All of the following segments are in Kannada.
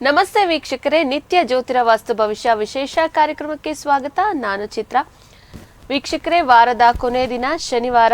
ನಮಸ್ತೆ ವೀಕ್ಷಕರೇ, ನಿತ್ಯ ಜ್ಯೋತಿರ ವಾಸ್ತು ಭವಿಷ್ಯ ವಿಶೇಷ ಕಾರ್ಯಕ್ರಮಕ್ಕೆ ಸ್ವಾಗತ. ನಾನು ಚಿತ್ರ. ವೀಕ್ಷಕರೇ, ವಾರದ ಕೊನೆ ದಿನ ಶನಿವಾರ.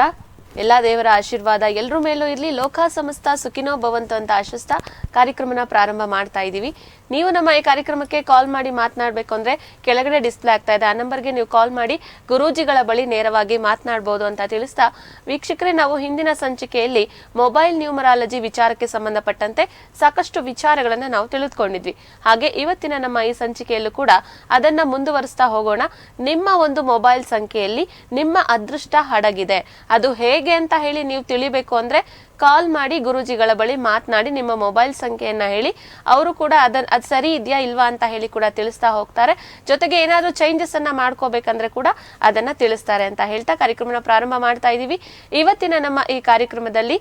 ಎಲ್ಲ ದೇವರ ಆಶೀರ್ವಾದ ಎಲ್ಲರ ಮೇಲೂ ಇರಲಿ. ಲೋಕ ಸಮಸ್ತ ಸುಖಿನೋ ಭವಂತು ಅಂತ ಆಶಿಸ್ತಾ ಕಾರ್ಯಕ್ರಮನ ಪ್ರಾರಂಭ ಮಾಡ್ತಾ ಇದ್ದೀವಿ. ನೀವು ನಮ್ಮ ಈ ಕಾರ್ಯಕ್ರಮಕ್ಕೆ ಕಾಲ್ ಮಾಡಿ ಮಾತನಾಡಬೇಕು ಅಂದ್ರೆ ಕೆಳಗಡೆ ಡಿಸ್ಪ್ಲೇ ಆಗ್ತಾ ಇದೆ, ಆ ನಂಬರ್ಗೆ ನೀವು ಕಾಲ್ ಮಾಡಿ ಗುರೂಜಿಗಳ ಬಳಿ ನೇರವಾಗಿ ಮಾತನಾಡಬಹುದು ಅಂತ ತಿಳಿಸ್ತಾ, ವೀಕ್ಷಕರೇ, ನಾವು ಹಿಂದಿನ ಸಂಚಿಕೆಯಲ್ಲಿ ಮೊಬೈಲ್ ನ್ಯೂಮರಾಲಜಿ ವಿಚಾರಕ್ಕೆ ಸಂಬಂಧಪಟ್ಟಂತೆ ಸಾಕಷ್ಟು ವಿಚಾರಗಳನ್ನ ನಾವು ತಿಳಿದುಕೊಂಡಿದ್ವಿ. ಹಾಗೆ ಇವತ್ತಿನ ನಮ್ಮ ಈ ಸಂಚಿಕೆಯಲ್ಲೂ ಕೂಡ ಅದನ್ನ ಮುಂದುವರಿಸ್ತಾ ಹೋಗೋಣ. ನಿಮ್ಮ ಒಂದು ಮೊಬೈಲ್ ಸಂಖ್ಯೆಯಲ್ಲಿ ನಿಮ್ಮ ಅದೃಷ್ಟ ಅಡಗಿದೆ. ಅದು ಹೇಗೆ ಅಂತ ಹೇಳಿ ನೀವು ತಿಳಿಬೇಕು ಅಂದ್ರೆ ಕಾಲ್ ಮಾಡಿ ಗುರೂಜಿಗಳ ಬಳಿ ಮಾತನಾಡಿ ನಿಮ್ಮ ಮೊಬೈಲ್ ಸಂಖ್ಯೆಯನ್ನ ಹೇಳಿ, ಅವರು ಕೂಡ ಅದು ಸರಿ ಇದೆಯಾ ಇಲ್ವಾ ಅಂತ ಹೇಳಿ ಕೂಡ ತಿಳಿಸ್ತಾ ಹೋಗ್ತಾರೆ. ಜೊತೆಗೆ ಏನಾದ್ರೂ ಚೇಂಜಸ್ ಅನ್ನ ಮಾಡ್ಕೋಬೇಕಂದ್ರೆ ಕೂಡ ಅದನ್ನ ತಿಳಿಸ್ತಾರೆ ಅಂತ ಹೇಳ್ತಾ ಕಾರ್ಯಕ್ರಮನ ಪ್ರಾರಂಭ ಮಾಡ್ತಾ ಇದೀವಿ. ಇವತ್ತಿನ ನಮ್ಮ ಈ ಕಾರ್ಯಕ್ರಮದಲ್ಲಿ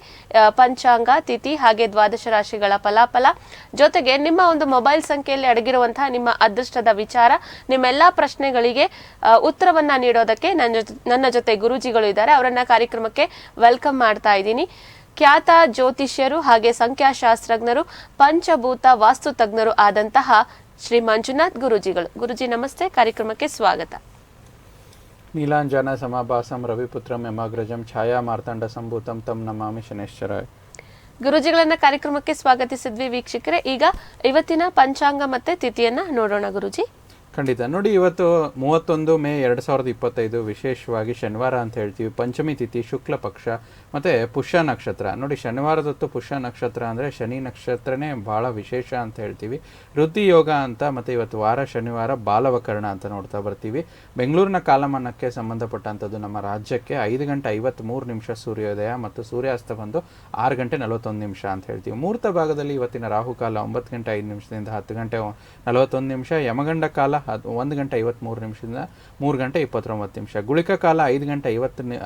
ಪಂಚಾಂಗ, ತಿಥಿ ಹಾಗೆ ದ್ವಾದಶ ರಾಶಿಗಳ ಫಲಾಫಲ, ಜೊತೆಗೆ ನಿಮ್ಮ ಒಂದು ಮೊಬೈಲ್ ಸಂಖ್ಯೆಯಲ್ಲಿ ಅಡಗಿರುವಂತಹ ನಿಮ್ಮ ಅದೃಷ್ಟದ ವಿಚಾರ, ನಿಮ್ಮೆಲ್ಲಾ ಪ್ರಶ್ನೆಗಳಿಗೆ ಉತ್ತರವನ್ನ ನೀಡೋದಕ್ಕೆ ನನ್ನ ಜೊತೆ ಗುರೂಜಿಗಳು ಇದ್ದಾರೆ. ಅವರನ್ನ ಕಾರ್ಯಕ್ರಮಕ್ಕೆ ವೆಲ್ಕಮ್ ಮಾಡ್ತಾ ಇದ್ದೀನಿ. ಖ್ಯಾತ ಜ್ಯೋತಿಷ್ಯರು ಹಾಗೆ ಸಂಖ್ಯಾಶಾಸ್ತ್ರಜ್ಞರು, ಪಂಚಭೂತ ವಾಸ್ತು ತಜ್ಞರು ಆದಂತಹ ಶ್ರೀ ಮಂಜುನಾಥ್ ಗುರೂಜಿಗಳು. ಗುರುಜಿ ನಮಸ್ತೆ, ಕಾರ್ಯಕ್ರಮಕ್ಕೆ ಸ್ವಾಗತ. ನೀಲಾಂಜನ ಸಮಾಭಾಸಂ ರವಿಪುತ್ರಂ ಯಮಾಗ್ರಜಂ ಛಾಯಾ ಮಾರ್ತಾಂಡ ಸಂಭೂತಂ ತಂ ನಮಾಮಿ ಶನೇಶ್ವರಾಯ. ಗುರುಜಿಗಳನ್ನ ಕಾರ್ಯಕ್ರಮಕ್ಕೆ ಸ್ವಾಗತಿಸಿದ್ವಿ. ವೀಕ್ಷಕರೇ, ಈಗ ಇವತ್ತಿನ ಪಂಚಾಂಗ ಮತ್ತೆ ತಿಥಿಯನ್ನ ನೋಡೋಣ ಗುರುಜಿ. ಖಂಡಿತ ನೋಡಿ, ಇವತ್ತು 31 ಮೇ 2025 ವಿಶೇಷವಾಗಿ ಶನಿವಾರ ಅಂತ ಹೇಳ್ತೀವಿ. ಪಂಚಮಿ ತಿಥಿ, ಶುಕ್ಲ ಪಕ್ಷ ಮತ್ತು ಪುಷ್ಯ ನಕ್ಷತ್ರ. ನೋಡಿ, ಶನಿವಾರದೊತ್ತು ಪುಷ್ಯ ನಕ್ಷತ್ರ ಅಂದರೆ ಶನಿ ನಕ್ಷತ್ರನೇ ಭಾಳ ವಿಶೇಷ ಅಂತ ಹೇಳ್ತೀವಿ. ವೃದ್ಧಿ ಯೋಗ ಅಂತ, ಮತ್ತು ಇವತ್ತು ವಾರ ಶನಿವಾರ ಬಾಲವಕರಣ ಅಂತ ನೋಡ್ತಾ ಬರ್ತೀವಿ. ಬೆಂಗಳೂರಿನ ಕಾಲಮಾನಕ್ಕೆ ಸಂಬಂಧಪಟ್ಟಂಥದ್ದು ನಮ್ಮ ರಾಜ್ಯಕ್ಕೆ 5:53 ಸೂರ್ಯೋದಯ ಮತ್ತು ಸೂರ್ಯಾಸ್ತ ಬಂದು 6:41 ಅಂತ ಹೇಳ್ತೀವಿ. ಮುಹೂರ್ತ ಭಾಗದಲ್ಲಿ ಇವತ್ತಿನ ರಾಹುಕಾಲ 9:05 10 ಗಂಟೆ 41. ಯಮಗಂಡ ಕಾಲ 1:53 3:29. ಗುಳಿಕ ಕಾಲ 5:54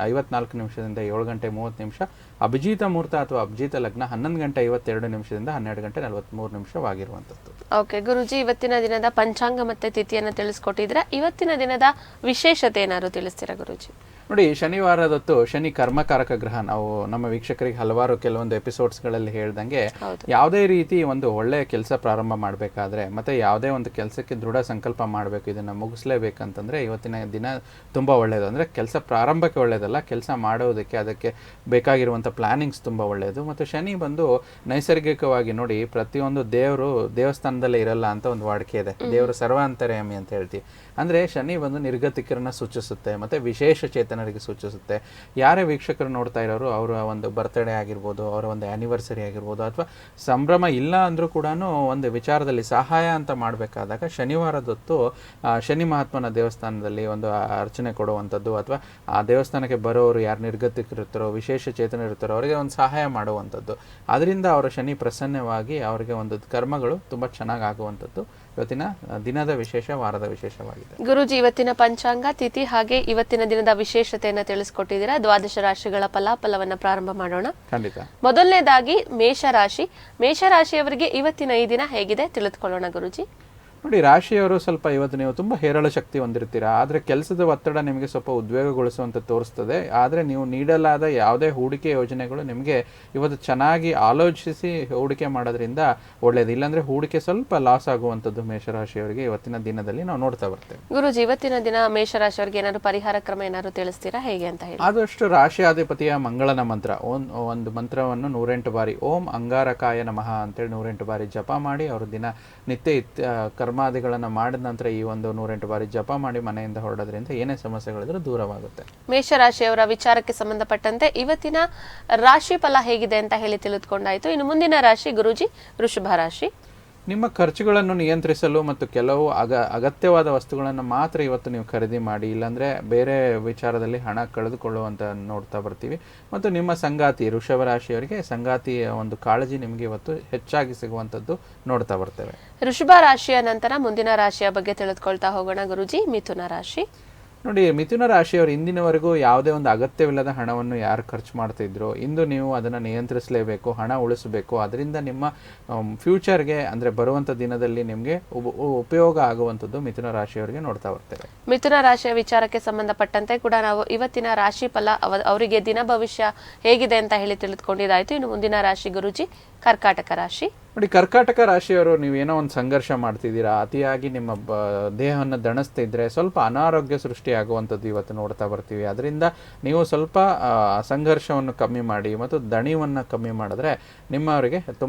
7:30. ಅಭಿಜಿತ ಮುಹೂರ್ತ ಅಥವಾ ಅಭಿಜಿತ ಲಗ್ನ 11:52 12:43 ಆಗಿರುವಂತದ್ದು. ಓಕೆ ಗುರುಜಿ, ಇವತ್ತಿನ ದಿನದ ಪಂಚಾಂಗ ಮತ್ತೆ ತಿಥಿಯನ್ನ ತಿಳಿಸ್ಕೊಟ್ಟಿದ್ರೆ, ಇವತ್ತಿನ ದಿನದ ವಿಶೇಷತೆ ಏನಾದ್ರು ತಿಳಿಸ್ತೀರಾ ಗುರುಜಿ? ನೋಡಿ, ಶನಿವಾರದೊತ್ತು ಶನಿ ಕರ್ಮಕಾರಕ ಗ್ರಹ. ನಾವು ನಮ್ಮ ವೀಕ್ಷಕರಿಗೆ ಹಲವಾರು ಕೆಲವೊಂದು ಎಪಿಸೋಡ್ಸ್ಗಳಲ್ಲಿ ಹೇಳ್ದಂಗೆ, ಯಾವುದೇ ರೀತಿ ಒಂದು ಒಳ್ಳೆಯ ಕೆಲಸ ಪ್ರಾರಂಭ ಮಾಡಬೇಕಾದ್ರೆ ಮತ್ತೆ ಯಾವುದೇ ಒಂದು ಕೆಲಸಕ್ಕೆ ದೃಢ ಸಂಕಲ್ಪ ಮಾಡಬೇಕು, ಇದನ್ನು ಮುಗಿಸ್ಲೇಬೇಕಂತಂದ್ರೆ ಇವತ್ತಿನ ದಿನ ತುಂಬ ಒಳ್ಳೆಯದು. ಅಂದರೆ ಕೆಲಸ ಪ್ರಾರಂಭಕ್ಕೆ ಒಳ್ಳೆಯದಲ್ಲ, ಕೆಲಸ ಮಾಡೋದಕ್ಕೆ ಅದಕ್ಕೆ ಬೇಕಾಗಿರುವಂಥ ಪ್ಲಾನಿಂಗ್ಸ್ ತುಂಬ ಒಳ್ಳೆಯದು. ಮತ್ತು ಶನಿ ಬಂದು ನೈಸರ್ಗಿಕವಾಗಿ ನೋಡಿ, ಪ್ರತಿಯೊಂದು ದೇವರು ದೇವಸ್ಥಾನದಲ್ಲೇ ಇರಲ್ಲ ಅಂತ ಒಂದು ವಾಡಿಕೆ ಇದೆ. ದೇವರು ಸರ್ವಾಂತರ್ಯಾಮಿ ಅಂತ ಹೇಳ್ತೀವಿ. ಅಂದರೆ ಶನಿ ಬಂದು ನಿರ್ಗತಿಕರನ್ನ ಸೂಚಿಸುತ್ತೆ ಮತ್ತು ವಿಶೇಷ ಚೇತನರಿಗೆ ಸೂಚಿಸುತ್ತೆ. ಯಾರೇ ವೀಕ್ಷಕರು ನೋಡ್ತಾ ಇರೋರು ಅವರ ಒಂದು ಬರ್ತ್ಡೇ ಆಗಿರ್ಬೋದು, ಅವರ ಒಂದು ಆ್ಯನಿವರ್ಸರಿ ಆಗಿರ್ಬೋದು, ಅಥವಾ ಸಂಭ್ರಮ ಇಲ್ಲ ಅಂದರೂ ಕೂಡ ಒಂದು ವಿಚಾರದಲ್ಲಿ ಸಹಾಯ ಅಂತ ಮಾಡಬೇಕಾದಾಗ ಶನಿವಾರದೊತ್ತು ಶನಿ ಮಹಾತ್ಮನ ದೇವಸ್ಥಾನದಲ್ಲಿ ಒಂದು ಅರ್ಚನೆ ಕೊಡುವಂಥದ್ದು, ಅಥವಾ ಆ ದೇವಸ್ಥಾನಕ್ಕೆ ಬರೋರು ಯಾರು ನಿರ್ಗತಿಕರಿರ್ತಾರೋ, ವಿಶೇಷ ಚೇತನ ಇರ್ತಾರೋ ಅವರಿಗೆ ಒಂದು ಸಹಾಯ ಮಾಡುವಂಥದ್ದು. ಅದರಿಂದ ಅವರ ಶನಿ ಪ್ರಸನ್ನವಾಗಿ ಅವರಿಗೆ ಒಂದು ಕರ್ಮಗಳು ತುಂಬ ಚೆನ್ನಾಗಿ ಆಗುವಂಥದ್ದು ಇವತ್ತಿನ ದಿನದ ವಿಶೇಷ, ವಾರದ ವಿಶೇಷವಾಗಿದೆ. ಗುರುಜಿ, ಇವತ್ತಿನ ಪಂಚಾಂಗ, ತಿಥಿ ಹಾಗೆ ಇವತ್ತಿನ ದಿನದ ವಿಶೇಷತೆಯನ್ನ ತಿಳಿಸ್ಕೊಟ್ಟಿದ್ದೀರಾ. ದ್ವಾದಶ ರಾಶಿಗಳ ಫಲಾಫಲವನ್ನ ಪ್ರಾರಂಭ ಮಾಡೋಣ. ಖಂಡಿತ. ಮೊದಲನೇದಾಗಿ ಮೇಷರಾಶಿ. ಮೇಷರಾಶಿಯವರಿಗೆ ಇವತ್ತಿನ ಈ ದಿನ ಹೇಗಿದೆ ತಿಳಿದುಕೊಳ್ಳೋಣ ಗುರುಜಿ. ನೋಡಿ, ರಾಶಿಯವರು ಸ್ವಲ್ಪ ಇವತ್ತು ನೀವು ತುಂಬ ಹೇರಳ ಶಕ್ತಿ ಹೊಂದಿರ್ತೀರಾ, ಆದರೆ ಕೆಲಸದ ಒತ್ತಡ ನಿಮಗೆ ಸ್ವಲ್ಪ ಉದ್ವೇಗಗೊಳಿಸುವಂತ ತೋರಿಸ್ತದೆ. ಆದರೆ ನೀವು ನೀಡಲಾದ ಯಾವುದೇ ಹೂಡಿಕೆ ಯೋಜನೆಗಳು ನಿಮಗೆ ಇವತ್ತು ಚೆನ್ನಾಗಿ ಆಲೋಚಿಸಿ ಹೂಡಿಕೆ ಮಾಡೋದ್ರಿಂದ ಒಳ್ಳೇದು. ಇಲ್ಲಾಂದ್ರೆ ಹೂಡಿಕೆ ಸ್ವಲ್ಪ ಲಾಸ್ ಆಗುವಂಥದ್ದು ಮೇಷರಾಶಿಯವರಿಗೆ ಇವತ್ತಿನ ದಿನದಲ್ಲಿ ನಾವು ನೋಡ್ತಾ ಬರ್ತೇವೆ. ಗುರುಜಿ, ಇವತ್ತಿನ ದಿನ ಮೇಷರಾಶಿಯವರಿಗೆ ಏನಾದ್ರು ಪರಿಹಾರ ಕ್ರಮ ಏನಾದ್ರು ತಿಳಿಸ್ತೀರಾ, ಹೇಗೆ ಅಂತ ಹೇಳಿ? ಆದಷ್ಟು ರಾಶಿಯಾಧಿಪತಿಯ ಮಂಗಳನ ಮಂತ್ರ, ಒಂದು ಮಂತ್ರವನ್ನು 108 ಬಾರಿ ಓಂ ಅಂಗಾರಕಾಯ ನಮಃ ಅಂತೇಳಿ 108 ಬಾರಿ ಜಪ ಮಾಡಿ, ಅವರು ದಿನ ನಿತ್ಯ ಕರ್ಮಾದಿಗಳನ್ನು ಮಾಡಿದ ನಂತರ ಈ ಒಂದು 108 ಬಾರಿ ಜಪ ಮಾಡಿ ಮನೆಯಿಂದ ಹೊರಡೋದ್ರಿಂದ ಏನೇ ಸಮಸ್ಯೆಗಳಿದ್ರೂ ದೂರವಾಗುತ್ತೆ. ಮೇಷರಾಶಿಯವರ ವಿಚಾರಕ್ಕೆ ಸಂಬಂಧಪಟ್ಟಂತೆ ಇವತ್ತಿನ ರಾಶಿ ಫಲ ಹೇಗಿದೆ ಅಂತ ಹೇಳಿ ತಿಳಿದುಕೊಂಡಾಯ್ತು. ಇನ್ನು ಮುಂದಿನ ರಾಶಿ ಗುರುಜಿ, ವೃಷಭ ರಾಶಿ. ನಿಮ್ಮ ಖರ್ಚುಗಳನ್ನು ನಿಯಂತ್ರಿಸಲು ಮತ್ತು ಕೆಲವು ಅಗತ್ಯವಾದ ವಸ್ತುಗಳನ್ನು ಮಾತ್ರ ಇವತ್ತು ನೀವು ಖರೀದಿ ಮಾಡಿ, ಇಲ್ಲಾಂದರೆ ಬೇರೆ ವಿಚಾರದಲ್ಲಿ ಹಣ ಕಳೆದುಕೊಳ್ಳುವಂತ ನೋಡ್ತಾ ಬರ್ತೀವಿ. ಮತ್ತು ನಿಮ್ಮ ಸಂಗಾತಿ ವೃಷಭ ರಾಶಿಯವರಿಗೆ ಸಂಗಾತಿಯ ಒಂದು ಕಾಳಜಿ ನಿಮಗೆ ಇವತ್ತು ಹೆಚ್ಚಾಗಿ ಸಿಗುವಂಥದ್ದು ನೋಡ್ತಾ ಬರ್ತೇವೆ. ವೃಷಭ ರಾಶಿಯ ನಂತರ ಮುಂದಿನ ರಾಶಿಯ ಬಗ್ಗೆ ತಿಳಿದುಕೊಳ್ತಾ ಹೋಗೋಣ ಗುರುಜಿ. ಮಿಥುನ ರಾಶಿ. ನೋಡಿ, ಮಿಥುನ ರಾಶಿಯವರು ಇಂದಿನವರೆಗೂ ಯಾವುದೇ ಒಂದು ಅಗತ್ಯವಿಲ್ಲದ ಹಣವನ್ನು ಯಾರು ಖರ್ಚು ಮಾಡ್ತಿದ್ರು, ಇಂದು ನೀವು ಅದನ್ನು ನಿಯಂತ್ರಿಸಲೇಬೇಕು, ಹಣ ಉಳಿಸಬೇಕು. ಅದರಿಂದ ನಿಮ್ಮ ಫ್ಯೂಚರ್ಗೆ ಅಂದರೆ ಬರುವಂಥ ದಿನದಲ್ಲಿ ನಿಮಗೆ ಉಪಯೋಗ ಆಗುವಂಥದ್ದು ಮಿಥುನ ರಾಶಿಯವರಿಗೆ ನೋಡ್ತಾ ಬರ್ತೇವೆ. ಮಿಥುನ ರಾಶಿಯ ವಿಚಾರಕ್ಕೆ ಸಂಬಂಧಪಟ್ಟಂತೆ ಕೂಡ ನಾವು ಇವತ್ತಿನ ರಾಶಿ ಫಲ ಅವರಿಗೆ ದಿನ ಭವಿಷ್ಯ ಹೇಗಿದೆ ಅಂತ ಹೇಳಿ ತಿಳಿದುಕೊಂಡಿದ್ದಾಯ್ತು. ಇನ್ನು ಮುಂದಿನ ರಾಶಿ ಗುರುಜಿ, ಕರ್ಕಾಟಕ ರಾಶಿ. ನೋಡಿ, ಕರ್ಕಾಟಕ ರಾಶಿಯವರು ನೀವೇನೋ ಒಂದು ಸಂಘರ್ಷ ಮಾಡ್ತಿದ್ದೀರಾ, ಅತಿಯಾಗಿ ನಿಮ್ಮ ದೇಹವನ್ನು ದಣಿಸ್ತಿದ್ರೆ ಸ್ವಲ್ಪ ಅನಾರೋಗ್ಯ ಸೃಷ್ಟಿಯಾಗುವಂಥದ್ದು ಇವತ್ತು ನೋಡ್ತಾ ಬರ್ತೀವಿ. ಅದರಿಂದ ನೀವು ಸ್ವಲ್ಪ ಸಂಘರ್ಷವನ್ನು ಕಮ್ಮಿ ಮಾಡಿ ಮತ್ತು ದಣಿವನ್ನು ಕಮ್ಮಿ ಮಾಡಿದ್ರೆ ನಿಮ್ಮವರಿಗೆ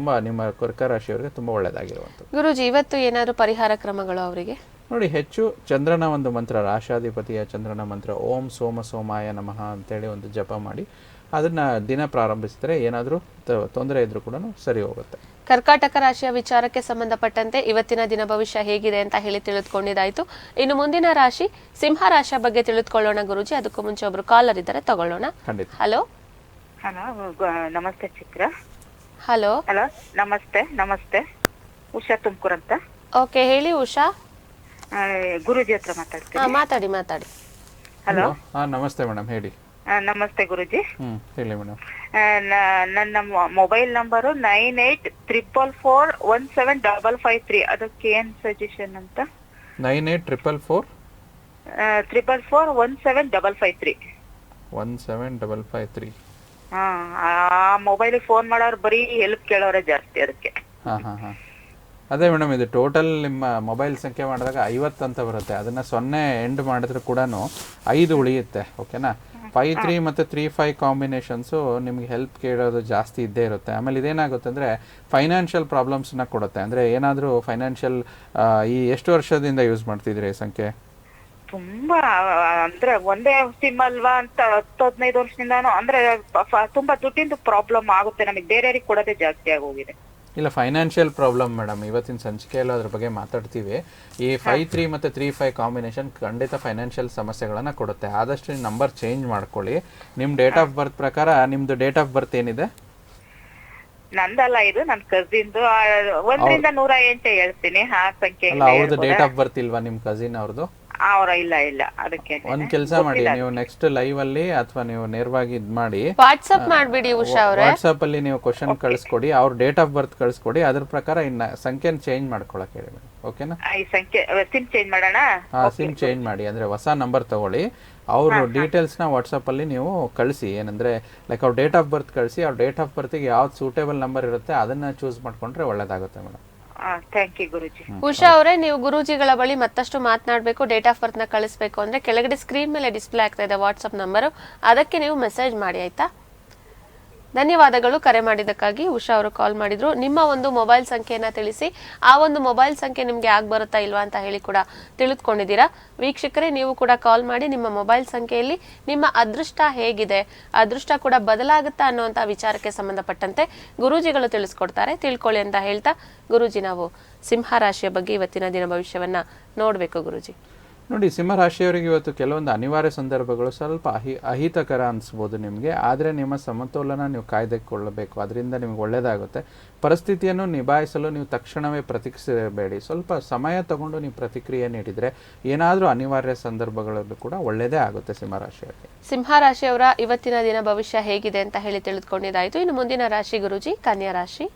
ನಿಮ್ಮ ಕರ್ಕಾಟಕ ರಾಶಿಯವರಿಗೆ ತುಂಬ ಒಳ್ಳೆಯದಾಗಿರುವಂಥದ್ದು. ಗುರುಜಿ, ಇವತ್ತು ಏನಾದರೂ ಪರಿಹಾರ ಕ್ರಮಗಳು ಅವರಿಗೆ? ನೋಡಿ, ಹೆಚ್ಚು ಚಂದ್ರನ ಒಂದು ಮಂತ್ರ, ರಾಶಾಧಿಪತಿಯ ಚಂದ್ರನ ಮಂತ್ರ ಓಂ ಸೋಮ ಸೋಮಾಯ ನಮಃ ಅಂತೇಳಿ ಒಂದು ಜಪ ಮಾಡಿ ಅದನ್ನ ದಿನ ಪ್ರಾರಂಭಿಸಿದರೆ ಏನಾದರೂ ತೊಂದರೆ ಇದ್ರೂ ಕೂಡ ಸರಿ ಹೋಗುತ್ತೆ. ಕರ್ಕಾಟಕ ರಾಶಿಯ ವಿಚಾರಕ್ಕೆ ಸಂಬಂಧಪಟ್ಟಂತೆ ಇವತ್ತಿನ ದಿನ ಭವಿಷ್ಯ ಹೇಗಿದೆ ಅಂತ ಹೇಳಿ ತಿಳಿದುಕೊಂಡಿದ್ದಾಯ್ತು. ಇನ್ನು ಮುಂದಿನ ರಾಶಿ ಸಿಂಹ ರಾಶಿಯ ಬಗ್ಗೆ ತಿಳಿದುಕೊಳ್ಳೋಣ ಗುರುಜಿ. ಅದಕ್ಕೂ ಮುಂಚೆ ಒಬ್ರು ಕಾಲರ್ ಇದ್ದಾರೆ, ತಗೊಳ್ಳೋಣ. ಹಲೋ ನಮಸ್ತೆ ಚಿತ್ರ. ಹಲೋ ನಮಸ್ತೆ ಉಷಾ ತುಮಕೂರ್ ಅಂತ. ಓಕೆ, ಹೇಳಿ ಉಷಾ. ಗುರುಜಿ ಹತ್ರ ಮಾತಾಡ್ತೀನಿ. ಮಾತಾಡಿ. ಹಲೋ. ನಮಸ್ತೆ ಮೇಡಮ್, ಹೇಳಿ. ನಮಸ್ತೆ ಗುರುಜಿ. ಹೇಳಿ ಮೇಡಮ್. ನನ್ನ ಮೊಬೈಲ್ ನಂಬರು 9844417553. ಅದಕ್ಕೆ ಏನ್ ಸಜೆಷನ್ ಅಂತ? 9844417553. 17553. ಆ ಮೊಬೈಲ್ ಫೋನ್ ಮಾಡೋರು ಬರೀ ಹೆಲ್ಪ್ ಕೇಳೋರೆ ಜಾಸ್ತಿ ಅದಕ್ಕೆ. ಅದೇ ಮೇಡಮ್, ಇದು ಟೋಟಲ್ ನಿಮ್ಮ ಮೊಬೈಲ್ ಸಂಖ್ಯೆ ಮಾಡಿದಾಗ 50 ಅಂತ ಬರುತ್ತೆ. ಅದನ್ನ 0 ಎಂಡ್ ಮಾಡಿದ್ರೆ ಕೂಡ 5 ಉಳಿಯುತ್ತೆ. ಓಕೆನಾ? 53 ಮತ್ತು 35 ಕಾಂಬಿನೇಷನ್ಸು ನಿಮ್ಗೆ ಹೆಲ್ಪ್ ಕೇಳೋದು ಜಾಸ್ತಿ ಇದ್ದೇ ಇರುತ್ತೆ. ಆಮೇಲೆ ಇದೇನಾಗುತ್ತೆ ಅಂದರೆ ಫೈನಾನ್ಷಿಯಲ್ ಪ್ರಾಬ್ಲಮ್ಸ್ನ ಕೊಡುತ್ತೆ. ಅಂದರೆ ಏನಾದರೂ ಫೈನಾನ್ಷಿಯಲ್ ಈ ಎಷ್ಟು ವರ್ಷದಿಂದ ಯೂಸ್ ಮಾಡ್ತಿದ್ರಿ ಈ ಸಂಖ್ಯೆ? ತುಂಬಾ ಅಂದ್ರೆ ಒಂದೇ ಸಿಮ್ ಅಲ್ವಾ ಅಂತ 10-15 ವರ್ಷದಿಂದಾನು ಅಂದ್ರೆ ತುಂಬಾ ದುಡ್ಡಿಂದು ಪ್ರಾಬ್ಲಮ್ ಆಗುತ್ತೆ ನಮಗೆ. ಬೇರೆಯವ್ರಿಗೆ ಕೊಡೋದೇ ಜಾಸ್ತಿ ಆಗೋಗಿದೆ. ಇಲ್ಲ, ಫೈನಾನ್ಷಿಯಲ್ ಪ್ರಾಬ್ಲಮ್ ಮೇಡಮ್. ಇವತ್ತಿನ ಸಂಚಿಕೆಯಲ್ಲೂ ಅದ್ರ ಬಗ್ಗೆ ಮಾತಾಡ್ತೀವಿ. ಈ 53 ಮತ್ತು 35 ಕಾಂಬಿನೇಷನ್ ಖಂಡಿತ ಫೈನಾನ್ಷಿಯಲ್ ಸಮಸ್ಯೆಗಳನ್ನು ಕೊಡುತ್ತೆ. ಆದಷ್ಟು ನಿಮ್ಮ ನಂಬರ್ ಚೇಂಜ್ ಮಾಡ್ಕೊಳ್ಳಿ. ನಿಮ್ಮ ಡೇಟ್ ಆಫ್ ಬರ್ತ್ ಪ್ರಕಾರ ನಿಮ್ದು ಡೇಟ್ ಆಫ್ ಬರ್ತ್ ಏನಿದೆ? ನಂದಲ್ಲ, ಇದು ನನ್ನ ಕಸಿನ್ದು. 1ರಿಂದ 108 ಹೇಳ್ತೀನಿ ಆ ಸಂಖ್ಯೆ. ಅವ್ರದ್ದು ಡೇಟ್ ಆಫ್ ಬರ್ತ್ ಇಲ್ವಾ ನಿಮ್ಮ ಕಸಿನ್ ಅವ್ರದ್ದು? ಇಲ್ಲ ಅದಕ್ಕೆ ಒಂದ್ ಕೆಲಸ ಮಾಡಿ, ನೀವು ನೆಕ್ಸ್ಟ್ ಲೈವ್ ಅಲ್ಲಿ ಅಥವಾ ನೀವು ನೇರವಾಗಿ ಇದ್ ಮಾಡಿ ವಾಟ್ಸ್ಆಪ್ ಮಾಡ್ಬಿಡಿ ಉಷಾ ಅವರೇ. ವಾಟ್ಸ್ಆಪ್ ಅಲ್ಲಿ ನೀವು ಕ್ವಶನ್ ಕಳಿಸ್ಕೊಡಿ, ಅವ್ರ ಡೇಟ್ ಆಫ್ ಬರ್ತ್ ಕಳಿಸ್ಕೊಡಿ. ಅದ್ರ ಪ್ರಕಾರ ಇನ್ನ ಸಂಖ್ಯೆನ ಚೇಂಜ್ ಮಾಡ್ಕೊಳಕ್ ಹೇಳಿ. ಓಕೆನಾ? ಈ ಸಂಖ್ಯೆ ಸಿಮ್ ಚೇಂಜ್ ಮಾಡೋಣ. ಸಿಮ್ ಚೇಂಜ್ ಮಾಡಿ, ಅಂದ್ರೆ ಹೊಸ ನಂಬರ್ ತಗೊಳ್ಳಿ. ಅವ್ರ ಡೀಟೇಲ್ಸ್ ನ ವಾಟ್ಸ್ಆಪ್ ಅಲ್ಲಿ ನೀವು ಕಳಿಸಿ. ಏನಂದ್ರೆ ಲೈಕ್ ಅವ್ರ ಡೇಟ್ ಆಫ್ ಬರ್ತ್ ಕಳಿಸಿ. ಅವ್ರ ಡೇಟ್ ಆಫ್ ಬರ್ತ್ಗೆ ಯಾವ್ದು ಸೂಟೇಬಲ್ ನಂಬರ್ ಇರುತ್ತೆ ಅದನ್ನ ಚೂಸ್ ಮಾಡ್ಕೊಂಡ್ರೆ ಒಳ್ಳೇದಾಗುತ್ತೆ ಮೇಡಮ್. ಥ್ಯಾಂಕ್ ಯು ಗುರುಜಿ. ಉಷಾ ಅವರೇ, ನೀವು ಗುರೂಜಿಗಳ ಬಳಿ ಮತ್ತಷ್ಟು ಮಾತನಾಡಬೇಕು, ಡೇಟ್ ಆಫ್ ಬರ್ತ್ ನ ಕಳಿಸ್ಬೇಕು ಅಂದ್ರೆ ಕೆಳಗಡೆ ಸ್ಕ್ರೀನ್ ಮೇಲೆ ಡಿಸ್ಪ್ಲೇ ಆಗ್ತಾ ಇದೆ ವಾಟ್ಸ್ಆಪ್ ನಂಬರು, ಅದಕ್ಕೆ ನೀವು ಮೆಸೇಜ್ ಮಾಡಿ, ಆಯ್ತಾ? ಧನ್ಯವಾದಗಳು ಕರೆ ಮಾಡಿದ್ದಕ್ಕಾಗಿ. ಉಷಾ ಅವರು ಕಾಲ್ ಮಾಡಿದ್ರು. ನಿಮ್ಮ ಒಂದು ಮೊಬೈಲ್ ಸಂಖ್ಯೆಯನ್ನ ತಿಳಿಸಿ, ಆ ಒಂದು ಮೊಬೈಲ್ ಸಂಖ್ಯೆ ನಿಮ್ಗೆ ಆಗ್ ಬರುತ್ತಾ ಇಲ್ವಾ ಅಂತ ಹೇಳಿ ಕೂಡ ತಿಳಿದುಕೊಂಡಿದ್ದೀರಾ. ವೀಕ್ಷಕರೇ, ನೀವು ಕೂಡ ಕಾಲ್ ಮಾಡಿ ನಿಮ್ಮ ಮೊಬೈಲ್ ಸಂಖ್ಯೆಯಲ್ಲಿ ನಿಮ್ಮ ಅದೃಷ್ಟ ಹೇಗಿದೆ, ಅದೃಷ್ಟ ಕೂಡ ಬದಲಾಗುತ್ತಾ ಅನ್ನುವಂಥ ವಿಚಾರಕ್ಕೆ ಸಂಬಂಧಪಟ್ಟಂತೆ ಗುರೂಜಿಗಳು ತಿಳಿಸ್ಕೊಡ್ತಾರೆ, ತಿಳ್ಕೊಳ್ಳಿ ಅಂತ ಹೇಳ್ತಾ, ಗುರೂಜಿ ನಾವು ಸಿಂಹ ರಾಶಿಯ ಬಗ್ಗೆ ಇವತ್ತಿನ ದಿನ ಭವಿಷ್ಯವನ್ನ ನೋಡ್ಬೇಕು. ಗುರೂಜಿ ನೋಡಿ, ಸಿಂಹರಾಶಿಯವರಿಗೆ ಇವತ್ತು ಕೆಲವೊಂದು ಅನಿವಾರ್ಯ ಸಂದರ್ಭಗಳು ಸ್ವಲ್ಪ ಅಹಿತಕರ ಅನಿಸ್ಬೋದು ನಿಮಗೆ. ಆದರೆ ನಿಮ್ಮ ಸಮತೋಲನ ನೀವು ಕಾಯ್ದುಕೊಳ್ಳಬೇಕು, ಅದರಿಂದ ನಿಮ್ಗೆ ಒಳ್ಳೆಯದಾಗುತ್ತೆ. ಪರಿಸ್ಥಿತಿಯನ್ನು ನಿಭಾಯಿಸಲು ನೀವು ತಕ್ಷಣವೇ ಪ್ರತಿಕ್ರಿಯಿಸಬೇಡಿ. ಸ್ವಲ್ಪ ಸಮಯ ತಗೊಂಡು ನೀವು ಪ್ರತಿಕ್ರಿಯೆ ನೀಡಿದರೆ ಏನಾದರೂ ಅನಿವಾರ್ಯ ಸಂದರ್ಭಗಳಲ್ಲೂ ಕೂಡ ಒಳ್ಳೆಯದೇ ಆಗುತ್ತೆ ಸಿಂಹರಾಶಿಯವರಿಗೆ. ಸಿಂಹರಾಶಿಯವರ ಇವತ್ತಿನ ದಿನ ಭವಿಷ್ಯ ಹೇಗಿದೆ ಅಂತ ಹೇಳಿ ತಿಳಿದುಕೊಂಡಿದ್ದಾಯಿತು. ಇನ್ನು ಮುಂದಿನ ರಾಶಿ ಗುರೂಜಿ ಕನ್ಯಾ ರಾಶಿ.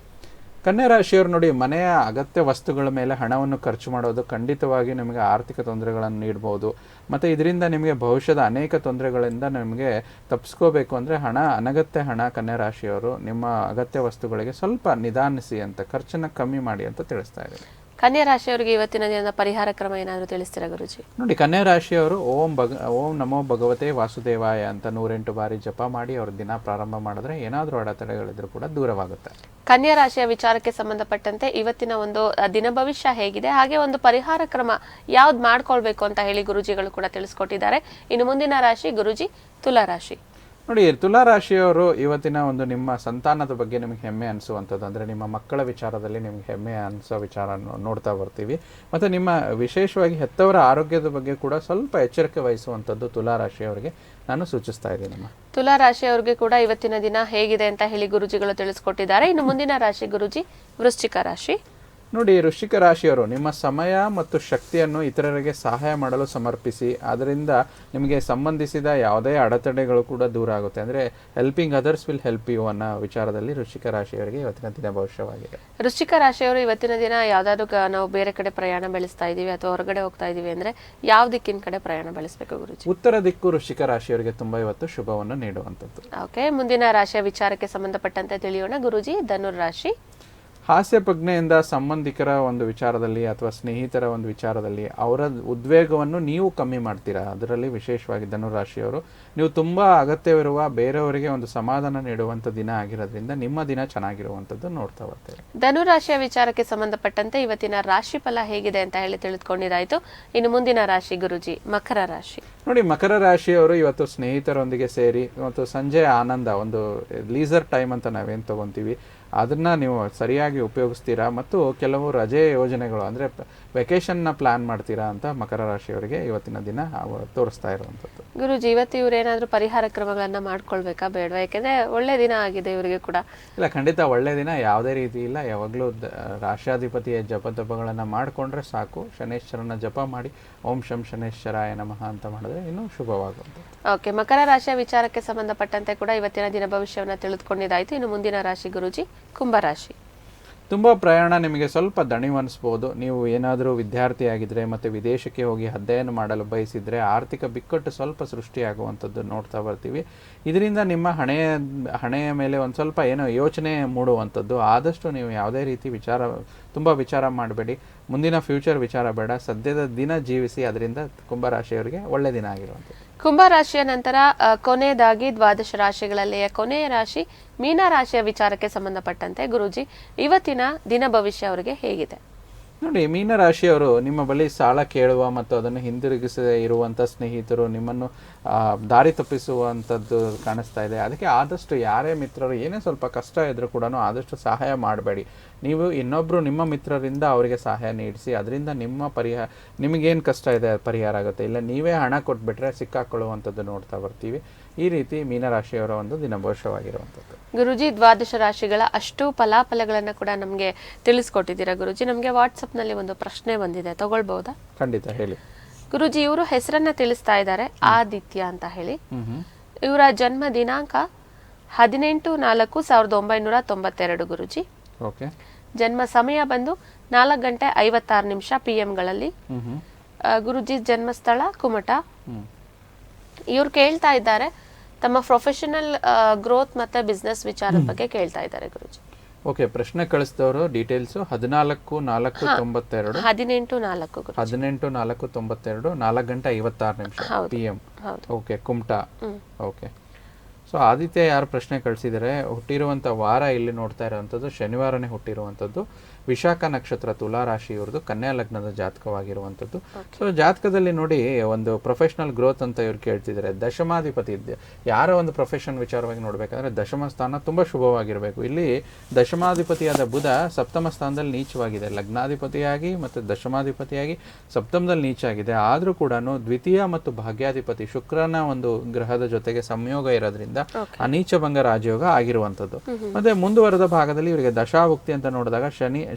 ಕನ್ಯಾ ರಾಶಿಯವರು ನೋಡಿ, ಮನೆಯ ಅಗತ್ಯ ವಸ್ತುಗಳ ಮೇಲೆ ಹಣವನ್ನು ಖರ್ಚು ಮಾಡೋದು ಖಂಡಿತವಾಗಿ ನಿಮಗೆ ಆರ್ಥಿಕ ತೊಂದರೆಗಳನ್ನು ನೀಡಬಹುದು. ಮತ್ತು ಇದರಿಂದ ನಿಮಗೆ ಭವಿಷ್ಯದ ಅನೇಕ ತೊಂದರೆಗಳಿಂದ ನಿಮಗೆ ತಪ್ಪಿಸ್ಕೋಬೇಕು ಅಂದರೆ ಅನಗತ್ಯ ಹಣ ಕನ್ಯಾ ರಾಶಿಯವರು ನಿಮ್ಮ ಅಗತ್ಯ ವಸ್ತುಗಳಿಗೆ ಸ್ವಲ್ಪ ನಿಧಾನಿಸಿ ಅಂತ, ಖರ್ಚನ್ನು ಕಮ್ಮಿ ಮಾಡಿ ಅಂತ ತಿಳಿಸ್ತಾ ಇದ್ದಾರೆ. ಕನ್ಯಾ ರಾಶಿಯವರಿಗೆ ಇವತ್ತಿನ ದಿನದ ಪರಿಹಾರ ಕ್ರಮ ಏನಾದರೂ ತಿಳಿಸ್ತೀರಾ ಗುರುಜಿ? ನೋಡಿ, ಕನ್ಯಾ ರಾಶಿಯವರು ಓಂ ನಮೋ ಭಗವತೆ ವಾಸುದೇವಾಯ ಅಂತ 108 ಬಾರಿ ಜಪ ಮಾಡಿ ಅವ್ರ ದಿನ ಪ್ರಾರಂಭ ಮಾಡಿದ್ರೆ ಏನಾದರೂ ಅಡೆತಡೆಗಳಿದ್ರೂ ಕೂಡ ದೂರವಾಗುತ್ತೆ. ಕನ್ಯಾ ರಾಶಿಯ ವಿಚಾರಕ್ಕೆ ಸಂಬಂಧಪಟ್ಟಂತೆ ಇವತ್ತಿನ ಒಂದು ದಿನ ಭವಿಷ್ಯ ಹೇಗಿದೆ, ಹಾಗೆ ಒಂದು ಪರಿಹಾರ ಕ್ರಮ ಯಾವ್ದು ಮಾಡ್ಕೊಳ್ಬೇಕು ಅಂತ ಹೇಳಿ ಗುರುಜಿಗಳು ಕೂಡ ತಿಳಿಸ್ಕೊಟ್ಟಿದ್ದಾರೆ. ಇನ್ನು ಮುಂದಿನ ರಾಶಿ ಗುರುಜಿ ತುಲಾ ರಾಶಿ. ನೋಡಿ, ತುಲಾ ರಾಶಿಯವರು ಇವತ್ತಿನ ಒಂದು ನಿಮ್ಮ ಸಂತಾನದ ಬಗ್ಗೆ ನಿಮಗೆ ಹೆಮ್ಮೆ ಅನಿಸುವಂಥದ್ದು, ಅಂದರೆ ನಿಮ್ಮ ಮಕ್ಕಳ ವಿಚಾರದಲ್ಲಿ ನಿಮಗೆ ಹೆಮ್ಮೆ ಅನಿಸೋ ವಿಚಾರ ನೋಡ್ತಾ ಬರ್ತೀವಿ. ಮತ್ತು ನಿಮ್ಮ ವಿಶೇಷವಾಗಿ ಹೆತ್ತವರ ಆರೋಗ್ಯದ ಬಗ್ಗೆ ಕೂಡ ಸ್ವಲ್ಪ ಎಚ್ಚರಿಕೆ ವಹಿಸುವಂಥದ್ದು ತುಲಾ ರಾಶಿಯವರಿಗೆ ನಾನು ಸೂಚಿಸ್ತಾ ಇದ್ದೀನಿ. ತುಲಾ ರಾಶಿಯವರಿಗೆ ಕೂಡ ಇವತ್ತಿನ ದಿನ ಹೇಗಿದೆ ಅಂತ ಹೇಳಿ ಗುರುಜಿಗಳು ತಿಳಿಸ್ಕೊಟ್ಟಿದ್ದಾರೆ. ಇನ್ನು ಮುಂದಿನ ರಾಶಿ ಗುರುಜಿ ವೃಶ್ಚಿಕ ರಾಶಿ. ನೋಡಿ, ವೃಶ್ಚಿಕ ರಾಶಿಯವರು ನಿಮ್ಮ ಸಮಯ ಮತ್ತು ಶಕ್ತಿಯನ್ನು ಇತರರಿಗೆ ಸಹಾಯ ಮಾಡಲು ಸಮರ್ಪಿಸಿ. ಅದರಿಂದ ನಿಮಗೆ ಸಂಬಂಧಿಸಿದ ಯಾವುದೇ ಅಡೆತಡೆಗಳು ಕೂಡ ದೂರ ಆಗುತ್ತೆ. ಅಂದರೆ helping others will help you ಅನ್ನೋ ವಿಚಾರದಲ್ಲಿ ವೃಶ್ಚಿಕ ರಾಶಿಯವರಿಗೆ ಇವತ್ತಿನ ದಿನ ಭವಿಷ್ಯವಾಗಿದೆ. ವೃಶ್ಚಿಕ ರಾಶಿಯವರು ಇವತ್ತಿನ ದಿನ ಯಾವುದಾದ್ರೂ ನಾವು ಬೇರೆ ಕಡೆ ಪ್ರಯಾಣ ಬೆಳೆಸ್ತಾ ಇದ್ದೀವಿ ಅಥವಾ ಹೊರಗಡೆ ಹೋಗ್ತಾ ಇದ್ದೀವಿ ಅಂದರೆ ಯಾವ ದಿಕ್ಕಿನ ಕಡೆ ಪ್ರಯಾಣ ಬೆಳೆಸಬೇಕು ಗುರುಜಿ? ಉತ್ತರ ದಿಕ್ಕು ವೃಶ್ಚಿಕ ರಾಶಿಯವರಿಗೆ ತುಂಬ ಇವತ್ತು ಶುಭವನ್ನು ನೀಡುವಂಥದ್ದು. ಓಕೆ, ಮುಂದಿನ ರಾಶಿಯ ವಿಚಾರಕ್ಕೆ ಸಂಬಂಧಪಟ್ಟಂತೆ ತಿಳಿಯೋಣ ಗುರುಜಿ. ಧನುರ್ ರಾಶಿ. ಹಾಸ್ಯ ಪ್ರಜ್ಞೆಯಿಂದ ಸಂಬಂಧಿಕರ ಒಂದು ವಿಚಾರದಲ್ಲಿ ಅಥವಾ ಸ್ನೇಹಿತರ ಒಂದು ವಿಚಾರದಲ್ಲಿ ಅವರ ಉದ್ವೇಗವನ್ನು ನೀವು ಕಮ್ಮಿ ಮಾಡ್ತೀರಾ. ಅದರಲ್ಲಿ ವಿಶೇಷವಾಗಿ ಧನುರಾಶಿಯವರು ನೀವು ತುಂಬ ಅಗತ್ಯವಿರುವ ಬೇರೆಯವರಿಗೆ ಒಂದು ಸಮಾಧಾನ ನೀಡುವಂಥ ದಿನ ಆಗಿರೋದ್ರಿಂದ ನಿಮ್ಮ ದಿನ ಚೆನ್ನಾಗಿರುವಂಥದ್ದು ನೋಡ್ತಾ ಬರ್ತೇವೆ. ಧನುರಾಶಿಯ ವಿಚಾರಕ್ಕೆ ಸಂಬಂಧಪಟ್ಟಂತೆ ಇವತ್ತಿನ ರಾಶಿ ಫಲ ಹೇಗಿದೆ ಅಂತ ಹೇಳಿ ತಿಳಿದುಕೊಂಡಿದ್ದಾಯ್ತು. ಇನ್ನು ಮುಂದಿನ ರಾಶಿ ಗುರುಜಿ, ಮಕರ ರಾಶಿ. ನೋಡಿ, ಮಕರ ರಾಶಿಯವರು ಇವತ್ತು ಸ್ನೇಹಿತರೊಂದಿಗೆ ಸೇರಿ ಇವತ್ತು ಸಂಜೆ ಆನಂದ, ಒಂದು ಲೀಸರ್ ಟೈಮ್ ಅಂತ ನಾವೇನು ತಗೊಂತೀವಿ ಅದನ್ನು ನೀವು ಸರಿಯಾಗಿ ಉಪಯೋಗಿಸ್ತೀರಾ ಮತ್ತು ಕೆಲವು ರಜೆ ಯೋಜನೆಗಳು ಅಂದರೆ ವೆಕೇಷನ್ನ ಪ್ಲಾನ್ ಮಾಡ್ತೀರಾ ಅಂತ ಮಕರ ರಾಶಿಯವರಿಗೆ ಇವತ್ತಿನ ದಿನ ತೋರಿಸ್ತಾ ಇರುವಂಥದ್ದು. ಗುರುಜಿ, ಇವತ್ತು ಇವ್ರು ಏನಾದರೂ ಪರಿಹಾರ ಕ್ರಮಗಳನ್ನು ಮಾಡ್ಕೊಳ್ಬೇಕಾ ಬೇಡವಾ? ಯಾಕೆಂದರೆ ಒಳ್ಳೆ ದಿನ ಆಗಿದೆ ಇವರಿಗೆ ಕೂಡ. ಇಲ್ಲ, ಖಂಡಿತ ಒಳ್ಳೆ ದಿನ, ಯಾವುದೇ ರೀತಿ ಇಲ್ಲ. ಯಾವಾಗಲೂ ರಾಶಾಧಿಪತಿಯ ಜಪತಪಗಳನ್ನು ಮಾಡಿಕೊಂಡ್ರೆ ಸಾಕು. ಶನೇಶ್ವರನ ಜಪ ಮಾಡಿ ಓಂ ಶಂ ಶನೇಶ್ವರಾಯ ನಮಃ ಅಂತ ಮಾಡಿದ್ರೆ ಇನ್ನೂ ಶುಭವಾಗುವಂಥದ್ದು. ಓಕೆ, ಮಕರ ರಾಶಿಯ ವಿಚಾರಕ್ಕೆ ಸಂಬಂಧಪಟ್ಟಂತೆ ಕೂಡ ಇವತ್ತಿನ ದಿನ ಭವಿಷ್ಯವನ್ನು ತಿಳಿದುಕೊಂಡಿದ್ದಾಯಿತು. ಇನ್ನು ಮುಂದಿನ ರಾಶಿ ಗುರುಜಿ, ಕುಂಭರಾಶಿ. ತುಂಬ ಪ್ರಯಾಣ ನಿಮಗೆ ಸ್ವಲ್ಪ ದಣಿವನ್ನಿಸ್ಬೋದು. ನೀವು ಏನಾದರೂ ವಿದ್ಯಾರ್ಥಿಯಾಗಿದ್ದರೆ ಮತ್ತು ವಿದೇಶಕ್ಕೆ ಹೋಗಿ ಅಧ್ಯಯನ ಮಾಡಲು ಬಯಸಿದರೆ ಆರ್ಥಿಕ ಬಿಕ್ಕಟ್ಟು ಸ್ವಲ್ಪ ಸೃಷ್ಟಿಯಾಗುವಂಥದ್ದು ನೋಡ್ತಾ ಬರ್ತೀವಿ. ಇದರಿಂದ ನಿಮ್ಮ ಹಣೆಯ ಮೇಲೆ ಒಂದು ಸ್ವಲ್ಪ ಏನೋ ಯೋಚನೆ ಮೂಡುವಂಥದ್ದು. ಆದಷ್ಟು ನೀವು ಯಾವುದೇ ರೀತಿ ತುಂಬ ವಿಚಾರ ಮಾಡಬೇಡಿ. ಮುಂದಿನ ಫ್ಯೂಚರ್ ವಿಚಾರ ಬೇಡ, ಸದ್ಯದ ದಿನ ಜೀವಿಸಿ. ಅದರಿಂದ ಕುಂಭರಾಶಿಯವರಿಗೆ ಒಳ್ಳೆ ದಿನ ಆಗಿರುವಂಥದ್ದು. ಕುಂಭರಾಶಿಯ ನಂತರ ಕೊನೆಯದಾಗಿ ದ್ವಾದಶ ರಾಶಿಗಳಲ್ಲಿಯ ಕೊನೆಯ ರಾಶಿ ಮೀನ ರಾಶಿಯ ವಿಚಾರಕ್ಕೆ ಸಂಬಂಧಪಟ್ಟಂತೆ ಗುರುಜಿ ಇವತ್ತಿನ ದಿನ ಭವಿಷ್ಯ ಅವರಿಗೆ ಹೇಗಿದೆ? ನೋಡಿ, ಮೀನರಾಶಿಯವರು ನಿಮ್ಮ ಬಳಿ ಸಾಲ ಕೇಳುವ ಮತ್ತು ಅದನ್ನು ಹಿಂದಿರುಗಿಸದೇ ಇರುವಂಥ ಸ್ನೇಹಿತರು ನಿಮ್ಮನ್ನು ದಾರಿ ತಪ್ಪಿಸುವಂಥದ್ದು ಕಾಣಿಸ್ತಾ ಇದೆ. ಅದಕ್ಕೆ ಆದಷ್ಟು ಯಾರೇ ಮಿತ್ರರು ಏನೇ ಸ್ವಲ್ಪ ಕಷ್ಟ ಇದ್ರೂ ಕೂಡ ಆದಷ್ಟು ಸಹಾಯ ಮಾಡಬೇಡಿ. ನೀವು ಇನ್ನೊಬ್ಬರು ನಿಮ್ಮ ಮಿತ್ರರಿಂದ ಅವರಿಗೆ ಸಹಾಯ ನೀಡಿಸಿ. ಅದರಿಂದ ನಿಮಗೇನು ಕಷ್ಟ ಇದೆ ಪರಿಹಾರ ಆಗುತ್ತೆ. ಇಲ್ಲ ನೀವೇ ಹಣ ಕೊಟ್ಬಿಟ್ರೆ ಸಿಕ್ಕಾಕೊಳ್ಳುವಂಥದ್ದು ನೋಡ್ತಾ ಬರ್ತೀವಿ. ಈ ರೀತಿ ಮೀನರಾಶಿಯವರ ಒಂದು ದಿನ ಭವಿಷ್ಯವಾಗಿರುವಂಥದ್ದು. ಗುರುಜಿ, ದ್ವಾದಶ ರಾಶಿಗಳ ಅಷ್ಟು ಫಲಾಫಲಗಳನ್ನು ಕೂಡ ನಮಗೆ ತಿಳಿಸ್ಕೊಟ್ಟಿದ್ದೀರಾ ಗುರುಜಿ. ನಮಗೆ ವಾಟ್ಸಪ್ನಲ್ಲಿ ಒಂದು ಪ್ರಶ್ನೆ ಬಂದಿದೆ, ತಗೊಳ್ಬಹುದಾ? ಖಂಡಿತ, ಹೇಳಿ ಗುರುಜಿ. ಇವರು ಹೆಸರನ್ನ ತಿಳಿಸ್ತಾ ಇದ್ದಾರೆ, ಆದಿತ್ಯ ಅಂತ ಹೇಳಿ. ಇವರ ಜನ್ಮ ದಿನಾಂಕ 18/4/1992 ಗುರುಜಿ. ಓಕೆ. ಜನ್ಮ ಸಮಯ ಬಂದು 4:56 PM ಗುರುಜಿ. ಜನ್ಮ ಸ್ಥಳ ಕುಮಟ. ಇವ್ರು ಕೇಳ್ತಾ ಇದ್ದಾರೆ ತಮ್ಮ ಪ್ರೊಫೆಷನಲ್ ಗ್ರೋತ್ ಮತ್ತೆ ಬಿಸ್ನೆಸ್ ವಿಚಾರದ ಬಗ್ಗೆ ಕೇಳ್ತಾ ಇದ್ದಾರೆ ಗುರುಜಿ. ಓಕೆ, ಪ್ರಶ್ನೆ ಕಳಿಸಿದವರು details 14/4/92 18/4 18/4/92 4:56 PM. Okay, Kumta. Okay. So Aditya ಯಾರು ಪ್ರಶ್ನೆ ಕಳಿಸಿದರೆ ಹುಟ್ಟಿರುವಂಥ ವಾರ ಇಲ್ಲಿ ನೋಡ್ತಾ ಇರುವಂಥದ್ದು ಶನಿವಾರನೇ ಹುಟ್ಟಿರುವಂಥದ್ದು. ವಿಶಾಖ ನಕ್ಷತ್ರ, ತುಲಾ ರಾಶಿ ಇವ್ರದ್ದು, ಕನ್ಯಾ ಲಗ್ನದ ಜಾತಕವಾಗಿರುವಂಥದ್ದು. ಸೊ ಜಾತಕದಲ್ಲಿ ನೋಡಿ, ಒಂದು ಪ್ರೊಫೆಷನಲ್ ಗ್ರೋತ್ ಅಂತ ಇವ್ರು ಕೇಳ್ತಿದ್ದಾರೆ. ದಶಮಾಧಿಪತಿ ಯಾರ ಒಂದು ಪ್ರೊಫೆಷನ್ ವಿಚಾರವಾಗಿ ನೋಡ್ಬೇಕಂದ್ರೆ ದಶಮ ಸ್ಥಾನ ತುಂಬ ಶುಭವಾಗಿರಬೇಕು. ಇಲ್ಲಿ ದಶಮಾಧಿಪತಿಯಾದ ಬುಧ ಸಪ್ತಮ ಸ್ಥಾನದಲ್ಲಿ ನೀಚವಾಗಿದೆ. ಲಗ್ನಾಧಿಪತಿಯಾಗಿ ಮತ್ತು ದಶಮಾಧಿಪತಿಯಾಗಿ ಸಪ್ತಮದಲ್ಲಿ ನೀಚಾಗಿದೆ. ಆದರೂ ಕೂಡ ದ್ವಿತೀಯ ಮತ್ತು ಭಾಗ್ಯಾಧಿಪತಿ ಶುಕ್ರನ ಒಂದು ಗ್ರಹದ ಜೊತೆಗೆ ಸಂಯೋಗ ಇರೋದ್ರಿಂದ ಅನೀಚಭಂಗ ರಾಜಯೋಗ ಆಗಿರುವಂಥದ್ದು. ಮತ್ತೆ ಮುಂದುವರೆದ ಭಾಗದಲ್ಲಿ ಇವರಿಗೆ ದಶಾಭುಕ್ತಿ ಅಂತ ನೋಡಿದಾಗ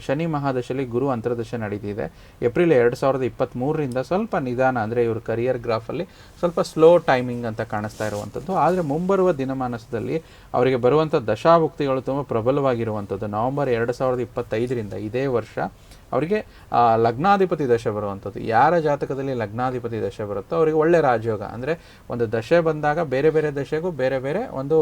ಶನಿ ಮಹಾದಶಲ್ಲಿ ಗುರು ಅಂತರ್ದಶ ನಡೀತಿದೆ. ಏಪ್ರಿಲ್ 2023ರಿಂದ ಸ್ವಲ್ಪ ನಿಧಾನ, ಅಂದರೆ ಇವ್ರ ಕರಿಯರ್ ಗ್ರಾಫಲ್ಲಿ ಸ್ವಲ್ಪ ಸ್ಲೋ ಟೈಮಿಂಗ್ ಅಂತ ಕಾಣಿಸ್ತಾ ಇರುವಂಥದ್ದು. ಆದರೆ ಮುಂಬರುವ ದಿನಮಾನದಲ್ಲಿ ಅವರಿಗೆ ಬರುವಂಥ ದಶಾಭುಕ್ತಿಗಳು ತುಂಬ ಪ್ರಬಲವಾಗಿರುವಂಥದ್ದು. ನವೆಂಬರ್ 2025ರಿಂದ ಇದೇ ವರ್ಷ ಅವರಿಗೆ ಲಗ್ನಾಧಿಪತಿ ದಶೆ ಬರುವಂಥದ್ದು. ಯಾರ ಜಾತಕದಲ್ಲಿ ಲಗ್ನಾಧಿಪತಿ ದಶೆ ಬರುತ್ತೋ ಅವರಿಗೆ ಒಳ್ಳೆ ರಾಜಯೋಗ. ಅಂದರೆ ಒಂದು ದಶೆ ಬಂದಾಗ ಬೇರೆ ಬೇರೆ ದಶೆಗೂ ಬೇರೆ ಬೇರೆ ಒಂದು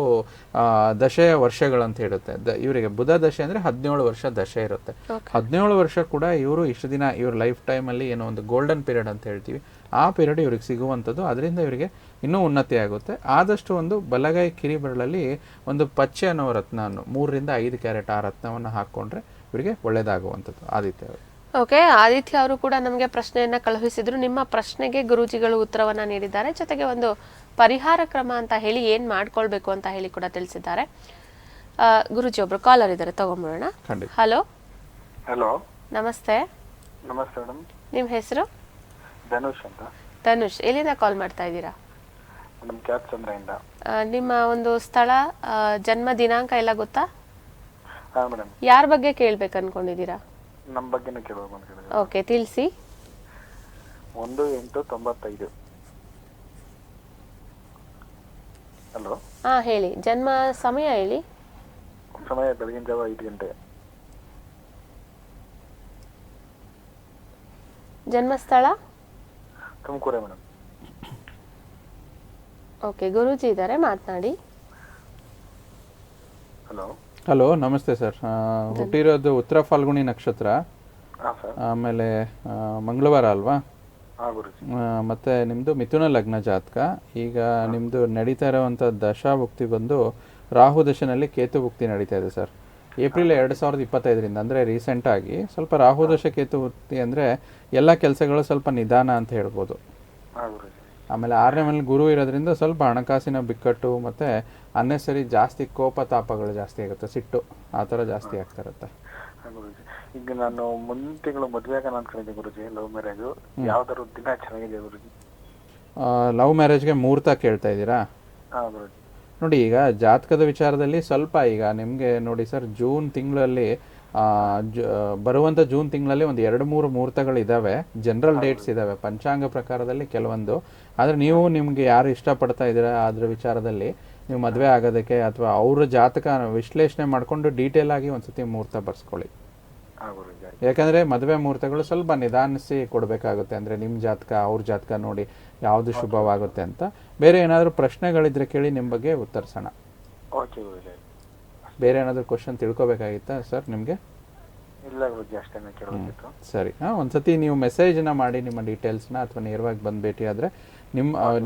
ದಶೆಯ ವರ್ಷಗಳಂತ ಹೇಳುತ್ತೆ. ಇವರಿಗೆ ಬುಧ ದಶೆ ಅಂದರೆ 17 ವರ್ಷ ದಶೆ ಇರುತ್ತೆ. 17 ವರ್ಷ ಕೂಡ ಇವರು ಇಷ್ಟು ದಿನ ಇವ್ರ ಲೈಫ್ ಟೈಮಲ್ಲಿ ಏನೋ ಒಂದು ಗೋಲ್ಡನ್ ಪೀರಿಯಡ್ ಅಂತ ಹೇಳ್ತೀವಿ, ಆ ಪೀರಿಯಡ್ ಇವ್ರಿಗೆ ಸಿಗುವಂಥದ್ದು. ಅದರಿಂದ ಇವರಿಗೆ ಇನ್ನೂ ಉನ್ನತಿ ಆಗುತ್ತೆ. ಆದಷ್ಟು ಒಂದು ಬಲಗೈ ಕಿರಿಬೆರಳಲ್ಲಿ ಒಂದು ಪಚ್ಚೆ ಅನ್ನೋ ರತ್ನವನ್ನು 3ರಿಂದ 5 ಕ್ಯಾರೆಟ್ ಆ ರತ್ನವನ್ನು ಹಾಕ್ಕೊಂಡ್ರೆ ಇವರಿಗೆ ಒಳ್ಳೇದಾಗುವಂಥದ್ದು. ಆದಿತ್ಯ ಅವರು. ಓಕೆ, ಆದಿತ್ಯ ಅವರು ಕೂಡ ನಮಗೆ ಪ್ರಶ್ನೆಯನ್ನ ಕಳುಹಿಸಿದ್ರು. ನಿಮ್ಮ ಪ್ರಶ್ನೆಗೆ ಗುರೂಜಿಗಳು ಉತ್ತರವನ್ನ ನೀಡಿದ್ದಾರೆ. ಜೊತೆಗೆ ಒಂದು ಪರಿಹಾರ ಕ್ರಮ ಅಂತ ಹೇಳಿ ಏನ್ ಮಾಡ್ಕೊಳ್ಬೇಕು ಅಂತ ಹೇಳಿ ಕೂಡ ತಿಳಿಸಿದ್ದಾರೆ. ಗುರೂಜಿ ಒಬ್ರು ಕಾಲರ್ ಇದ್ದಾರೆ, ತಗೊಂಡ್ಬಿಡೋಣ. ಹಲೋ. ಹಲೋ, ನಮಸ್ತೆ. ನಮಸ್ತೆ ಮೇಡಮ್. ನಿಮ್ಮ ಹೆಸರು? ಧನುಷ್ ಅಂತ. ಧನುಷ್, ಎಲ್ಲಿಂದ ಕಾಲ್ ಮಾಡ್ತಾ ಇದ್ದೀರಾ? ಮೇಡಮ್, ಕ್ಯಾಪ್ ಚಂದ್ರಯಿಂದ. ನಿಮ್ಮ ಒಂದು ಸ್ಥಳ, ಜನ್ಮ ದಿನಾಂಕ ಎಲ್ಲ ಗೊತ್ತಾ? ಹಾ ಮೇಡಮ್. ಯಾರ ಬಗ್ಗೆ ಕೇಳ್ಬೇಕು ಅನ್ಕೊಂಡಿದ್ದೀರಾ? ನಮ್ಮ ಬಗ್ಗೆನೇ ಕೇಳಬೇಕು ಅಂತ ಹೇಳಿದ್ರೆ ಓಕೆ, ತಿಳಿಸಿ. 1895. ಹಲೋ, ಹಾ, ಹೇಳಿ. ಜನ್ಮ ಸಮಯ ಹೇಳಿ. ಸಮಯ ಬೆಳಗಿನ ಜಾವ 5 ಗಂಟೆ. ಜನ್ಮಸ್ಥಳ? ತುಮಕೂರೇ ಮೇಡಮ್. ಓಕೆ, ಗುರೂಜಿ ಇದ್ದಾರೆ, ಮಾತನಾಡಿ. ಹಲೋ. ಹಲೋ, ನಮಸ್ತೆ ಸರ್. ಹುಟ್ಟಿರೋದು ಉತ್ತರ ಫಾಲ್ಗುಣಿ ನಕ್ಷತ್ರ, ಹಾಂ ಸರ್. ಆಮೇಲೆ ಮಂಗಳವಾರ ಅಲ್ವಾ? ಹಾಂ ಗುರುಜಿ. ಮತ್ತು ನಿಮ್ಮದು ಮಿಥುನ ಲಗ್ನ ಜಾತಕ. ಈಗ ನಿಮ್ಮದು ನಡೀತಾ ಇರೋವಂಥ ದಶಾಭುಕ್ತಿ ಬಂದು ರಾಹು ದಶನಲ್ಲಿ ಕೇತು ಭುಕ್ತಿ ನಡೀತಾ ಇದೆ ಸರ್. ಏಪ್ರಿಲ್ 2025ರಿಂದ, ಅಂದರೆ ರೀಸೆಂಟಾಗಿ ಸ್ವಲ್ಪ ರಾಹು ದಶ ಕೇತು ಭುಕ್ತಿ ಅಂದರೆ ಎಲ್ಲ ಕೆಲಸಗಳು ಸ್ವಲ್ಪ ನಿಧಾನ ಅಂತ ಹೇಳ್ಬೋದು. ಹಾಂ ಗುರುಜಿ. ಆಮೇಲೆ 6ನೇ ಮನೇಲಿ ಗುರು ಇರೋದ್ರಿಂದ ಸ್ವಲ್ಪ ಹಣಕಾಸಿನ ಬಿಕ್ಕಟ್ಟು ಮತ್ತು ಅನ್ನೆಸರಿ ಜಾಸ್ತಿ ಕೋಪ ತಾಪಗಳು ಜಾಸ್ತಿ ಆಗುತ್ತೆ, ಸಿಟ್ಟು ಆ ಥರ ಜಾಸ್ತಿ ಆಗ್ತಾ ಇರುತ್ತೆ. ಹಾಂ ಗುರುಜಿ. ಈಗ ನಾನು ಮುಂದಿನ ತಿಂಗಳು ಮದುವೆ ಆಗೋಣ ಅನ್ಕೊಂಡಿದ್ದೆ ಗುರುಜಿ, ಲವ್ ಮ್ಯಾರೇಜು. ಯಾವ್ದಾದ್ರು ದಿನ ಚೆನ್ನಾಗಿದೆ ಗುರುಜಿ? ಲವ್ ಮ್ಯಾರೇಜ್ಗೆ ಮುಹೂರ್ತ ಕೇಳ್ತಾ ಇದ್ದೀರಾ? ಹಾಂ ಗುರುಜಿ. ನೋಡಿ, ಈಗ ಜಾತಕದ ವಿಚಾರದಲ್ಲಿ ಸ್ವಲ್ಪ ಈಗ ನಿಮಗೆ ನೋಡಿ ಸರ್, ಜೂನ್ ತಿಂಗಳಲ್ಲಿ ಬರುವಂಥ ಜೂನ್ ತಿಂಗಳಲ್ಲಿ ಒಂದು 2-3 ಮುಹೂರ್ತಗಳಿದ್ದಾವೆ, ಜನರಲ್ ಡೇಟ್ಸ್ ಇದ್ದಾವೆ ಪಂಚಾಂಗ ಪ್ರಕಾರದಲ್ಲಿ ಕೆಲವೊಂದು. ಆದರೆ ನೀವು ನಿಮಗೆ ಯಾರು ಇಷ್ಟಪಡ್ತಾ ಇದ್ದೀರಾ ಅದ್ರ ವಿಚಾರದಲ್ಲಿ ನೀವು ಮದುವೆ ಆಗೋದಕ್ಕೆ ಅಥವಾ ಅವ್ರ ಜಾತಕ ವಿಶ್ಲೇಷಣೆ ಮಾಡಿಕೊಂಡು ಡೀಟೇಲ್ ಆಗಿ ಒಂದ್ಸತಿ ಮುಹೂರ್ತ ಬರ್ಸ್ಕೊಳ್ಳಿ. ಯಾಕಂದರೆ ಮದುವೆ ಮುಹೂರ್ತಗಳು ಸ್ವಲ್ಪ ನಿಧಾನಿಸಿ ಕೊಡಬೇಕಾಗುತ್ತೆ. ಅಂದರೆ ನಿಮ್ಮ ಜಾತಕ ಅವ್ರ ಜಾತಕ ನೋಡಿ ಯಾವುದು ಶುಭವಾಗುತ್ತೆ ಅಂತ. ಬೇರೆ ಏನಾದರೂ ಪ್ರಶ್ನೆಗಳಿದ್ರೆ ಕೇಳಿ, ನಿಮ್ಮ ಬಗ್ಗೆ ಉತ್ತರಿಸೋಣ. ಬೇರೆ ಏನಾದರೂ ಕ್ವಶನ್ ತಿಳ್ಕೊಬೇಕಾಗಿತ್ತಾ ಸರ್ ನಿಮಗೆ? ಇಲ್ಲ ಗುರುಜಿ, ಅಷ್ಟೇ ಕೇಳಬೇಕಿತ್ತು. ಸರಿ, ಒಂದ್ಸತಿ ನೀವು ಮೆಸೇಜ್ನ ಮಾಡಿ ನಿಮ್ಮ ಡೀಟೇಲ್ಸ್ನ, ಅಥವಾ ನೇರವಾಗಿ ಬಂದು ಭೇಟಿ ಆದರೆ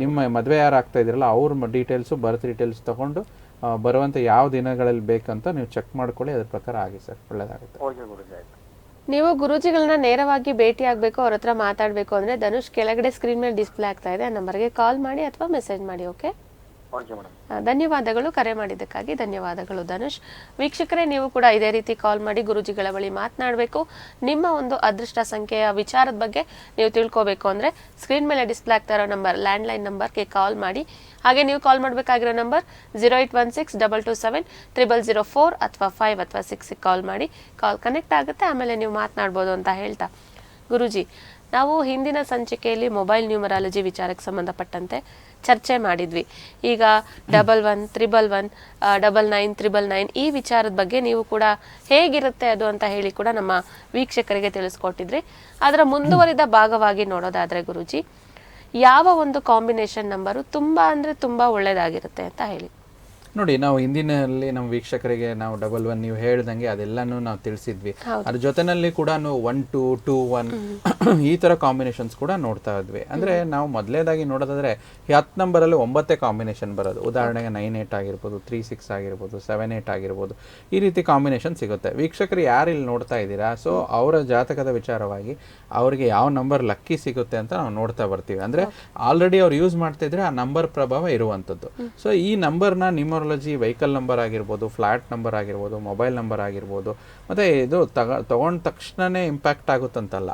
ನಿಮ್ಮ ಮದುವೆ ಯಾರು ಆಗ್ತಾ ಇದ್ದೀರಲ್ಲ ಅವ್ರ ಡೀಟೇಲ್ಸು, ಬರ್ತ್ ಡೀಟೇಲ್ಸ್ ತೊಗೊಂಡು ಬರುವಂಥ ಯಾವ ದಿನಗಳಲ್ಲಿ ಬೇಕಂತ ನೀವು ಚೆಕ್ ಮಾಡ್ಕೊಳ್ಳಿ, ಅದ್ರ ಪ್ರಕಾರ ಆಗಿ ಸರ್, ಒಳ್ಳೆಯದಾಗುತ್ತೆ. ನೀವು ಗುರೂಜಿಗಳನ್ನ ನೇರವಾಗಿ ಭೇಟಿ ಆಗಬೇಕು, ಅವ್ರ ಹತ್ರ ಮಾತಾಡಬೇಕು ಅಂದರೆ ಧನುಷ್ ಕೆಳಗಡೆ ಸ್ಕ್ರೀನ್ ಮೇಲೆ ಡಿಸ್ಪ್ಲೇ ಆಗ್ತಾ ಇದೆ, ಆ ನಂಬರ್ಗೆ ಕಾಲ್ ಮಾಡಿ ಅಥವಾ ಮೆಸೇಜ್ ಮಾಡಿ. ಓಕೆ, ಧನ್ಯವಾದಗಳು. ಕರೆ ಮಾಡಿದ್ದಕ್ಕಾಗಿ ಧನ್ಯವಾದಗಳು ಧನುಷ್. ವೀಕ್ಷಕರೇ, ನೀವು ಕೂಡ ಇದೇ ರೀತಿ ಕಾಲ್ ಮಾಡಿ ಗುರೂಜಿಗಳ ಬಳಿ ಮಾತನಾಡಬೇಕು. ನಿಮ್ಮ ಒಂದು ಅದೃಷ್ಟ ಸಂಖ್ಯೆಯ ವಿಚಾರದ ಬಗ್ಗೆ ನೀವು ತಿಳ್ಕೋಬೇಕು ಅಂದರೆ ಸ್ಕ್ರೀನ್ ಮೇಲೆ ಡಿಸ್ಪ್ಲೇ ಆಗ್ತಾ ಇರೋ ನಂಬರ್, ಲ್ಯಾಂಡ್ಲೈನ್ ನಂಬರ್ಗೆ ಕಾಲ್ ಮಾಡಿ. ಹಾಗೆ ನೀವು ಕಾಲ್ ಮಾಡಬೇಕಾಗಿರೋ ನಂಬರ್ 0816-227-0004 ಅಥವಾ 5 ಅಥವಾ 6ಗೆ ಕಾಲ್ ಮಾಡಿ. ಕಾಲ್ ಕನೆಕ್ಟ್ ಆಗುತ್ತೆ, ಆಮೇಲೆ ನೀವು ಮಾತನಾಡ್ಬೋದು ಅಂತ ಹೇಳ್ತಾ, ಗುರೂಜಿ, ನಾವು ಹಿಂದಿನ ಸಂಚಿಕೆಯಲ್ಲಿ ಮೊಬೈಲ್ ನ್ಯೂಮರಾಲಜಿ ವಿಚಾರಕ್ಕೆ ಸಂಬಂಧಪಟ್ಟಂತೆ ಚರ್ಚೆ ಮಾಡಿದ್ವಿ. ಈಗ 11 111 99 ಈ ವಿಚಾರದ ಬಗ್ಗೆ ನೀವು ಕೂಡ ಹೇಗಿರುತ್ತೆ ಅದು ಅಂತ ಹೇಳಿ ಕೂಡ ನಮ್ಮ ವೀಕ್ಷಕರಿಗೆ ತಿಳಿಸ್ಕೊಟ್ಟಿದ್ರಿ. ಅದರ ಮುಂದುವರಿದ ಭಾಗವಾಗಿ ನೋಡೋದಾದ್ರೆ ಗುರೂಜಿ, ಯಾವ ಒಂದು ಕಾಂಬಿನೇಷನ್ ನಂಬರು ತುಂಬಾ ಅಂದ್ರೆ ತುಂಬಾ ಒಳ್ಳೇದಾಗಿರುತ್ತೆ ಅಂತ ಹೇಳಿ. ನೋಡಿ, ನಾವು ಹಿಂದಿನಲ್ಲಿ ನಮ್ಮ ವೀಕ್ಷಕರಿಗೆ ನಾವು 11 ನೀವು ಹೇಳ್ದಂಗೆ ಅದೆಲ್ಲಾನು ನಾವು ತಿಳಿಸಿದ್ವಿ. ಅದ್ರ ಜೊತೆನಲ್ಲಿ ಕೂಡ 12 21 ಈ ತರ ಕಾಂಬಿನೇಷನ್ಸ್ ಕೂಡ ನೋಡ್ತಾ ಇದ್ವಿ. ಅಂದ್ರೆ ನಾವು ಮೊದಲೇದಾಗಿ ನೋಡೋದಾದ್ರೆ 10 ನಂಬರಲ್ಲಿ 9 ಕಾಂಬಿನೇಷನ್ ಬರೋದು. ಉದಾಹರಣೆಗೆ 98 ಆಗಿರ್ಬೋದು, 36 ಆಗಿರ್ಬೋದು, 78 ಆಗಿರ್ಬೋದು, ಈ ರೀತಿ ಕಾಂಬಿನೇಷನ್ ಸಿಗುತ್ತೆ. ವೀಕ್ಷಕರು ಯಾರು ಇಲ್ಲಿ ನೋಡ್ತಾ ಇದ್ದೀರಾ, ಸೊ ಅವರ ಜಾತಕದ ವಿಚಾರವಾಗಿ ಅವ್ರಿಗೆ ಯಾವ ನಂಬರ್ ಲಕ್ಕಿ ಸಿಗುತ್ತೆ ಅಂತ ನಾವು ನೋಡ್ತಾ ಬರ್ತೀವಿ. ಅಂದ್ರೆ ಆಲ್ರೆಡಿ ಅವ್ರು ಯೂಸ್ ಮಾಡ್ತಾ ಇದ್ರೆ ಆ ನಂಬರ್ ಪ್ರಭಾವ ಇರುವಂಥದ್ದು. ಸೊ ಈ ನಂಬರ್ನ ನ್ಯೂಮರಾಲಜಿ ವೆಹಿಕಲ್ ನಂಬರ್ ಆಗಿರ್ಬೋದು, ಫ್ಲಾಟ್ ನಂಬರ್ ಆಗಿರ್ಬೋದು, ಮೊಬೈಲ್ ನಂಬರ್ ಆಗಿರ್ಬೋದು, ಮತ್ತೆ ಇದು ತಗೊಂಡ ತಕ್ಷಣನೇ ಇಂಪ್ಯಾಕ್ಟ್ ಆಗುತ್ತಂತಲ್ಲ,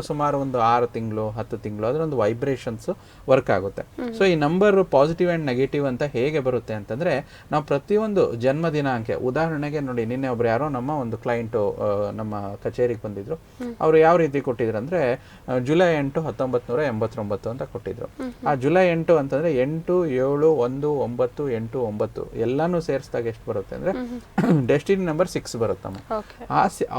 ಸುಮಾರು ಒಂದು 6 ತಿಂಗಳು 10 ತಿಂಗಳು ಅದರೊಂದು ವೈಬ್ರೇಷನ್ಸ್ ವರ್ಕ್ ಆಗುತ್ತೆ. ಸೊ ಈ ನಂಬರ್ ಪಾಸಿಟಿವ್ ಆ್ಯಂಡ್ ನೆಗೆಟಿವ್ ಅಂತ ಹೇಗೆ ಬರುತ್ತೆ ಅಂತಂದ್ರೆ, ನಾವು ಪ್ರತಿಯೊಂದು ಜನ್ಮ ದಿನಾಂಕ, ಉದಾಹರಣೆಗೆ ನೋಡಿ, ನಿನ್ನೆ ಒಬ್ರು ಯಾರೋ ನಮ್ಮ ಒಂದು ಕ್ಲೈಂಟು ನಮ್ಮ ಕಚೇರಿಗೆ ಬಂದಿದ್ರು. ಅವರು ಯಾವ ರೀತಿ ಕೊಟ್ಟಿದ್ರು ಅಂದ್ರೆ ಜುಲೈ 8 1989 ಅಂತ ಕೊಟ್ಟಿದ್ರು. ಆ ಜುಲೈ 8 ಅಂತಂದ್ರೆ 8 7 1 9 8 9 ಎಲ್ಲಾನು ಸೇರಿಸಿದಾಗ ಎಷ್ಟು ಬರುತ್ತೆ ಅಂದ್ರೆ ಡೆಸ್ಟಿನಿ ನಂಬರ್ 6 ಬರುತ್ತಮ್ಮ.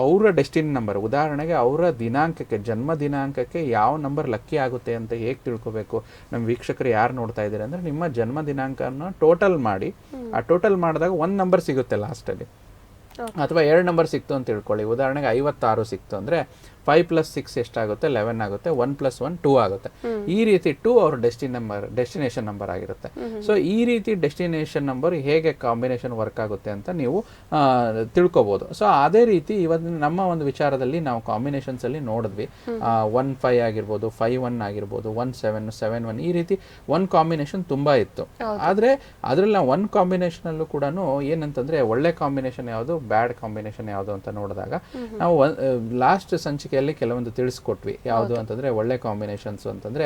ಅವರ ಡೆಸ್ಟಿನಿ ನಂಬರ್, ಉದಾಹರಣೆಗೆ ಅವರ ದಿನಾಂಕಕ್ಕೆ, ಜನ್ಮ ದಿನಾಂಕಕ್ಕೆ ಯಾವ ನಂಬರ್ ಲಕ್ಕಿ ಆಗುತ್ತೆ ಅಂತ ಹೇಗೆ ತಿಳ್ಕೊಬೇಕು? ನಮ್ಮ ವೀಕ್ಷಕರು ಯಾರು ನೋಡ್ತಾ ಇದ್ದಾರೆ ಅಂದ್ರೆ, ನಿಮ್ಮ ಜನ್ಮ ದಿನಾಂಕನ ಟೋಟಲ್ ಮಾಡಿ, ಆ ಟೋಟಲ್ ಮಾಡಿದಾಗ 1 ನಂಬರ್ ಸಿಗುತ್ತೆ ಲಾಸ್ಟಲ್ಲಿ, ಅಥವಾ 2 ನಂಬರ್ ಸಿಕ್ತು ಅಂತ ತಿಳ್ಕೊಳ್ಳಿ. ಉದಾಹರಣೆಗೆ 56 ಸಿಕ್ತು ಅಂದ್ರೆ 5 + 6 ಎಷ್ಟಾಗುತ್ತೆ? 11 ಆಗುತ್ತೆ. 1 + 1 2 ಆಗುತ್ತೆ. ಈ ರೀತಿ 2 ಅವ್ರ ಡೆಸ್ಟಿನೇಷನ್ ನಂಬರ್ ಆಗಿರುತ್ತೆ. ಸೊ ಈ ರೀತಿ ಡೆಸ್ಟಿನೇಷನ್ ನಂಬರ್ ಹೇಗೆ ಕಾಂಬಿನೇಷನ್ ವರ್ಕ್ ಆಗುತ್ತೆ ಅಂತ ನೀವು ತಿಳ್ಕೊಬೋದು. ಸೊ ಅದೇ ರೀತಿ ಇವತ್ತು ನಮ್ಮ ಒಂದು ವಿಚಾರದಲ್ಲಿ ನಾವು ಕಾಂಬಿನೇಷನ್ಸ್ ಅಲ್ಲಿ ನೋಡಿದ್ವಿ. 1-5 ಆಗಿರ್ಬೋದು, 5-1 ಆಗಿರ್ಬೋದು, 1-7-7-1 ಈ ರೀತಿ 1 ಕಾಂಬಿನೇಷನ್ ತುಂಬಾ ಇತ್ತು. ಆದ್ರೆ ಅದ್ರಲ್ಲಿ ನಾವು 1 ಕಾಂಬಿನೇಷನ್ ಅಲ್ಲೂ ಕೂಡ ಏನಂತಂದ್ರೆ, ಒಳ್ಳೆ ಕಾಂಬಿನೇಷನ್ ಯಾವುದು, ಬ್ಯಾಡ್ ಕಾಂಬಿನೇಷನ್ ಯಾವುದು ಅಂತ ನೋಡಿದಾಗ ನಾವು ಲಾಸ್ಟ್ ಸಂಚಿಕೆ ಕೆಲವೊಂದು ತಿಳಿಸ್ಕೊಟ್ವಿ. ಯಾವುದು ಅಂತಂದ್ರೆ ಒಳ್ಳೆ ಕಾಂಬಿನೇಷನ್ಸ್ ಅಂತಂದ್ರೆ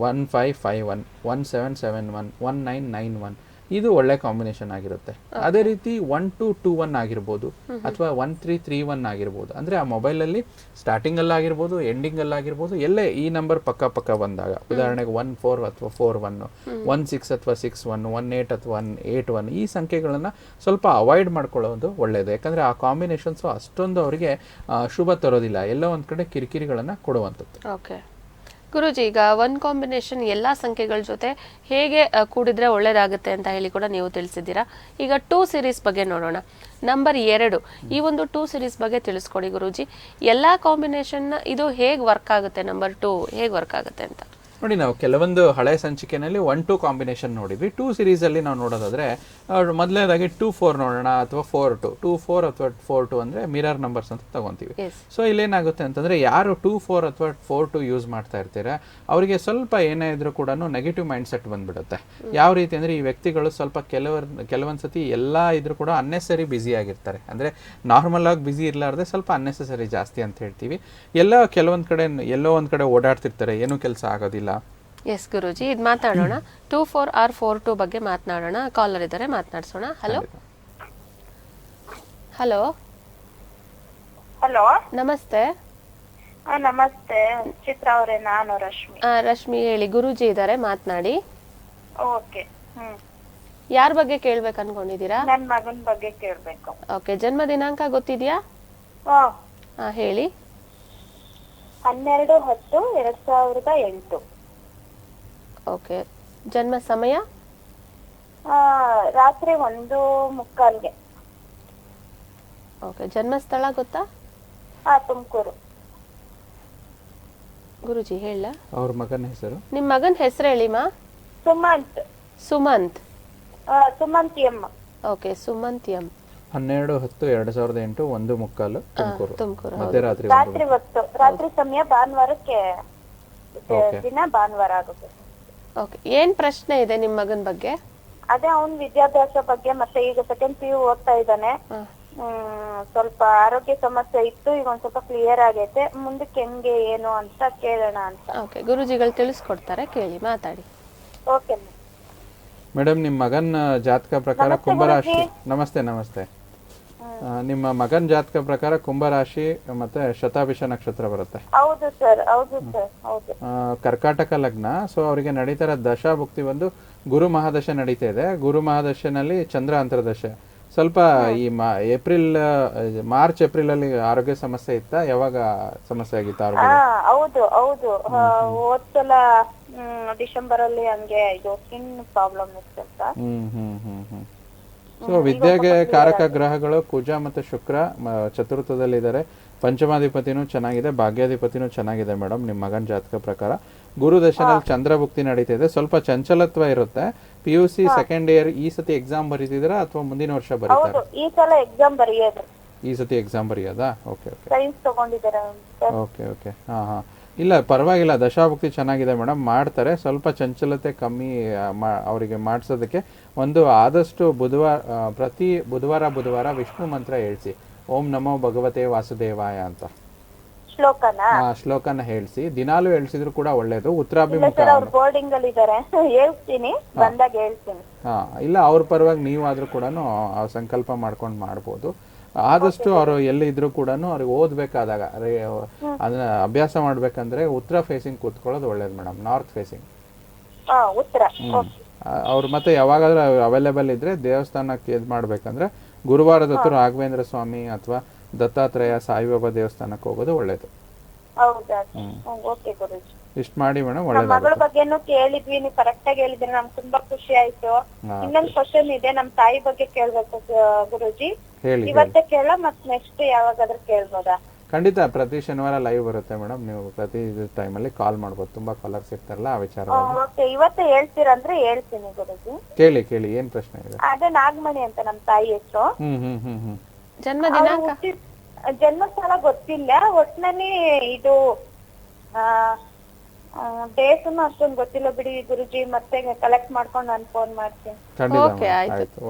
1551, 1771, 1991, ಇದು ಒಳ್ಳೆ ಕಾಂಬಿನೇಷನ್ ಆಗಿರುತ್ತೆ. ಅದೇ ರೀತಿ 1221 ಆಗಿರ್ಬೋದು ಅಥವಾ 1331 ಆಗಿರ್ಬೋದು. ಅಂದ್ರೆ ಆ ಮೊಬೈಲಲ್ಲಿ ಸ್ಟಾರ್ಟಿಂಗ್ ಅಲ್ಲಾಗಿರ್ಬೋದು ಎಂಡಿಂಗ್ ಅಲ್ಲಾಗಿರ್ಬೋದು ಎಲ್ಲೇ ಈ ನಂಬರ್ ಪಕ್ಕ ಬಂದಾಗ, ಉದಾಹರಣೆಗೆ 14 ಅಥವಾ 41, 16 ಅಥವಾ 61, 18 ಅಥವಾ 181 ಈ ಸಂಖ್ಯೆಗಳನ್ನ ಸ್ವಲ್ಪ ಅವಾಯ್ಡ್ ಮಾಡ್ಕೊಳ್ಳೋದು ಒಳ್ಳೇದು. ಯಾಕಂದ್ರೆ ಆ ಕಾಂಬಿನೇಷನ್ಸ್ ಅಷ್ಟೊಂದು ಅವರಿಗೆ ಶುಭ ತರೋದಿಲ್ಲ, ಎಲ್ಲೋ ಒಂದ್ ಕಡೆ ಕಿರಿಕಿರಿಗಳನ್ನ ಕೊಡುವಂಥದ್ದು. ಓಕೆ ಗುರೂಜಿ, ಈಗ ಒಂದು ಕಾಂಬಿನೇಷನ್ ಎಲ್ಲಾ ಸಂಖ್ಯೆಗಳ ಜೊತೆ ಹೇಗೆ ಕೂಡಿದ್ರೆ ಒಳ್ಳೇದಾಗುತ್ತೆ ಅಂತ ಹೇಳಿ ಕೂಡ ನೀವು ತಿಳಿಸಿದ್ದೀರಾ. ಈಗ 2 ಸೀರೀಸ್ ಬಗ್ಗೆ ನೋಡೋಣ. ನಂಬರ್ 2, ಈ ಒಂದು 2 ಸೀರೀಸ್ ಬಗ್ಗೆ ತಿಳಿಸ್ಕೊಡಿ ಗುರೂಜಿ. ಎಲ್ಲಾ ಕಾಂಬಿನೇಷನ್ ಇದು ಹೇಗೆ ವರ್ಕ್ ಆಗುತ್ತೆ, ನಂಬರ್ 2 ಹೇಗೆ ವರ್ಕ್ ಆಗುತ್ತೆ ಅಂತ. ನೋಡಿ, ನಾವು ಕೆಲವೊಂದು ಹಳೆ ಸಂಚಿಕೆಯಲ್ಲಿ 1-2 ಕಾಂಬಿನೇಷನ್ ನೋಡಿದ್ವಿ. 2 ಸೀರೀಸ್ ಅಲ್ಲಿ ನಾವು ನೋಡೋದಾದ್ರೆ ಮೊದಲನೇದಾಗಿ 2-4 ನೋಡೋಣ, ಅಥವಾ 4-2. 2-4 ಅಥವಾ 4-2 ಅಂದ್ರೆ ಮಿರರ್ ನಂಬರ್ಸ್ ಅಂತ ತಗೊಂತೀವಿ. ಸೊ ಇಲ್ಲೇನಾಗುತ್ತೆ ಅಂತಂದ್ರೆ ಯಾರು 2-4 ಅಥವಾ 4-2 ಯೂಸ್ ಮಾಡ್ತಾ ಇರ್ತೀರಾ ಅವರಿಗೆ ಸ್ವಲ್ಪ ಏನೇ ಇದ್ರೂ ಕೂಡ ನೆಗೆಟಿವ್ ಮೈಂಡ್ ಸೆಟ್ ಬಂದ್ಬಿಡುತ್ತೆ. ಯಾವ ರೀತಿ ಅಂದ್ರೆ ಈ ವ್ಯಕ್ತಿಗಳು ಸ್ವಲ್ಪ ಕೆಲವೊಂದ್ಸತಿ ಎಲ್ಲಾ ಇದ್ರೂ ಕೂಡ ಅನ್ನೆಸರಿ ಬ್ಯುಸಿ ಆಗಿರ್ತಾರೆ. ಅಂದ್ರೆ ನಾರ್ಮಲ್ ಆಗಿ ಬ್ಯುಸಿ ಇರ್ಲಾರ್ದೆ ಸ್ವಲ್ಪ ಅನ್ನೆಸರಿ ಜಾಸ್ತಿ ಅಂತ ಹೇಳ್ತೀವಿ. ಎಲ್ಲೋ ಒಂದ್ ಕಡೆ ಓಡಾಡ್ತಿರ್ತಾರೆ, ಏನು ಕೆಲಸ ಆಗೋದಿಲ್ಲ. ಎಸ್ ಗುರೂಜಿ, ಇದು ಮಾತಾಡೋಣ. 2-4 ಆರ್ 4-2 ಬಗ್ಗೆ ಮಾತನಾಡೋಣ. ಕಾಲರ್ ಇದ್ದಾರೆ, ಮಾತನಾಡ್ಸೋಣ. ಹಲೋ ಹಲೋ ಹಲೋ, ನಮಸ್ತೆ. ನಮಸ್ತೆ ಚಿತ್ರ ಅವರೇ, ನಾನು ರಶ್ಮಿ. ರಶ್ಮಿ ಹೇಳಿ, ಗುರೂಜಿ ಇದ್ದಾರೆ, ಮಾತನಾಡಿ. ಓಕೆ. ಯಾರ ಬಗ್ಗೆ ಕೇಳ್ಬೇಕು ಅನ್ಕೊಂಡಿದ್ದೀರಾ? ನನ್ ಮಗನ್ ಬಗ್ಗೆ ಕೇಳ್ಬೇಕು. ಓಕೆ, ಜನ್ಮ ದಿನಾಂಕ ಗೊತ್ತಿದ್ಯಾ? ಹೇಳಿ. 12/10/2008. ಓಕೆ, ಜನ್ಮ ಸಮಯ? ರಾತ್ರಿ 1:15ಗೆ. ಓಕೆ, ಜನ್ಮಸ್ಥಳ ಗೊತ್ತಾ? ತುಮಕೂರು. ಗುರುಜಿ ಹೇಳ. ಅವ್ರ ಮಗನ ಹೆಸರು? ನಿಮ್ ಮಗನ ಹೆಸರು ಹೇಳಿಮಾ? Sumanth. Sumanth. Sumanth M. Okay, Sumanth M. 12/10/2008 1:15 Tumakuru. ಮಧ್ಯರಾತ್ರಿ. ರಾತ್ರಿ ಸಮಯ, ಭಾನುವಾರಕ್ಕೆ ದಿನ ಭಾನುವಾರ ಆಗುತ್ತೆ. ಓಕೆ, ಏನ್ ಪ್ರಶ್ನೆ ಇದೆ ನಿಮ್ ಮಗನ ಬಗ್ಗೆ? ಅದೇ ಅವನ್ ವಿದ್ಯಾಭ್ಯಾಸ ಬಗ್ಗೆ, ಮತ್ತೆ ಈಗ ಸೆಕೆಂಡ್ PU ಓದ್ತಾ ಇದ್ದಾನೆ. ಸ್ವಲ್ಪ ಆರೋಗ್ಯ ಸಮಸ್ಯೆ ಇತ್ತು, ಈಗ ಒಂದ್ ಸ್ವಲ್ಪ ಕ್ಲಿಯರ್ ಆಗೈತೆ. ಮುಂದಕ್ಕೆ ಹೆಂಗೆ ಏನು ಅಂತ ಕೇಳೋಣ ಅಂತ. ಓಕೆ, ಗುರುಜಿಗಳು ತಿಳಿಸ್ಕೊಡ್ತಾರೆ, ಕೇಳಿ, ಮಾತಾಡಿ. ಓಕೆ ಮೇಡಮ್, ನಿಮ್ಮ ಮಗನ ಜಾತಕ ಪ್ರಕಾರ ಕುಂಭರಾಶಿ. ನಮಸ್ತೆ. ನಿಮ್ಮ ಮಗನ ಜಾತಕ ಪ್ರಕಾರ ಕುಂಭರಾಶಿ ಮತ್ತೆ ಶತಾಭಿಷ ನಕ್ಷತ್ರ ಬರುತ್ತೆ. ಹೌದು ಸರ್, ಹೌದು. ಕರ್ಕಾಟಕ ಲಗ್ನ. ಸೊ ಅವರಿಗೆ ನಡೀತಾರ ದಶಾಭುಕ್ತಿ ಒಂದು ಗುರು ಮಹಾದಶೆ ನಡೀತಾ ಇದೆ. ಗುರು ಮಹಾದಶೆನಲ್ಲಿ ಚಂದ್ರ ಅಂತರ್ದಶೆ. ಸ್ವಲ್ಪ ಈ ಮಾರ್ಚ್ ಏಪ್ರಿಲ್ ಅಲ್ಲಿ ಆರೋಗ್ಯ ಸಮಸ್ಯೆ ಇತ್ತಾ? ಯಾವಾಗ ಸಮಸ್ಯೆ ಆಗಿತ್ತು ಆರೋಗ್ಯ? ಹೌದು. ಹೋದ್ಸಲ ಡಿಸೆಂಬರ್ ಅಲ್ಲಿ ಹಂಗೆ ಇದು ಸ್ಕಿನ್ ಪ್ರಾಬ್ಲಮ್ ಇತ್ತು ಅಂತ. ಸೊ ವಿದ್ಯೆಗೆ ಕಾರಕ ಗ್ರಹಗಳು ಕುಜ ಮತ್ತೆ ಶುಕ್ರ ಚತುರ್ಥದಲ್ಲಿದ್ದಾರೆ. ಪಂಚಮಾಧಿಪತಿನೂ ಚೆನ್ನಾಗಿದೆ, ಭಾಗ್ಯಾಧಿಪತಿನೂ ಚೆನ್ನಾಗಿದೆ ಮೇಡಮ್ ನಿಮ್ಮ ಮಗನ ಜಾತಕ ಪ್ರಕಾರ. ಗುರು ದಶನಲ್ಲಿ ಚಂದ್ರಭುಕ್ತಿ ನಡೀತಿದೆ. ಸ್ವಲ್ಪ ಚಂಚಲತ್ವ ಇರುತ್ತೆ. PUC ಸೆಕೆಂಡ್ ಇಯರ್ ಈ ಸತಿ ಎಕ್ಸಾಮ್ ಬರೀತಿದ್ದೀರಾ ಅಥವಾ ಮುಂದಿನ ವರ್ಷ ಬರೀತಾರೆ? ಈ ಸಲ ಎಕ್ಸಾಮ್ ಬರೆಯೋದು. ಈ ಸತಿ ಎಕ್ಸಾಮ್ ಬರೆಯೋದಾ? ಓಕೆ. ಸೈನ್ಸ್ ತಗೊಂಡಿದ್ದಾರೆ. ಓಕೆ. ಹಾ. ಇಲ್ಲ ಪರವಾಗಿಲ್ಲ, ದಶಾಭುಕ್ತಿ ಚೆನ್ನಾಗಿದೆ ಮೇಡಮ್, ಮಾಡ್ತಾರೆ. ಸ್ವಲ್ಪ ಚಂಚಲತೆ ಕಮ್ಮಿ ಅವರಿಗೆ ಮಾಡಿಸೋದಕ್ಕೆ ಒಂದು ಆದಷ್ಟು ಪ್ರತಿ ಬುಧವಾರ ವಿಷ್ಣು ಮಂತ್ರ ಹೇಳ್ಸಿ. ಓಂ ನಮೋ ಭಗವತೆ ವಾಸುದೇವಾಯ ಅಂತ ಶ್ಲೋಕನ ಹೇಳ್ಸಿ. ದಿನಾಲು ಹೇಳ್ಸಿದ್ರು ಕೂಡ ಒಳ್ಳೇದು. ಉತ್ತರಾಭಿಮುಖ. ಬೋರ್ಡಿಂಗ್ ಅಲ್ಲಿ ಇದ್ದಾರೆ, ಹೇಳ್ತೀನಿ, ಬಂದಾಗ ಹೇಳ್ತೀನಿ. ಇಲ್ಲ ಅವ್ರ ಪರವಾಗಿ ನೀವಾದ್ರೂ ಕೂಡ ಸಂಕಲ್ಪ ಮಾಡ್ಕೊಂಡು ಮಾಡ್ಬೋದು. ಆದಷ್ಟು ಅವರು ಎಲ್ಲಿ ಇದ್ರು ಕೂಡ ಅವ್ರಿಗೆ ಓದ್ಬೇಕಾದಾಗ ಅದನ್ನ ಅಭ್ಯಾಸ ಮಾಡ್ಬೇಕಂದ್ರೆ ಉತ್ತರ ಫೇಸಿಂಗ್ ಕೂತ್ಕೊಳ್ಳೋದು ಒಳ್ಳೇದು ಮೇಡಮ್, ನಾರ್ತ್ ಫೇಸಿಂಗ್. ಅವ್ರು ಮತ್ತೆ ಯಾವಾಗಾದ್ರೂ ಅವೈಲೇಬಲ್ ಇದ್ರೆ ದೇವಸ್ಥಾನಕ್ಕೆ ಇದ್ ಮಾಡ್ಬೇಕಂದ್ರೆ ಗುರುವಾರದ ಹೊತ್ತು ರಾಘವೇಂದ್ರ ಸ್ವಾಮಿ ಅಥವಾ ದತ್ತಾತ್ರೇಯ ಸಾಯಿಬಾಬಾ ದೇವಸ್ಥಾನಕ್ಕೆ ಹೋಗೋದು ಒಳ್ಳೇದು. ಇಷ್ಟ ಮಾಡಿ ಮೇಡಮ್, ಒಳ್ಳೇದು. ಮಗಳ ಬಗ್ಗೆನೂ ಕೇಳಿದ್ವಿ, ನೀವು ಕರೆಕ್ಟ್ ಆಗಿ ಹೇಳಿದ್ರೆ ನಮ್ಗೆ ತುಂಬಾ ಖುಷಿ ಆಯ್ತು. ಇನ್ನೊಂದ್ ಕ್ವಶನ್ ಇದೆ, ನಮ್ ತಾಯಿ ಬಗ್ಗೆ ಕೇಳ್ಬೇಕು ಗುರುಜಿ. ಇವತ್ತೇ ಕೇಳ, ಮತ್ ನೆಕ್ಸ್ಟ್ ಯಾವಾಗಾದ್ರೂ ಕೇಳ್ಬೋದಾ? ಖಂಡಿತ, ಪ್ರತಿ ಶನಿವಾರ ಲೈವ್ ಬರುತ್ತೆ ಮೇಡಮ್. ನೀವು ಪ್ರತಿ ಟೈಮಲ್ಲಿ ಕಾಲ್ ಮಾಡ್ಬೋದು. ತುಂಬಾ ಕಾಲರ್ಸ್ ಇರ್ತಾರಲ್ಲ ಆ ವಿಚಾರ. ಇವತ್ತೇ ಹೇಳ್ತೀರಂದ್ರೆ ಹೇಳ್ತೀನಿ ಗುರುಜಿ. ಕೇಳಿ ಏನ್ ಪ್ರಶ್ನೆ ಇದೆ? ಅದೇ ನಾಗಮಣಿ ಅಂತ ನಮ್ ತಾಯಿ ಹೆಸರು. ಜನ್ಮ ದಿನಾಂಕ? ಜನ್ಮಸ್ಥಳ ಗೊತ್ತಿಲ್ಲ, ಒಟ್ನಲ್ಲಿ ಇದು ಡೇಟ್ನು ಅಷ್ಟೊಂದು ಗೊತ್ತಿಲ್ಲ ಬಿಡಿ ಗುರುಜಿ. ಮತ್ತೆ ಕಲೆಕ್ಟ್ ಮಾಡ್ಕೊಂಡು ನಾನು ಫೋನ್ ಮಾಡ್ತೀನಿ. ಓಕೆ, ಆಯ್ತು.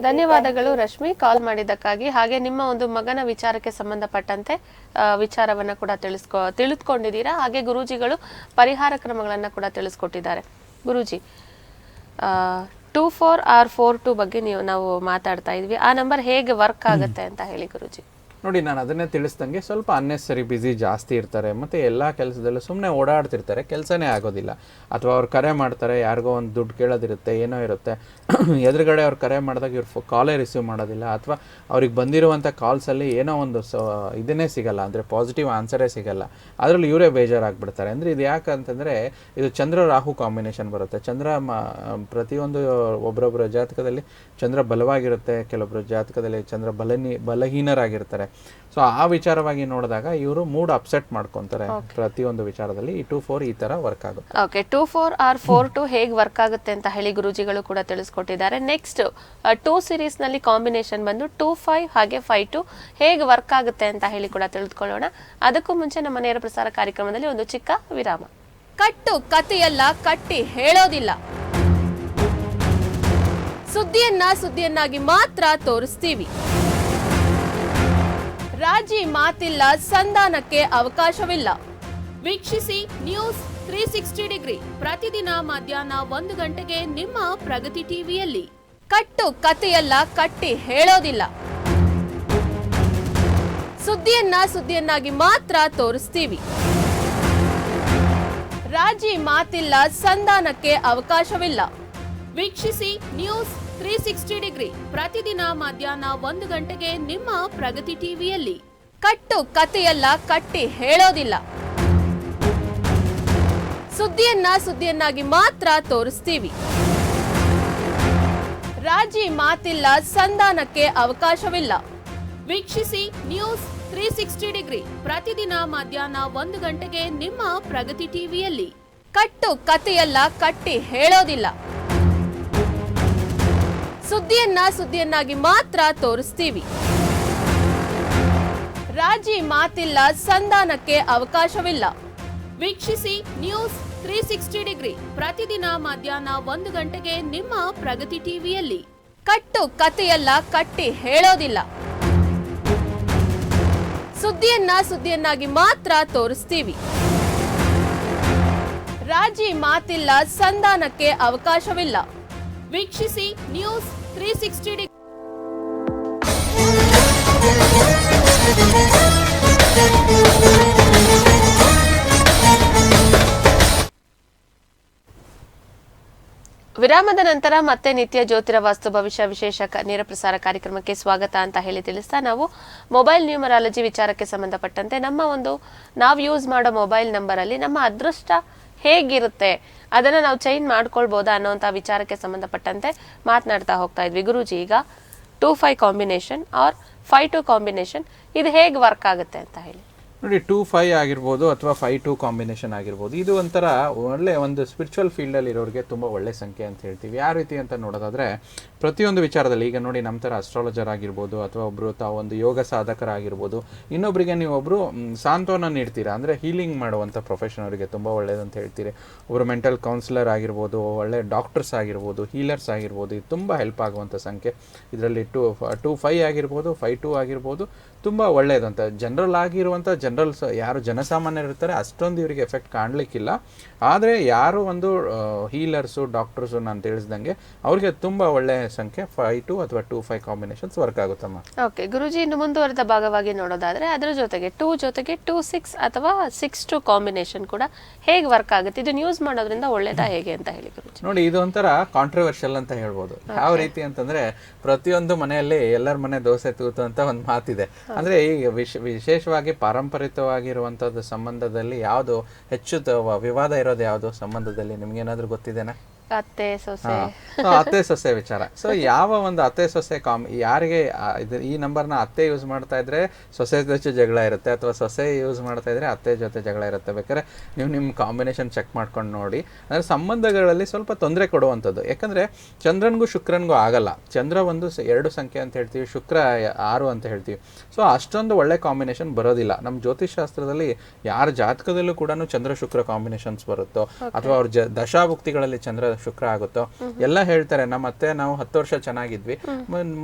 ಧನ್ಯವಾದಗಳು ರಶ್ಮಿ, ಕಾಲ್ ಮಾಡಿದ್ದಕ್ಕಾಗಿ. ಹಾಗೆ ನಿಮ್ಮ ಒಂದು ಮಗನ ವಿಚಾರಕ್ಕೆ ಸಂಬಂಧಪಟ್ಟಂತೆ ವಿಚಾರವನ್ನ ಕೂಡ ತಿಳಿದುಕೊಂಡಿದ್ದೀರಾ. ಹಾಗೆ ಗುರೂಜಿಗಳು ಪರಿಹಾರ ಕ್ರಮಗಳನ್ನ ಕೂಡ ತಿಳಿಸ್ಕೊಟ್ಟಿದ್ದಾರೆ. ಗುರೂಜಿ, 24 ಬಗ್ಗೆ ನಾವು ಮಾತಾಡ್ತಾ ಇದ್ವಿ. ಆ ನಂಬರ್ ಹೇಗೆ ವರ್ಕ್ ಆಗುತ್ತೆ ಅಂತ ಹೇಳಿ ಗುರುಜಿ. ನೋಡಿ, ನಾನು ಅದನ್ನೇ ತಿಳಿಸ್ದಂಗೆ ಸ್ವಲ್ಪ ಅನ್ನೆಸರಿ ಬ್ಯುಸಿ ಜಾಸ್ತಿ ಇರ್ತಾರೆ, ಮತ್ತು ಎಲ್ಲ ಕೆಲಸದಲ್ಲೂ ಸುಮ್ಮನೆ ಓಡಾಡ್ತಿರ್ತಾರೆ, ಕೆಲಸನೇ ಆಗೋದಿಲ್ಲ. ಅಥವಾ ಅವ್ರು ಕರೆ ಮಾಡ್ತಾರೆ, ಯಾರಿಗೋ ಒಂದು ದುಡ್ಡು ಕೇಳೋದಿರುತ್ತೆ, ಏನೋ ಇರುತ್ತೆ, ಎದುರುಗಡೆ ಅವ್ರು ಕರೆ ಮಾಡಿದಾಗ ಇವ್ರು ಕಾಲೇ ರಿಸೀವ್ ಮಾಡೋದಿಲ್ಲ, ಅಥವಾ ಅವ್ರಿಗೆ ಬಂದಿರುವಂಥ ಕಾಲ್ಸಲ್ಲಿ ಏನೋ ಒಂದು ಇದನ್ನೇ ಸಿಗಲ್ಲ, ಅಂದರೆ ಪಾಸಿಟಿವ್ ಆನ್ಸರೇ ಸಿಗಲ್ಲ. ಅದರಲ್ಲಿ ಇವರೇ ಬೇಜಾರಾಗ್ಬಿಡ್ತಾರೆ. ಅಂದರೆ ಇದು ಯಾಕಂತಂದರೆ ಇದು ಚಂದ್ರ ರಾಹು ಕಾಂಬಿನೇಷನ್ ಬರುತ್ತೆ. ಚಂದ್ರ ಪ್ರತಿಯೊಂದು ಒಬ್ಬರೊಬ್ಬರ ಜಾತಕದಲ್ಲಿ ಚಂದ್ರ ಬಲವಾಗಿರುತ್ತೆ, ಕೆಲವೊಬ್ಬರ ಜಾತಕದಲ್ಲಿ ಚಂದ್ರ ಬಲಹೀನರಾಗಿರ್ತಾರೆ. ಸೊ ಆ ವಿಚಾರವಾಗಿ ನೋಡಿದಾಗ ಇವರು ಮೂಡ್ ಅಪ್ಸೆಟ್ ಮಾಡ್ಕೊಂತಾರೆ ಪ್ರತಿಯೊಂದು ವಿಚಾರದಲ್ಲಿ. ಈ 2-4 ಈ ತರ ವರ್ಕ್ ಆಗುತ್ತೆ. ಓಕೆ, 2-4 ಹೇಗೆ ವರ್ಕ್ ಆಗುತ್ತೆ ಅಂತ ಹೇಳಿ ಗುರುಜಿಗಳು ಕೂಡ ತಿಳಿಸ್ಕೊಟ್ಟಿದ್ದಾರೆ. ನೆಕ್ಸ್ಟ್ 2 ಸೀರೀಸ್ ನಲ್ಲಿ ಕಾಂಬಿನೇಷನ್ ಬಂದು 2-5 ಹಾಗೆ 5-2 ಹೇಗೆ ವರ್ಕ್ ಆಗುತ್ತೆ ಅಂತ ಹೇಳಿ ಕೂಡ ತಿಳಿದುಕೊಳ್ಳೋಣ. ಅದಕ್ಕೂ ಮುಂಚೆ ನಮ್ಮ ನೇರ ಪ್ರಸಾರ ಕಾರ್ಯಕ್ರಮದಲ್ಲಿ ಒಂದು ಚಿಕ್ಕ ವಿರಾಮ. ಕಟ್ಟು ಕಥೆಯಲ್ಲ, ಕಟ್ಟಿ ಹೇಳೋದಿಲ್ಲ. ಸುದ್ದಿಯನ್ನಾಗಿ ಮಾತ್ರ ತೋರಿಸ್ತೀವಿ. ರಾಜಿ ಮಾತಿಲ್ಲ, ಸಂಧಾನಕ್ಕೆ ಅವಕಾಶವಿಲ್ಲ. ವೀಕ್ಷಿಸಿ ನ್ಯೂಸ್ 360 ಡಿಗ್ರಿ ಪ್ರತಿದಿನ ಮಧ್ಯಾಹ್ನ 1 ಗಂಟೆಗೆ ನಿಮ್ಮ ಪ್ರಗತಿ ಟಿವಿಯಲ್ಲಿ. ಕಟ್ಟು ಕಥೆಯಲ್ಲ, ಕಟ್ಟಿ ಹೇಳೋದಿಲ್ಲ. ಸುದ್ದಿಯನ್ನಾಗಿ ಮಾತ್ರ ತೋರಿಸ್ತೀವಿ. ರಾಜಿ ಮಾತಿಲ್ಲ, ಸಂಧಾನಕ್ಕೆ ಅವಕಾಶವಿಲ್ಲ. ವೀಕ್ಷಿಸಿ ನ್ಯೂಸ್ 360 ಡಿಗ್ರಿ ಪ್ರತಿದಿನ ಮಧ್ಯಾಹ್ನ 1 ಗಂಟೆಗೆ ನಿಮ್ಮ ಪ್ರಗತಿ ಟಿವಿಯಲ್ಲಿ. ಕಟ್ಟು ಕಥೆಯಲ್ಲ, ಕಟ್ಟಿ ಹೇಳೋದಿಲ್ಲ. ಸುದ್ದಿಯನ್ನಾಗಿ ಮಾತ್ರ ತೋರಿಸ್ತೀವಿ. ರಾಜಿ ಮಾತಿಲ್ಲ, ಸಂಧಾನಕ್ಕೆ ಅವಕಾಶವಿಲ್ಲ. ವೀಕ್ಷಿಸಿ ನ್ಯೂಸ್ 360 ಡಿಗ್ರಿ ಪ್ರತಿದಿನ ಮಧ್ಯಾಹ್ನ 1 ಗಂಟೆಗೆ ನಿಮ್ಮ ಪ್ರಗತಿ ಟಿವಿಯಲ್ಲಿ. ಕಟ್ಟು ಕಥೆಯಲ್ಲ, ಕಟ್ಟಿ ಹೇಳೋದಿಲ್ಲ. ಸುದ್ದಿಯನ್ನಾಗಿ ಮಾತ್ರ ತೋರಿಸ್ತೀವಿ. ರಾಜಿ ಮಾತಿಲ್ಲ, ಸಂಧಾನಕ್ಕೆ ಅವಕಾಶವಿಲ್ಲ. ವೀಕ್ಷಿಸಿ ನ್ಯೂಸ್ 360 ಡಿಗ್ರಿ ಪ್ರತಿದಿನ ಮಧ್ಯಾಹ್ನ 1 ಗಂಟೆಗೆ ನಿಮ್ಮ ಪ್ರಗತಿ ಟಿವಿಯಲ್ಲಿ. ಕಟ್ಟು ಕಥೆಯಲ್ಲ, ಕಟ್ಟಿ ಹೇಳೋದಿಲ್ಲ. ಸುದ್ದಿಯನ್ನಾಗಿ ಮಾತ್ರ ತೋರಿಸ್ತೀವಿ. ರಾಜಿ ಮಾತಿಲ್ಲ, ಸಂಧಾನಕ್ಕೆ ಅವಕಾಶವಿಲ್ಲ. ವೀಕ್ಷಿಸಿ ನ್ಯೂಸ್ 360 ಡಿಗ್ರಿ. ವಿರಾಮದ ನಂತರ ಮತ್ತೆ ನಿತ್ಯ ಜ್ಯೋತಿರ ವಾಸ್ತು ಭವಿಷ್ಯ ವಿಶೇಷ ನೇರ ಪ್ರಸಾರ ಕಾರ್ಯಕ್ರಮಕ್ಕೆ ಸ್ವಾಗತ ಅಂತ ಹೇಳಿ ತಿಳಿಸ್ತಾ ನಾವು ಮೊಬೈಲ್ ನ್ಯೂಮರಾಲಜಿ ವಿಚಾರಕ್ಕೆ ಸಂಬಂಧಪಟ್ಟಂತೆ ನಾವು ಯೂಸ್ ಮಾಡೋ ಮೊಬೈಲ್ ನಂಬರ್ ಅಲ್ಲಿ ನಮ್ಮ ಅದೃಷ್ಟ ಹೇಗಿರುತ್ತೆ ಅದನ್ನ ನಾವು ಚೇಂಜ್ ಮಾಡ್ಕೊಳ್ಬೋದಾ ಅನ್ನೋಂಥ ವಿಚಾರಕ್ಕೆ ಸಂಬಂಧಪಟ್ಟಂತೆ ಮಾತನಾಡ್ತಾ ಹೋಗ್ತಾ ಇದ್ವಿ. ಗುರೂಜಿ, ಈಗ 2-5 ಕಾಂಬಿನೇಷನ್ ಆರ್ 5-2 ಕಾಂಬಿನೇಷನ್ ಇದು ಹೇಗೆ ವರ್ಕ್ ಆಗುತ್ತೆ ಅಂತ ಹೇಳಿ. ನೋಡಿ, 2-5 ಆಗಿರ್ಬೋದು ಅಥವಾ 5-2 ಕಾಂಬಿನೇಷನ್ ಆಗಿರ್ಬೋದು, ಇದು ಒಂಥರ ಒಳ್ಳೆ ಒಂದು ಸ್ಪಿರಿಚುವಲ್ ಫೀಲ್ಡಲ್ಲಿ ಇರೋರಿಗೆ ತುಂಬ ಒಳ್ಳೆ ಸಂಖ್ಯೆ ಅಂತ ಹೇಳ್ತೀವಿ. ಯಾವ ರೀತಿ ಅಂತ ನೋಡೋದಾದರೆ ಪ್ರತಿಯೊಂದು ವಿಚಾರದಲ್ಲಿ ಈಗ ನೋಡಿ, ನಮ್ಮ ಥರ ಅಸ್ಟ್ರಾಲಜರ್ ಆಗಿರ್ಬೋದು ಅಥವಾ ಒಬ್ಬರು ತಾವೊಂದು ಯೋಗ ಸಾಧಕರಾಗಿರ್ಬೋದು, ಇನ್ನೊಬ್ಬರಿಗೆ ನೀವೊಬ್ಬರು ಸಾಂತ್ವನ ನೀಡ್ತೀರಾ, ಅಂದರೆ ಹೀಲಿಂಗ್ ಮಾಡುವಂಥ ಪ್ರೊಫೆಷನ್ ಅವರಿಗೆ ತುಂಬ ಒಳ್ಳೆಯದಂತ ಹೇಳ್ತೀರಿ. ಒಬ್ಬರು ಮೆಂಟಲ್ ಕೌನ್ಸಿಲರ್ ಆಗಿರ್ಬೋದು, ಒಳ್ಳೆ ಡಾಕ್ಟರ್ಸ್ ಆಗಿರ್ಬೋದು, ಹೀಲರ್ಸ್ ಆಗಿರ್ಬೋದು, ಇದು ತುಂಬ ಹೆಲ್ಪ್ ಆಗುವಂಥ ಸಂಖ್ಯೆ. ಇದರಲ್ಲಿ 2-5 ಆಗಿರ್ಬೋದು, 5-2 ಆಗಿರ್ಬೋದು, ತುಂಬ ಒಳ್ಳೆಯದು ಅಂತ. ಜನರಲ್ ಆಗಿರುವಂಥ ಯಾರು ಜನಸಾಮಾನ್ಯರು ಇರ್ತಾರೆ ಅಷ್ಟೊಂದು ಇವರಿಗೆ ಎಫೆಕ್ಟ್ ಕಾಣಲಿಕ್ಕಿಲ್ಲ. ಆದರೆ ಯಾರು ಒಂದು ಹೀಲರ್ಸು, ಡಾಕ್ಟರ್ಸು ನಾನು ತಿಳಿಸ್ದಂಗೆ ಅವ್ರಿಗೆ ತುಂಬ ಒಳ್ಳೆಯ ಸಂಖ್ಯೆ 5-2 ಅಥವಾ 2-5 ಕಾಂಬಿನೇಷನ್ಸ್ ವರ್ಕ್ ಆಗುತ್ತಮ್ಮ. ಓಕೆ ಗುರುಜಿ, ಇನ್ನು ಮುಂದುವರೆದ ಭಾಗವಾಗಿ ನೋಡೋದಾದ್ರೆ ಅದರ ಜೊತೆಗೆ 2 ಜೊತೆಗೆ 2-6 ಅಥವಾ 6-2 ಕಾಂಬಿನೇಷನ್ ಕೂಡ ಹೇಗೆ ವರ್ಕ್ ಆಗುತ್ತೆ, ಇದನ್ನ ಯೂಸ್ ಮಾಡೋದ್ರಿಂದ ಒಳ್ಳೇದಾ ಹೇಗೆ ಅಂತ ಹೇಳಿ ಗುರುಜಿ. ನೋಡಿ, ಇದು ಒಂಥರ ಕಾಂಟ್ರವರ್ಷಿಯಲ್ ಅಂತ ಹೇಳ್ಬೋದು. ಯಾವ ರೀತಿ ಅಂತಂದ್ರೆ ಪ್ರತಿಯೊಂದು ಮನೆಯಲ್ಲಿ ಎಲ್ಲರ ಮನೆ ದೋಸೆ ತೂತು ಅಂತ ಒಂದು ಮಾತಿದೆ. ಅಂದ್ರೆ ಈಗ ವಿಶೇಷವಾಗಿ ಪಾರಂಪರಿಕವಾಗಿರುವಂತದ್ದು ಸಂಬಂಧದಲ್ಲಿ ಯಾವುದು ಹೆಚ್ಚು ವಿವಾದ ಇರೋದು ಯಾವುದು ಸಂಬಂಧದಲ್ಲಿ ನಿಮ್ಗೇನಾದ್ರೂ ಗೊತ್ತಿದೆನಾ? ಅತ್ತೆ ಸೊಸೆ. ಅತ್ತೆ ಸೊಸೆ ವಿಚಾರ. ಸೊ ಯಾವ ಒಂದು ಅತ್ತೆ ಸೊಸೆ ಯಾರಿಗೆ ಈ ನಂಬರ್ನ ಅತ್ತೆ ಯೂಸ್ ಮಾಡ್ತಾ ಇದ್ರೆ ಸೊಸೆ ಜೊತೆ ಜಗಳ ಇರುತ್ತೆ, ಅಥವಾ ಸೊಸೆ ಯೂಸ್ ಮಾಡ್ತಾ ಇದ್ರೆ ಅತ್ತೆ ಜೊತೆ ಜಗಳ ಇರುತ್ತೆ. ಬೇಕಾದ್ರೆ ನೀವು ನಿಮ್ಮ ಕಾಂಬಿನೇಷನ್ ಚೆಕ್ ಮಾಡ್ಕೊಂಡು ನೋಡಿ. ಅಂದ್ರೆ ಸಂಬಂಧಗಳಲ್ಲಿ ಸ್ವಲ್ಪ ತೊಂದರೆ ಕೊಡುವಂಥದ್ದು. ಯಾಕಂದ್ರೆ ಚಂದ್ರನ್ಗೂ ಶುಕ್ರನ್ಗೂ ಆಗಲ್ಲ. ಚಂದ್ರ ಒಂದು 2 ಸಂಖ್ಯೆ ಅಂತ ಹೇಳ್ತೀವಿ, ಶುಕ್ರ 6 ಅಂತ ಹೇಳ್ತೀವಿ. ಸೊ ಅಷ್ಟೊಂದು ಒಳ್ಳೆ ಕಾಂಬಿನೇಷನ್ ಬರೋದಿಲ್ಲ. ನಮ್ಮ ಜ್ಯೋತಿಷ್ ಶಾಸ್ತ್ರದಲ್ಲಿ ಯಾರ ಜಾತಕದಲ್ಲೂ ಕೂಡ ಚಂದ್ರ ಶುಕ್ರ ಕಾಂಬಿನೇಷನ್ಸ್ ಬರುತ್ತೋ, ಅಥವಾ ಅವ್ರ ದಶಾಭುಕ್ತಿಗಳಲ್ಲಿ ಚಂದ್ರ ಶುಕ್ರ ಆಗುತ್ತೋ ಎಲ್ಲ ಹೇಳ್ತಾರೆ. ನಮ್ಮ ಅತ್ತೆ ನಾವು 10 ವರ್ಷ ಚೆನ್ನಾಗಿದ್ವಿ,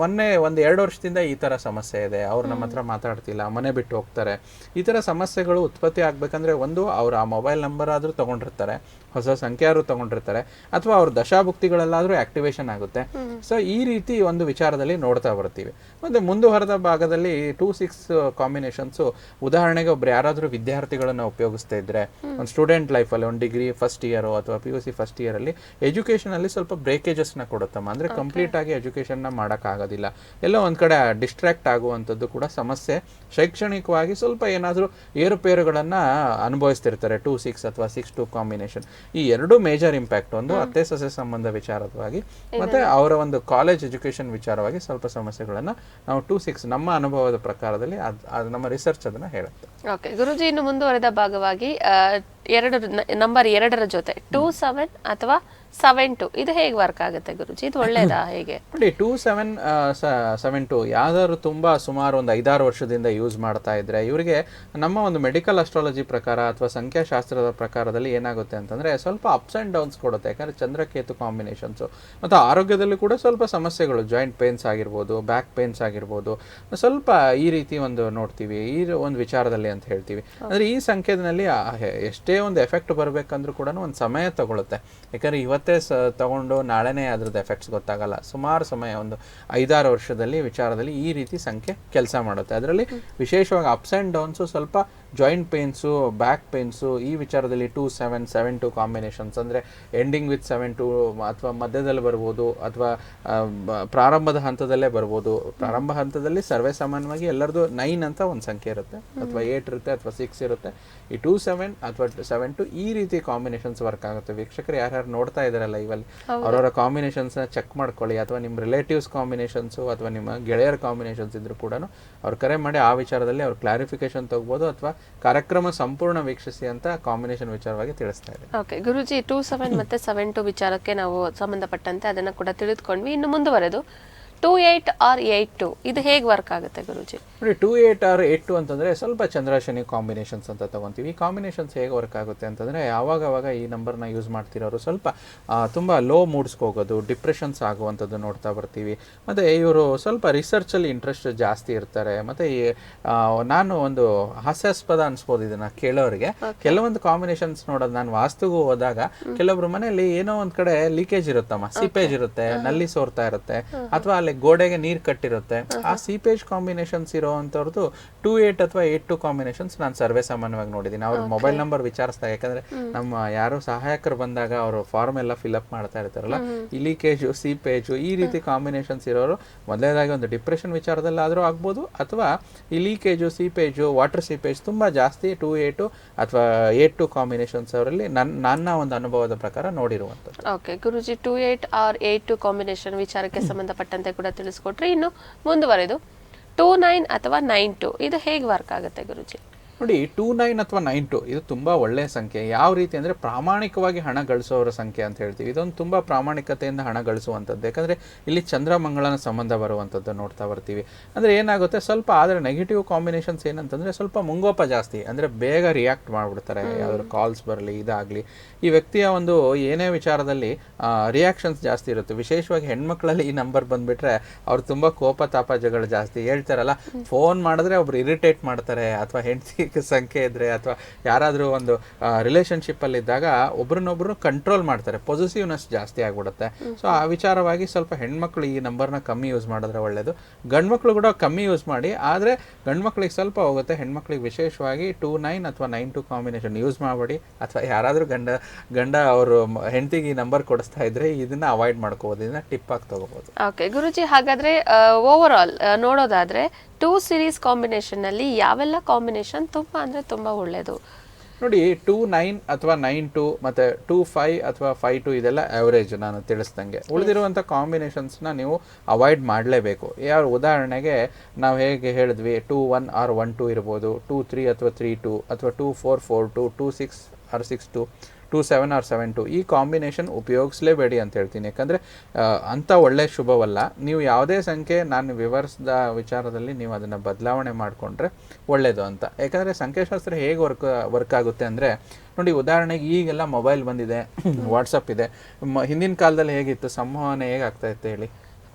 ಮೊನ್ನೆ 1-2 ವರ್ಷದಿಂದ ಈ ತರ ಸಮಸ್ಯೆ ಇದೆ, ಅವ್ರು ನಮ್ಮ ಹತ್ರ ಮಾತಾಡ್ತಿಲ್ಲ, ಮನೆ ಬಿಟ್ಟು ಹೋಗ್ತಾರೆ. ಈ ತರ ಸಮಸ್ಯೆಗಳು ಉತ್ಪತ್ತಿ ಆಗ್ಬೇಕಂದ್ರೆ ಒಂದು ಅವ್ರು ಆ ಮೊಬೈಲ್ ನಂಬರ್ ಆದ್ರೂ ತಗೊಂಡಿರ್ತಾರೆ, ಹೊಸ ಸಂಖ್ಯೆ ಆದ್ರೂ ತಗೊಂಡಿರ್ತಾರೆ, ಅಥವಾ ಅವ್ರ ದಶಾಭುಕ್ತಿಗಳಲ್ಲಾದ್ರೂ ಆಕ್ಟಿವೇಶನ್ ಆಗುತ್ತೆ. ಸೊ ಈ ರೀತಿ ಒಂದು ವಿಚಾರದಲ್ಲಿ ನೋಡ್ತಾ ಬರ್ತೀವಿ. ಮತ್ತೆ ಮುಂದುವರೆದ ಭಾಗದಲ್ಲಿ 2-6 ಕಾಂಬಿನೇಷನ್ಸ್, ಉದಾಹರಣೆಗೆ ಒಬ್ರು ಯಾರಾದ್ರೂ ವಿದ್ಯಾರ್ಥಿಗಳನ್ನ ಉಪಯೋಗಿಸ್ತಾ ಇದ್ರೆ ಒಂದು ಸ್ಟೂಡೆಂಟ್ ಲೈಫಲ್ಲಿ ಒಂದು ಡಿಗ್ರಿ ಫಸ್ಟ್ ಇಯರ್ ಅಥವಾ PUC ಫಸ್ಟ್ ಇಯರ್ ಅಲ್ಲಿ ಎಜುಕೇಶನ್ ಅಲ್ಲಿ ಸ್ವಲ್ಪ ಬ್ರೇಕೇಜಸ್ ನ ಕೊಡುತ್ತಮ್ಮ. ಅಂದ್ರೆ ಕಂಪ್ಲೀಟ್ ಆಗಿ ಎಜುಕೇಶನ್ ನ ಮಾಡಕ್ ಆಗೋದಿಲ್ಲ, ಎಲ್ಲೋ ಒಂದ್ ಕಡೆ ಡಿಸ್ಟ್ರಾಕ್ಟ್ ಆಗುವಂತದ್ದು ಕೂಡ ಸಮಸ್ಯೆ. ಶೈಕ್ಷಣಿಕವಾಗಿ ಸ್ವಲ್ಪ ಏನಾದ್ರೂ ಏರುಪೇರುಗಳನ್ನ ಅನುಭವಿಸ್ತಿರ್ತಾರೆ 2-6 ಅಥವಾ 6-2 ಕಾಂಬಿನೇಷನ್. ಈ ಎರಡು ಮೇಜರ್ ಇಂಪ್ಯಾಕ್ಟ್, ಒಂದು ಅತ್ತೆ ಸೊಸೆ ಸಂಬಂಧ ವಿಚಾರವಾಗಿ ಮತ್ತೆ ಅವರ ಒಂದು ಕಾಲೇಜ್ ಎಜುಕೇಶನ್ ವಿಚಾರವಾಗಿ ಸ್ವಲ್ಪ ಸಮಸ್ಯೆಗಳನ್ನ ನಾವು 2-6 ನಮ್ಮ ಅನುಭವದ ಪ್ರಕಾರದಲ್ಲಿ ನಮ್ಮ ರಿಸರ್ಚ್ ಅದನ್ನ ಹೇಳುತ್ತೆ. ಓಕೆ ಗುರುಜಿ, ಇನ್ನು ಮುಂದುವರೆದ ಭಾಗವಾಗಿ ನಂಬರ್ 2ರ ಜೊತೆ 2-7 ಅಥವಾ 7-2 ಇದು ಹೇಗೆ ವರ್ಕ್ ಆಗುತ್ತೆ ಗುರುಜಿ? ಇದು ಒಳ್ಳೇದಾ ಹೇಗೆ? ನೋಡಿ, 2-7-7-2 ಯಾವ್ದಾದ್ರು ತುಂಬಾ ಸುಮಾರು ಒಂದು 5-6 ವರ್ಷದಿಂದ ಯೂಸ್ ಮಾಡ್ತಾ ಇದ್ರೆ ಇವರಿಗೆ ನಮ್ಮ ಒಂದು ಮೆಡಿಕಲ್ ಅಸ್ಟ್ರಾಲಜಿ ಪ್ರಕಾರ ಅಥವಾ ಸಂಖ್ಯಾಶಾಸ್ತ್ರದ ಪ್ರಕಾರದಲ್ಲಿ ಏನಾಗುತ್ತೆ ಅಂತಂದ್ರೆ ಸ್ವಲ್ಪ ಅಪ್ಸ್ ಅಂಡ್ ಡೌನ್ಸ್ ಕೊಡುತ್ತೆ. ಯಾಕಂದ್ರೆ ಚಂದ್ರಕೇತು ಕಾಂಬಿನೇಷನ್ಸ್ ಮತ್ತು ಆರೋಗ್ಯದಲ್ಲಿ ಕೂಡ ಸ್ವಲ್ಪ ಸಮಸ್ಯೆಗಳು, ಜಾಯಿಂಟ್ ಪೇನ್ಸ್ ಆಗಿರ್ಬೋದು, ಬ್ಯಾಕ್ ಪೇನ್ಸ್ ಆಗಿರ್ಬೋದು, ಸ್ವಲ್ಪ ಈ ರೀತಿ ಒಂದು ನೋಡ್ತೀವಿ ಈ ಒಂದು ವಿಚಾರದಲ್ಲಿ ಅಂತ ಹೇಳ್ತೀವಿ. ಅಂದ್ರೆ ಈ ಸಂಕೇತದಲ್ಲಿ ಎಷ್ಟೇ ಒಂದು ಎಫೆಕ್ಟ್ ಬರ್ಬೇಕಂದ್ರೂ ಕೂಡ ಒಂದು ಸಮಯ ತಗೊಳುತ್ತೆ. ಯಾಕಂದ್ರೆ ಇವತ್ತೇ ತಗೊಂಡು ನಾಳೆನೇ ಅದ್ರದ್ದು ಎಫೆಕ್ಟ್ಸ್ ಗೊತ್ತಾಗಲ್ಲ. ಸುಮಾರು ಸಮಯ, ಒಂದು 5-6 ವರ್ಷದಲ್ಲಿ ವಿಚಾರದಲ್ಲಿ ಈ ರೀತಿ ಸಂಖ್ಯೆ ಕೆಲಸ ಮಾಡುತ್ತೆ. ಅದರಲ್ಲಿ ವಿಶೇಷವಾಗಿ ಅಪ್ಸ್ ಆ್ಯಂಡ್ ಡೌನ್ಸು, ಸ್ವಲ್ಪ ಜಾಯಿಂಟ್ ಪೇನ್ಸು, ಬ್ಯಾಕ್ ಪೇನ್ಸು, ಈ ವಿಚಾರದಲ್ಲಿ 2-7-7-2 ಕಾಂಬಿನೇಷನ್ಸ್ ಅಂದರೆ ಎಂಡಿಂಗ್ ವಿತ್ 7-2 ಅಥವಾ ಮಧ್ಯದಲ್ಲಿ ಬರ್ಬೋದು ಅಥವಾ ಪ್ರಾರಂಭದ ಹಂತದಲ್ಲೇ ಬರ್ಬೋದು. ಪ್ರಾರಂಭ ಹಂತದಲ್ಲಿ ಸರ್ವೇ ಸಾಮಾನ್ಯವಾಗಿ ಎಲ್ಲರದು 9 ಅಂತ ಒಂದು ಸಂಖ್ಯೆ ಇರುತ್ತೆ, ಅಥವಾ 8 ಇರುತ್ತೆ, ಅಥವಾ 6 ಇರುತ್ತೆ. ಈ 2-7 ಅಥವಾ 7-2 ಈ ರೀತಿ ಕಾಂಬಿನೇಷನ್ಸ್ ವರ್ಕ್ ಆಗುತ್ತೆ. ವೀಕ್ಷಕರು ಯಾರ್ಯಾರು ನೋಡ್ತಾ ಇದಾರಲ್ಲ ಇವಲ್ಲಿ ಅವರವರ ಕಾಂಬಿನೇಷನ್ಸ್ನ ಚೆಕ್ ಮಾಡ್ಕೊಳ್ಳಿ, ಅಥವಾ ನಿಮ್ಮ ರಿಲೇಟಿವ್ಸ್ ಕಾಂಬಿನೇಷನ್ಸು ಅಥವಾ ನಿಮ್ಮ ಗೆಳೆಯರ ಕಾಂಬಿನೇಷನ್ಸ್ ಇದ್ರು ಕೂಡ ಅವ್ರು ಕರೆ ಮಾಡಿ ಆ ವಿಚಾರದಲ್ಲಿ ಅವ್ರು ಕ್ಲಾರಿಫಿಕೇಶನ್ ತಗೋಬಹುದು, ಅಥವಾ ಕಾರ್ಯಕ್ರಮ ಸಂಪೂರ್ಣ ವೀಕ್ಷಿಸಿ ಅಂತ ಕಾಂಬಿನೇಷನ್ ವಿಚಾರವಾಗಿ ತಿಳಿಸ್ತಾ ಇದೆ. ಓಕೆ ಗುರುಜಿ, 2-7 ಮತ್ತೆ 7-2 ವಿಚಾರಕ್ಕೆ ನಾವು ಸಂಬಂಧಪಟ್ಟಂತೆ ಅದನ್ನ ಕೂಡ ತಿಳಿದುಕೊಂಡ್ವಿ. ಇನ್ನು ಮುಂದುವರೆದು 2-8 or 8-2 ಇದು ಹೇಗೆ ವರ್ಕ್ ಆಗುತ್ತೆ ಗುರುಜಿ? ನೋಡಿ, 2-8 or 8-2 ಅಂತಂದ್ರೆ ಸ್ವಲ್ಪ ಚಂದ್ರ ಶನಿ ಕಾಂಬಿನೇಷನ್ಸ್ ಅಂತ ತಗೊಂತೀವಿ. ಈ ಕಾಂಬಿನೇಷನ್ಸ್ ಹೇಗೆ ವರ್ಕ್ ಆಗುತ್ತೆ ಅಂತಂದ್ರೆ ಯಾವಾಗ ಈ ನಂಬರ್ನ ಯೂಸ್ ಮಾಡ್ತಿರೋರು ಸ್ವಲ್ಪ ತುಂಬಾ ಲೋ ಮೂಡ್ಸ್ಗೆ ಹೋಗೋದು, ಡಿಪ್ರೆಷನ್ಸ್ ಆಗುವಂಥದ್ದು ನೋಡ್ತಾ ಬರ್ತೀವಿ. ಮತ್ತೆ ಇವರು ಸ್ವಲ್ಪ ರಿಸರ್ಚ್ ಅಲ್ಲಿ ಇಂಟ್ರೆಸ್ಟ್ ಜಾಸ್ತಿ ಇರ್ತಾರೆ. ಮತ್ತೆ ನಾನು ಒಂದು ಹಾಸ್ಯಾಸ್ಪದ ಅನ್ಸ್ಬೋದು ಇದನ್ನ ಕೇಳೋರಿಗೆ, ಕೆಲವೊಂದು ಕಾಂಬಿನೇಷನ್ಸ್ ನೋಡೋದು, ನಾನು ವಾಸ್ತುಗೂ ಹೋದಾಗ ಕೆಲವೊಬ್ರು ಮನೆಯಲ್ಲಿ ಏನೋ ಒಂದ್ ಕಡೆ ಲೀಕೇಜ್ ಇರುತ್ತಮ್ಮ, ಸೀಪೇಜ್ ಇರುತ್ತೆ, ನಲ್ಲಿ ಸೋರ್ತಾ ಇರುತ್ತೆ, ಅಥವಾ ಗೋಡೆಗೆ ನೀರ್ ಕಟ್ಟಿರುತ್ತೆ. ಆ ಸೀಪೇಜ್ ಕಾಂಬಿನೇಷನ್ಸ್ ಇರೋವಂಥವ್ರದ್ದು 2-8 ಅಥವಾ 8-2 ಕಾಂಬಿನೇಷನ್ಸ್ ನಾನು ಸರ್ವೇ ಸಾಮಾನ್ಯವಾಗಿ ನೋಡಿದ್ದೀನಿ. ಅವ್ರ ಮೊಬೈಲ್ ನಂಬರ್ ವಿಚಾರಿಸಿದಾಗ, ಯಾಕಂದ್ರೆ ನಮ್ಮ ಯಾರೋ ಸಹಾಯಕರು ಬಂದಾಗ ಅವರು ಫಾರ್ಮ್ ಎಲ್ಲ ಫಿಲ್ಅಪ್ ಮಾಡ್ತಾ ಇರ್ತಾರಲ್ಲ, ಈ ಲೀಕೇಜು, ಸೀಪೇಜು ಈ ರೀತಿ ಕಾಂಬಿನೇಷನ್ಸ್ ಇರೋರು ಮೊದಲನೇದಾಗಿ ಒಂದು ಡಿಪ್ರೆಷನ್ ವಿಚಾರದಲ್ಲಾದರೂ ಆಗ್ಬೋದು, ಅಥವಾ ಈ ಲೀಕೇಜು, ಸೀಪೇಜು, ವಾಟರ್ ಸೀಪೇಜ್ ತುಂಬಾ ಜಾಸ್ತಿ 2-8 ಅಥವಾ 8-2 ಕಾಂಬಿನೇಷನ್ಸ್ ಅವರಲ್ಲಿ ನನ್ನ ಒಂದು ಅನುಭವದ ಪ್ರಕಾರ ನೋಡಿರುವಂಥದ್ದು. ಓಕೆ ಗುರುಜಿ, 2-8 or 8-2 ಕಾಂಬಿನೇಷನ್ ವಿಚಾರಕ್ಕೆ ಸಂಬಂಧಪಟ್ಟಂತೆ ಕೂಡ ತಿಳಿಸ್ಕೊಟ್ರಿ. ಇನ್ನು ಮುಂದುವರೆದು 2-9 ಅಥವಾ 9-2 ಇದು ಹೇಗೆ ವರ್ಕ್ ಆಗುತ್ತೆ ಗುರುಜಿ? ನೋಡಿ, 2-9 ಅಥವಾ 9-2 ಇದು ತುಂಬಾ ಒಳ್ಳೆಯ ಸಂಖ್ಯೆ. ಯಾವ ರೀತಿ ಅಂದ್ರೆ ಪ್ರಾಮಾಣಿಕವಾಗಿ ಹಣ ಗಳಿಸೋರ ಸಂಖ್ಯೆ ಅಂತ ಹೇಳ್ತೀವಿ. ಇದೊಂದು ತುಂಬಾ ಪ್ರಾಮಾಣಿಕತೆಯಿಂದ ಹಣ ಗಳಿಸುವಂಥದ್ದು. ಯಾಕಂದ್ರೆ ಇಲ್ಲಿ ಚಂದ್ರ ಮಂಗಳನ ಸಂಬಂಧ ಬರುವಂಥದ್ದು ನೋಡ್ತಾ ಬರ್ತೀವಿ. ಅಂದ್ರೆ ಏನಾಗುತ್ತೆ, ಸ್ವಲ್ಪ ಆದ್ರೆ ನೆಗೆಟಿವ್ ಕಾಂಬಿನೇಷನ್ಸ್ ಏನಂತಂದ್ರೆ ಸ್ವಲ್ಪ ಮುಂಗೋಪ ಜಾಸ್ತಿ, ಅಂದ್ರೆ ಬೇಗ ರಿಯಾಕ್ಟ್ ಮಾಡ್ಬಿಡ್ತಾರೆ. ಯಾವ್ದಾದ್ರು ಕಾಲ್ಸ್ ಬರಲಿ, ಇದಾಗ್ಲಿ, ಈ ವ್ಯಕ್ತಿಯ ಒಂದು ಏನೇ ವಿಚಾರದಲ್ಲಿ ರಿಯಾಕ್ಷನ್ಸ್ ಜಾಸ್ತಿ ಇರುತ್ತೆ. ವಿಶೇಷವಾಗಿ ಹೆಣ್ಮಕ್ಳಲ್ಲಿ ಈ ನಂಬರ್ ಬಂದ್ಬಿಟ್ರೆ ಅವ್ರು ತುಂಬಾ ಕೋಪ ತಾಪಜಗಳು ಜಾಸ್ತಿ. ಹೇಳ್ತಾರಲ್ಲ, ಫೋನ್ ಮಾಡಿದ್ರೆ ಒಬ್ರು ಇರಿಟೇಟ್ ಮಾಡ್ತಾರೆ, ಅಥವಾ ಹೆಂಡತಿ ಸಂಖ್ಯೆ ಇದ್ರೆ ಅಥವಾ ಯಾರಾದ್ರೂ ಒಂದು ರಿಲೇಶನ್ಶಿಪ್ ಅಲ್ಲಿ ಇದ್ದಾಗ ಒಬ್ರನ್ನೊಬ್ರು ಕಂಟ್ರೋಲ್ ಮಾಡ್ತಾರೆ, ಪೊಸೆಸಿವ್ನೆಸ್ ಜಾಸ್ತಿ ಆಗ್ಬಿಡುತ್ತೆ. ಸೊ ಆ ವಿಚಾರವಾಗಿ ಸ್ವಲ್ಪ ಹೆಣ್ಮಕ್ಳು ಈ ನಂಬರ್ನ ಕಮ್ಮಿ ಯೂಸ್ ಮಾಡಿದ್ರೆ ಒಳ್ಳೇದು. ಗಂಡ್ಮಕ್ಳು ಕೂಡ ಕಮ್ಮಿ ಯೂಸ್ ಮಾಡಿ, ಆದ್ರೆ ಗಂಡ್ಮಕ್ಳಿಗೆ ಸ್ವಲ್ಪ ಹೋಗುತ್ತೆ, ಹೆಣ್ಮಕ್ಳಿಗೆ ವಿಶೇಷವಾಗಿ 2-9 ಅಥವಾ 9-2 ಕಾಂಬಿನೇಷನ್ ಯೂಸ್ ಮಾಡಬೇಡಿ. ಅಥವಾ ಯಾರಾದ್ರೂ ಗಂಡ ಅವರು ಹೆಂಡತಿಗೆ ಈ ನಂಬರ್ ಕೊಡಿಸ್ತಾ ಇದ್ರೆ ಇದನ್ನ ಅವಾಯ್ಡ್ ಮಾಡ್ಕೋಬಹುದು, ಇದನ್ನ ಟಿಪ್ ಆಗಿ ತಗೋಬಹುದು. ಓಕೆ ಗುರುಜಿ, ಹಾಗಾದ್ರೆ ಓವರ್ ಆಲ್ ನೋಡೋದಾದ್ರೆ 2 ಸೀರೀಸ್ ಕಾಂಬಿನೇಷನ್ ನಲ್ಲಿ ಯಾವೆಲ್ಲ ಕಾಂಬಿನೇಷನ್ ತುಂಬಾ ಅಂದ್ರೆ ತುಂಬಾ ಒಳ್ಳೇದು? ನೋಡಿ, 2-9 ಅಥವಾ 9-2 ಮತ್ತೆ 2-5 ಅಥವಾ 5-2 ಇದೆಲ್ಲ ಅವರೇಜ್ ನಾನು ತಿಳಿಸ್ದಂಗೆ. ಉಳಿದಿರುವಂಥ ಕಾಂಬಿನೇಷನ್ಸ್ನ ನೀವು ಅವಾಯ್ಡ್ ಮಾಡಲೇಬೇಕು. ಯಾವ ಉದಾಹರಣೆಗೆ ನಾವು ಹೇಗೆ ಹೇಳಿದ್ವಿ, 2-1 or 1-2 ಇರ್ಬೋದು, 2-3 ಅಥವಾ 3-2 ಅಥವಾ 2-4-4-2, 2-6 or 6-2, 27 ಆರ್ 72 ಈ ಕಾಂಬಿನೇಷನ್ ಉಪಯೋಗಿಸಲೇಬೇಡಿ ಅಂತ ಹೇಳ್ತೀನಿ. ಯಾಕಂದರೆ ಅಂಥ ಒಳ್ಳೆ ಶುಭವಲ್ಲ. ನೀವು ಯಾವುದೇ ಸಂಖ್ಯೆ ನಾನು ವಿವರಿಸಿದ ವಿಚಾರದಲ್ಲಿ ನೀವು ಅದನ್ನು ಬದಲಾವಣೆ ಮಾಡಿಕೊಂಡ್ರೆ ಒಳ್ಳೆಯದು ಅಂತ. ಯಾಕಂದರೆ ಸಂಖ್ಯಾಶಾಸ್ತ್ರ ಹೇಗೆ ವರ್ಕ್ ಆಗುತ್ತೆ ಅಂದರೆ ನೋಡಿ, ಉದಾಹರಣೆಗೆ ಈಗೆಲ್ಲ ಮೊಬೈಲ್ ಬಂದಿದೆ, ವಾಟ್ಸಪ್ ಇದೆ. ಹಿಂದಿನ ಕಾಲದಲ್ಲಿ ಹೇಗಿತ್ತು ಸಂವಹನ ಹೇಗಾಗ್ತಾ ಇತ್ತು ಹೇಳಿ?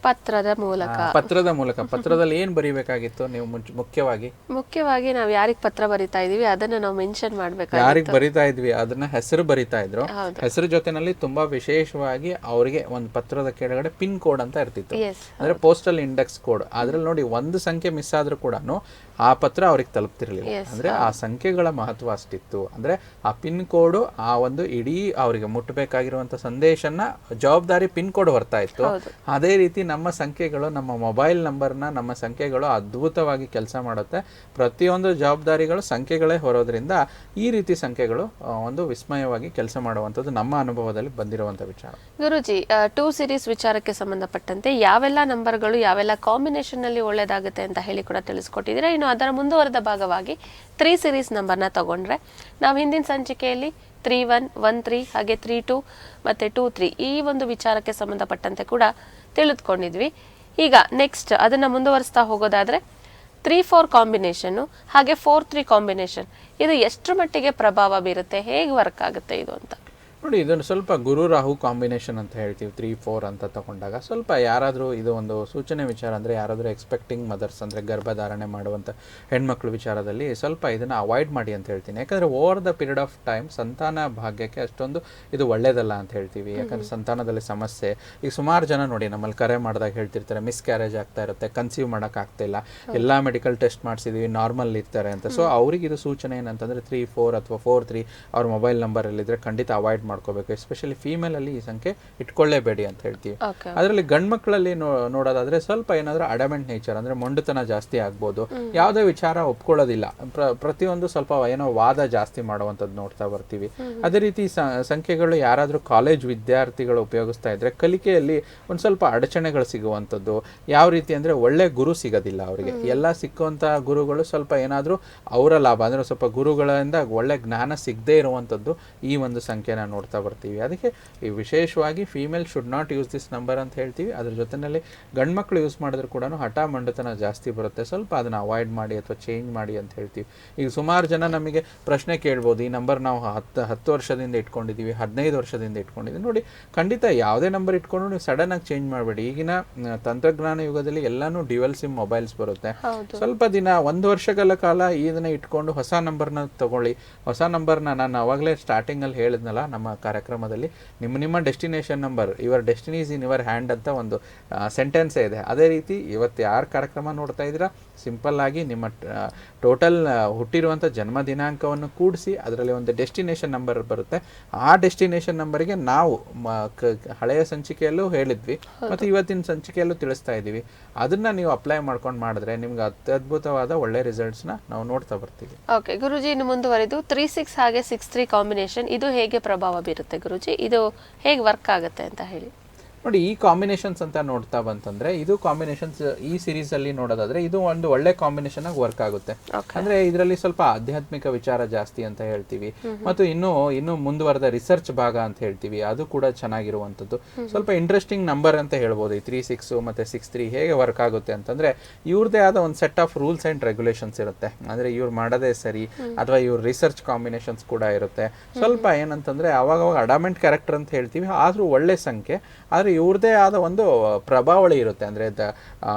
ಪತ್ರದ ಮೂಲಕ. ಪತ್ರದಲ್ಲಿ ಏನ್ ಬರೀಬೇಕಾಗಿತ್ತು ನೀವು? ಮುಖ್ಯವಾಗಿ ನಾವು ಯಾರಿಗ್ ಪತ್ರ ಬರಿತಾ ಇದೀವಿ ಅದನ್ನ ನಾವು ಮೆನ್ಷನ್ ಮಾಡ್ಬೇಕು. ಯಾರಿಗ್ ಬರಿತಾ ಇದ್ವಿ ಅದನ್ನ ಹೆಸರು ಬರಿತಾ ಇದ್ರು. ಹೆಸರು ಜೊತೆನಲ್ಲಿ ತುಂಬಾ ವಿಶೇಷವಾಗಿ ಅವರಿಗೆ ಒಂದು ಪತ್ರದ ಕೆಳಗಡೆ ಪಿನ್ ಕೋಡ್ ಅಂತ ಇರ್ತಿತ್ತು, ಅಂದ್ರೆ ಪೋಸ್ಟಲ್ ಇಂಡೆಕ್ಸ್ ಕೋಡ್. ಅದ್ರಲ್ಲಿ ನೋಡಿ, ಒಂದು ಸಂಖ್ಯೆ ಮಿಸ್ ಆದ್ರೂ ಕೂಡ ಆ ಪತ್ರ ಅವ್ರಿಗೆ ತಲುಪ್ತಿರ್ಲಿಲ್ಲ. ಅಂದ್ರೆ ಆ ಸಂಖ್ಯೆಗಳ ಮಹತ್ವ ಅಷ್ಟಿತ್ತು. ಅಂದ್ರೆ ಆ ಪಿನ್ ಕೋಡ್ ಆ ಒಂದು ಇಡೀ ಅವರಿಗೆ ಮುಟ್ಟಬೇಕಾಗಿರುವಂತ ಸಂದೇಶನ ಜವಾಬ್ದಾರಿ ಪಿನ್ ಕೋಡ್ ಹೊರ್ತಾ ಇತ್ತು. ಅದೇ ರೀತಿ ನಮ್ಮ ಸಂಖ್ಯೆಗಳು, ನಮ್ಮ ಮೊಬೈಲ್ ನಂಬರ್ನ ನಮ್ಮ ಸಂಖ್ಯೆಗಳು ಅದ್ಭುತವಾಗಿ ಕೆಲಸ ಮಾಡುತ್ತೆ. ಪ್ರತಿಯೊಂದು ಜವಾಬ್ದಾರಿಗಳು ಸಂಖ್ಯೆಗಳೇ ಹೊರೋದ್ರಿಂದ ಈ ರೀತಿ ಸಂಖ್ಯೆಗಳು ಒಂದು ವಿಸ್ಮಯವಾಗಿ ಕೆಲಸ ಮಾಡುವಂಥದ್ದು ನಮ್ಮ ಅನುಭವದಲ್ಲಿ ಬಂದಿರುವಂಥ ವಿಚಾರ. ಗುರುಜಿ, 2 ಸೀರೀಸ್ ವಿಚಾರಕ್ಕೆ ಸಂಬಂಧಪಟ್ಟಂತೆ ಯಾವೆಲ್ಲ ನಂಬರ್ಗಳು ಯಾವೆಲ್ಲ ಕಾಂಬಿನೇಷನ್ ನಲ್ಲಿ ಒಳ್ಳೇದಾಗುತ್ತೆ ಅಂತ ಹೇಳಿ ಕೂಡ ತಿಳಿಸ್ಕೊಟ್ಟಿದ್ದೀರಾ. ಇನ್ನು ಅದರ ಮುಂದುವರೆದ ಭಾಗವಾಗಿ 3 ಸೀರೀಸ್ ನಂಬರ್ನ ತಗೊಂಡ್ರೆ, ನಾವು ಹಿಂದಿನ ಸಂಚಿಕೆಯಲ್ಲಿ 3113 ಹಾಗೆ 32 ಮತ್ತೆ 23 ಈ ಒಂದು ವಿಚಾರಕ್ಕೆ ಸಂಬಂಧಪಟ್ಟಂತೆ ಕೂಡ ತಿಳಿದುಕೊಂಡಿದ್ವಿ. ಈಗ ನೆಕ್ಸ್ಟ್ ಅದನ್ನ ಮುಂದುವರಿಸ್ತಾ ಹೋಗೋದಾದ್ರೆ 3-4 ಕಾಂಬಿನೇಷನ್ ಹಾಗೆ 4-3 ಕಾಂಬಿನೇಷನ್, ಇದು ಎಷ್ಟರ ಮಟ್ಟಿಗೆ ಪ್ರಭಾವ ಬೀರುತ್ತೆ, ಹೇಗೆ ವರ್ಕ್ ಆಗುತ್ತೆ ಇದು ಅಂತ ನೋಡಿ. ಇದನ್ನು ಸ್ವಲ್ಪ ಗುರು ರಾಹು ಕಾಂಬಿನೇಷನ್ ಅಂತ ಹೇಳ್ತೀವಿ. 3-4 ಅಂತ ತಗೊಂಡಾಗ ಸ್ವಲ್ಪ ಯಾರಾದರೂ, ಇದು ಒಂದು ಸೂಚನೆ ವಿಚಾರ, ಅಂದರೆ ಯಾರಾದರೂ ಎಕ್ಸ್ಪೆಕ್ಟಿಂಗ್ ಮದರ್ಸ್ ಅಂದರೆ ಗರ್ಭಧಾರಣೆ ಮಾಡುವಂಥ ಹೆಣ್ಮಕ್ಳು ವಿಚಾರದಲ್ಲಿ ಸ್ವಲ್ಪ ಇದನ್ನು ಅವಾಯ್ಡ್ ಮಾಡಿ ಅಂತ ಹೇಳ್ತೀನಿ. ಯಾಕಂದರೆ over the period of time ಸಂತಾನ ಭಾಗ್ಯಕ್ಕೆ ಅಷ್ಟೊಂದು ಇದು ಒಳ್ಳೇದಲ್ಲ ಅಂತ ಹೇಳ್ತೀವಿ. ಯಾಕಂದರೆ ಸಂತಾನದಲ್ಲಿ ಸಮಸ್ಯೆ, ಈಗ ಸುಮಾರು ಜನ ನೋಡಿ ನಮ್ಮಲ್ಲಿ ಕರೆ ಮಾಡಿದಾಗ ಹೇಳ್ತಿರ್ತಾರೆ ಮಿಸ್ ಕ್ಯಾರೇಜ್ ಆಗ್ತಾ ಇರುತ್ತೆ, ಕನ್ಸೀವ್ ಮಾಡೋಕ್ಕಾಗ್ತಾ ಇಲ್ಲ, ಎಲ್ಲ ಮೆಡಿಕಲ್ ಟೆಸ್ಟ್ ಮಾಡಿಸಿದ್ವಿ ನಾರ್ಮಲ್ ಇರ್ತಾರೆ ಅಂತ. ಸೊ ಅವ್ರಿಗೆ ಇದು ಸೂಚನೆ ಏನಂತಂದರೆ 3-4 ಅಥವಾ 4-3 ಅವ್ರ ಮೊಬೈಲ್ ನಂಬರಲ್ಲಿದ್ದರೆ ಖಂಡಿತ ಅವಾಯ್ಡ್ ಮಾಡ್ಕೋಬೇಕು. ಎಸ್ಪೆಷಲಿ ಫೀಮೇಲ್ ಅಲ್ಲಿ ಈ ಸಂಖ್ಯೆ ಇಟ್ಕೊಳ್ಳೇಬೇಡಿ ಅಂತ ಹೇಳ್ತೀವಿ. ಅದರಲ್ಲಿ ಗಂಡು ಮಕ್ಕಳಲ್ಲಿ ನೋಡೋದಾದ್ರೆ ಸ್ವಲ್ಪ ಏನಾದ್ರೂ ಅಡಮೆಂಟ್ ನೇಚರ್, ಅಂದ್ರೆ ಮೊಂಡುತನ ಜಾಸ್ತಿ ಆಗ್ಬೋದು, ಯಾವುದೇ ವಿಚಾರ ಒಪ್ಕೊಳ್ಳೋದಿಲ್ಲ, ಪ್ರತಿಯೊಂದು ಸ್ವಲ್ಪ ಏನೋ ವಾದ ಜಾಸ್ತಿ ಮಾಡುವಂಥದ್ದು ನೋಡ್ತಾ ಬರ್ತೀವಿ. ಅದೇ ರೀತಿ ಸಂಖ್ಯೆಗಳು ಯಾರಾದ್ರೂ ಕಾಲೇಜ್ ವಿದ್ಯಾರ್ಥಿಗಳು ಉಪಯೋಗಿಸ್ತಾ ಇದ್ರೆ ಕಲಿಕೆಯಲ್ಲಿ ಒಂದ್ ಸ್ವಲ್ಪ ಅಡಚಣೆಗಳು ಸಿಗುವಂಥದ್ದು. ಯಾವ ರೀತಿ ಅಂದ್ರೆ ಒಳ್ಳೆ ಗುರು ಸಿಗೋದಿಲ್ಲ ಅವರಿಗೆ. ಎಲ್ಲ ಸಿಕ್ಕುವಂತ ಗುರುಗಳು ಸ್ವಲ್ಪ ಏನಾದ್ರೂ ಅವರ ಲಾಭ ಅಂದ್ರೆ ಸ್ವಲ್ಪ ಗುರುಗಳಿಂದ ಒಳ್ಳೆ ಜ್ಞಾನ ಸಿಗದೇ ಇರುವಂಥದ್ದು ಈ ಒಂದು ಸಂಖ್ಯೆನ ನೋಡ್ತಾ ಬರ್ತೀವಿ. ಅದಕ್ಕೆ ಈ ವಿಶೇಷವಾಗಿ female should not use this number ಅಂತ ಹೇಳ್ತೀವಿ. ಅದ್ರ ಜೊತೆಯಲ್ಲಿ ಗಂಡು ಮಕ್ಕಳು ಯೂಸ್ ಮಾಡಿದ್ರು ಕೂಡ ಹಠ ಮಂಡತನ ಜಾಸ್ತಿ ಬರುತ್ತೆ, ಸ್ವಲ್ಪ ಅದನ್ನ ಅವಾಯ್ಡ್ ಮಾಡಿ ಅಥವಾ ಚೇಂಜ್ ಮಾಡಿ ಅಂತ ಹೇಳ್ತೀವಿ. ಈಗ ಸುಮಾರು ಜನ ನಮಗೆ ಪ್ರಶ್ನೆ ಕೇಳ್ಬೋದು, ಈ ನಂಬರ್ ನಾವು 10 ವರ್ಷದಿಂದ ಇಟ್ಕೊಂಡಿದ್ದೀವಿ, 15 ವರ್ಷದಿಂದ ಇಟ್ಕೊಂಡಿದ್ದೀವಿ. ನೋಡಿ, ಖಂಡಿತ ಯಾವುದೇ ನಂಬರ್ ಇಟ್ಕೊಂಡು ನೀವು ಸಡನ್ ಆಗಿ ಚೇಂಜ್ ಮಾಡಬೇಡಿ. ಈಗಿನ ತಂತ್ರಜ್ಞಾನ ಯುಗದಲ್ಲಿ ಎಲ್ಲಾನು ಡ್ಯುಯಲ್ ಸಿಮ್ ಮೊಬೈಲ್ಸ್ ಬರುತ್ತೆ. ಸ್ವಲ್ಪ ದಿನ 1 ವರ್ಷಗಳ ಕಾಲ ಇದನ್ನ ಇಟ್ಕೊಂಡು ಹೊಸ ನಂಬರ್ನ ತಗೊಳ್ಳಿ. ಹೊಸ ನಂಬರ್ನ ನಾನು ಅವಾಗಲೇ ಸ್ಟಾರ್ಟಿಂಗ್ ಅಲ್ಲಿ ಹೇಳಿದ್ನಲ್ಲ ನಮ್ಮ ಕಾರ್ಯಕ್ರಮದಲ್ಲಿ, ನಿಮ್ಮ destination number, your destiny is in your hand ಅಂತ ಒಂದು ಸೆಂಟೆನ್ಸೇ ಇದೆ. ಅದೇ ರೀತಿ ಇವತ್ತು ಯಾರು ಕಾರ್ಯಕ್ರಮ ನೋಡ್ತಾ ಇದ್ದೀರಾ, ಸಿಂಪಲ್ ಆಗಿ ನಿಮ್ಮ ಟೋಟಲ್ ಹುಟ್ಟಿರುವಂಥ ಜನ್ಮ ದಿನಾಂಕವನ್ನು ಕೂಡಿಸಿ ಅದರಲ್ಲಿ ಒಂದು ಡೆಸ್ಟಿನೇಷನ್ ನಂಬರ್ ಬರುತ್ತೆ. ಆ ಡೆಸ್ಟಿನೇಷನ್ ನಂಬರಿಗೆ ನಾವು ಹಳೆಯ ಸಂಚಿಕೆಯಲ್ಲೂ ಹೇಳಿದ್ವಿ ಮತ್ತು ಇವತ್ತಿನ ಸಂಚಿಕೆಯಲ್ಲೂ ತಿಳಿಸ್ತಾ ಇದ್ದೀವಿ. ಅದನ್ನ ನೀವು ಅಪ್ಲೈ ಮಾಡ್ಕೊಂಡು ಮಾಡಿದ್ರೆ ನಿಮ್ಗೆ ಅತ್ಯದ್ಭುತವಾದ ಒಳ್ಳೆ ರಿಸಲ್ಟ್ಸ್ನ ನಾವು ನೋಡ್ತಾ ಬರ್ತೀವಿ. ಓಕೆ ಗುರುಜಿ, ಇನ್ನು ಮುಂದುವರೆದು 3-6 ಹಾಗೆ 6-3 ಕಾಂಬಿನೇಷನ್, ಇದು ಹೇಗೆ ಪ್ರಭಾವ ಬೀರುತ್ತೆ ಗುರುಜಿ, ಇದು ಹೇಗೆ ವರ್ಕ್ ಆಗುತ್ತೆ ಅಂತ ಹೇಳಿ. ನೋಡಿ, ಈ ಕಾಂಬಿನೇಷನ್ಸ್ ಅಂತ ನೋಡ್ತಾ ಬಂತಂದ್ರೆ, ಇದು ಕಾಂಬಿನೇಷನ್ಸ್ ಈ ಸೀರೀಸ್ ಅಲ್ಲಿ ನೋಡೋದಾದ್ರೆ ಇದು ಒಂದು ಒಳ್ಳೆ ಕಾಂಬಿನೇಷನ್ ಆಗಿ ವರ್ಕ್ ಆಗುತ್ತೆ. ಅಂದ್ರೆ ಇದರಲ್ಲಿ ಸ್ವಲ್ಪ ಆಧ್ಯಾತ್ಮಿಕ ವಿಚಾರ ಜಾಸ್ತಿ ಅಂತ ಹೇಳ್ತೀವಿ, ಮತ್ತು ಇನ್ನು ಮುಂದುವರೆದ ರಿಸರ್ಚ್ ಭಾಗ ಅಂತ ಹೇಳ್ತೀವಿ, ಅದು ಕೂಡ ಚೆನ್ನಾಗಿರುವಂತದ್ದು. ಸ್ವಲ್ಪ ಇಂಟ್ರೆಸ್ಟಿಂಗ್ ನಂಬರ್ ಅಂತ ಹೇಳ್ಬೋದು. ಈ 3-6 ಮತ್ತೆ 6-3 ಹೇಗೆ ವರ್ಕ್ ಆಗುತ್ತೆ ಅಂತಂದ್ರೆ, ಇವ್ರದೇ ಆದ ಒಂದು set of rules and regulations ಇರುತ್ತೆ. ಅಂದ್ರೆ ಇವ್ರು ಮಾಡೋದೇ ಸರಿ ಅಥವಾ ಇವ್ರ ರಿಸರ್ಚ್ ಕಾಂಬಿನೇಷನ್ಸ್ ಕೂಡ ಇರುತ್ತೆ. ಸ್ವಲ್ಪ ಏನಂತಂದ್ರೆ ಅವಾಗ ಅಡಾಮೆಂಟ್ ಕ್ಯಾರೆಕ್ಟರ್ ಅಂತ ಹೇಳ್ತೀವಿ, ಆದ್ರೂ ಒಳ್ಳೆ ಸಂಖ್ಯೆ, ಆದ್ರೆ ಇವ್ರದೇ ಆದ ಒಂದು ಪ್ರಭಾವಳಿ ಇರುತ್ತೆ. ಅಂದರೆ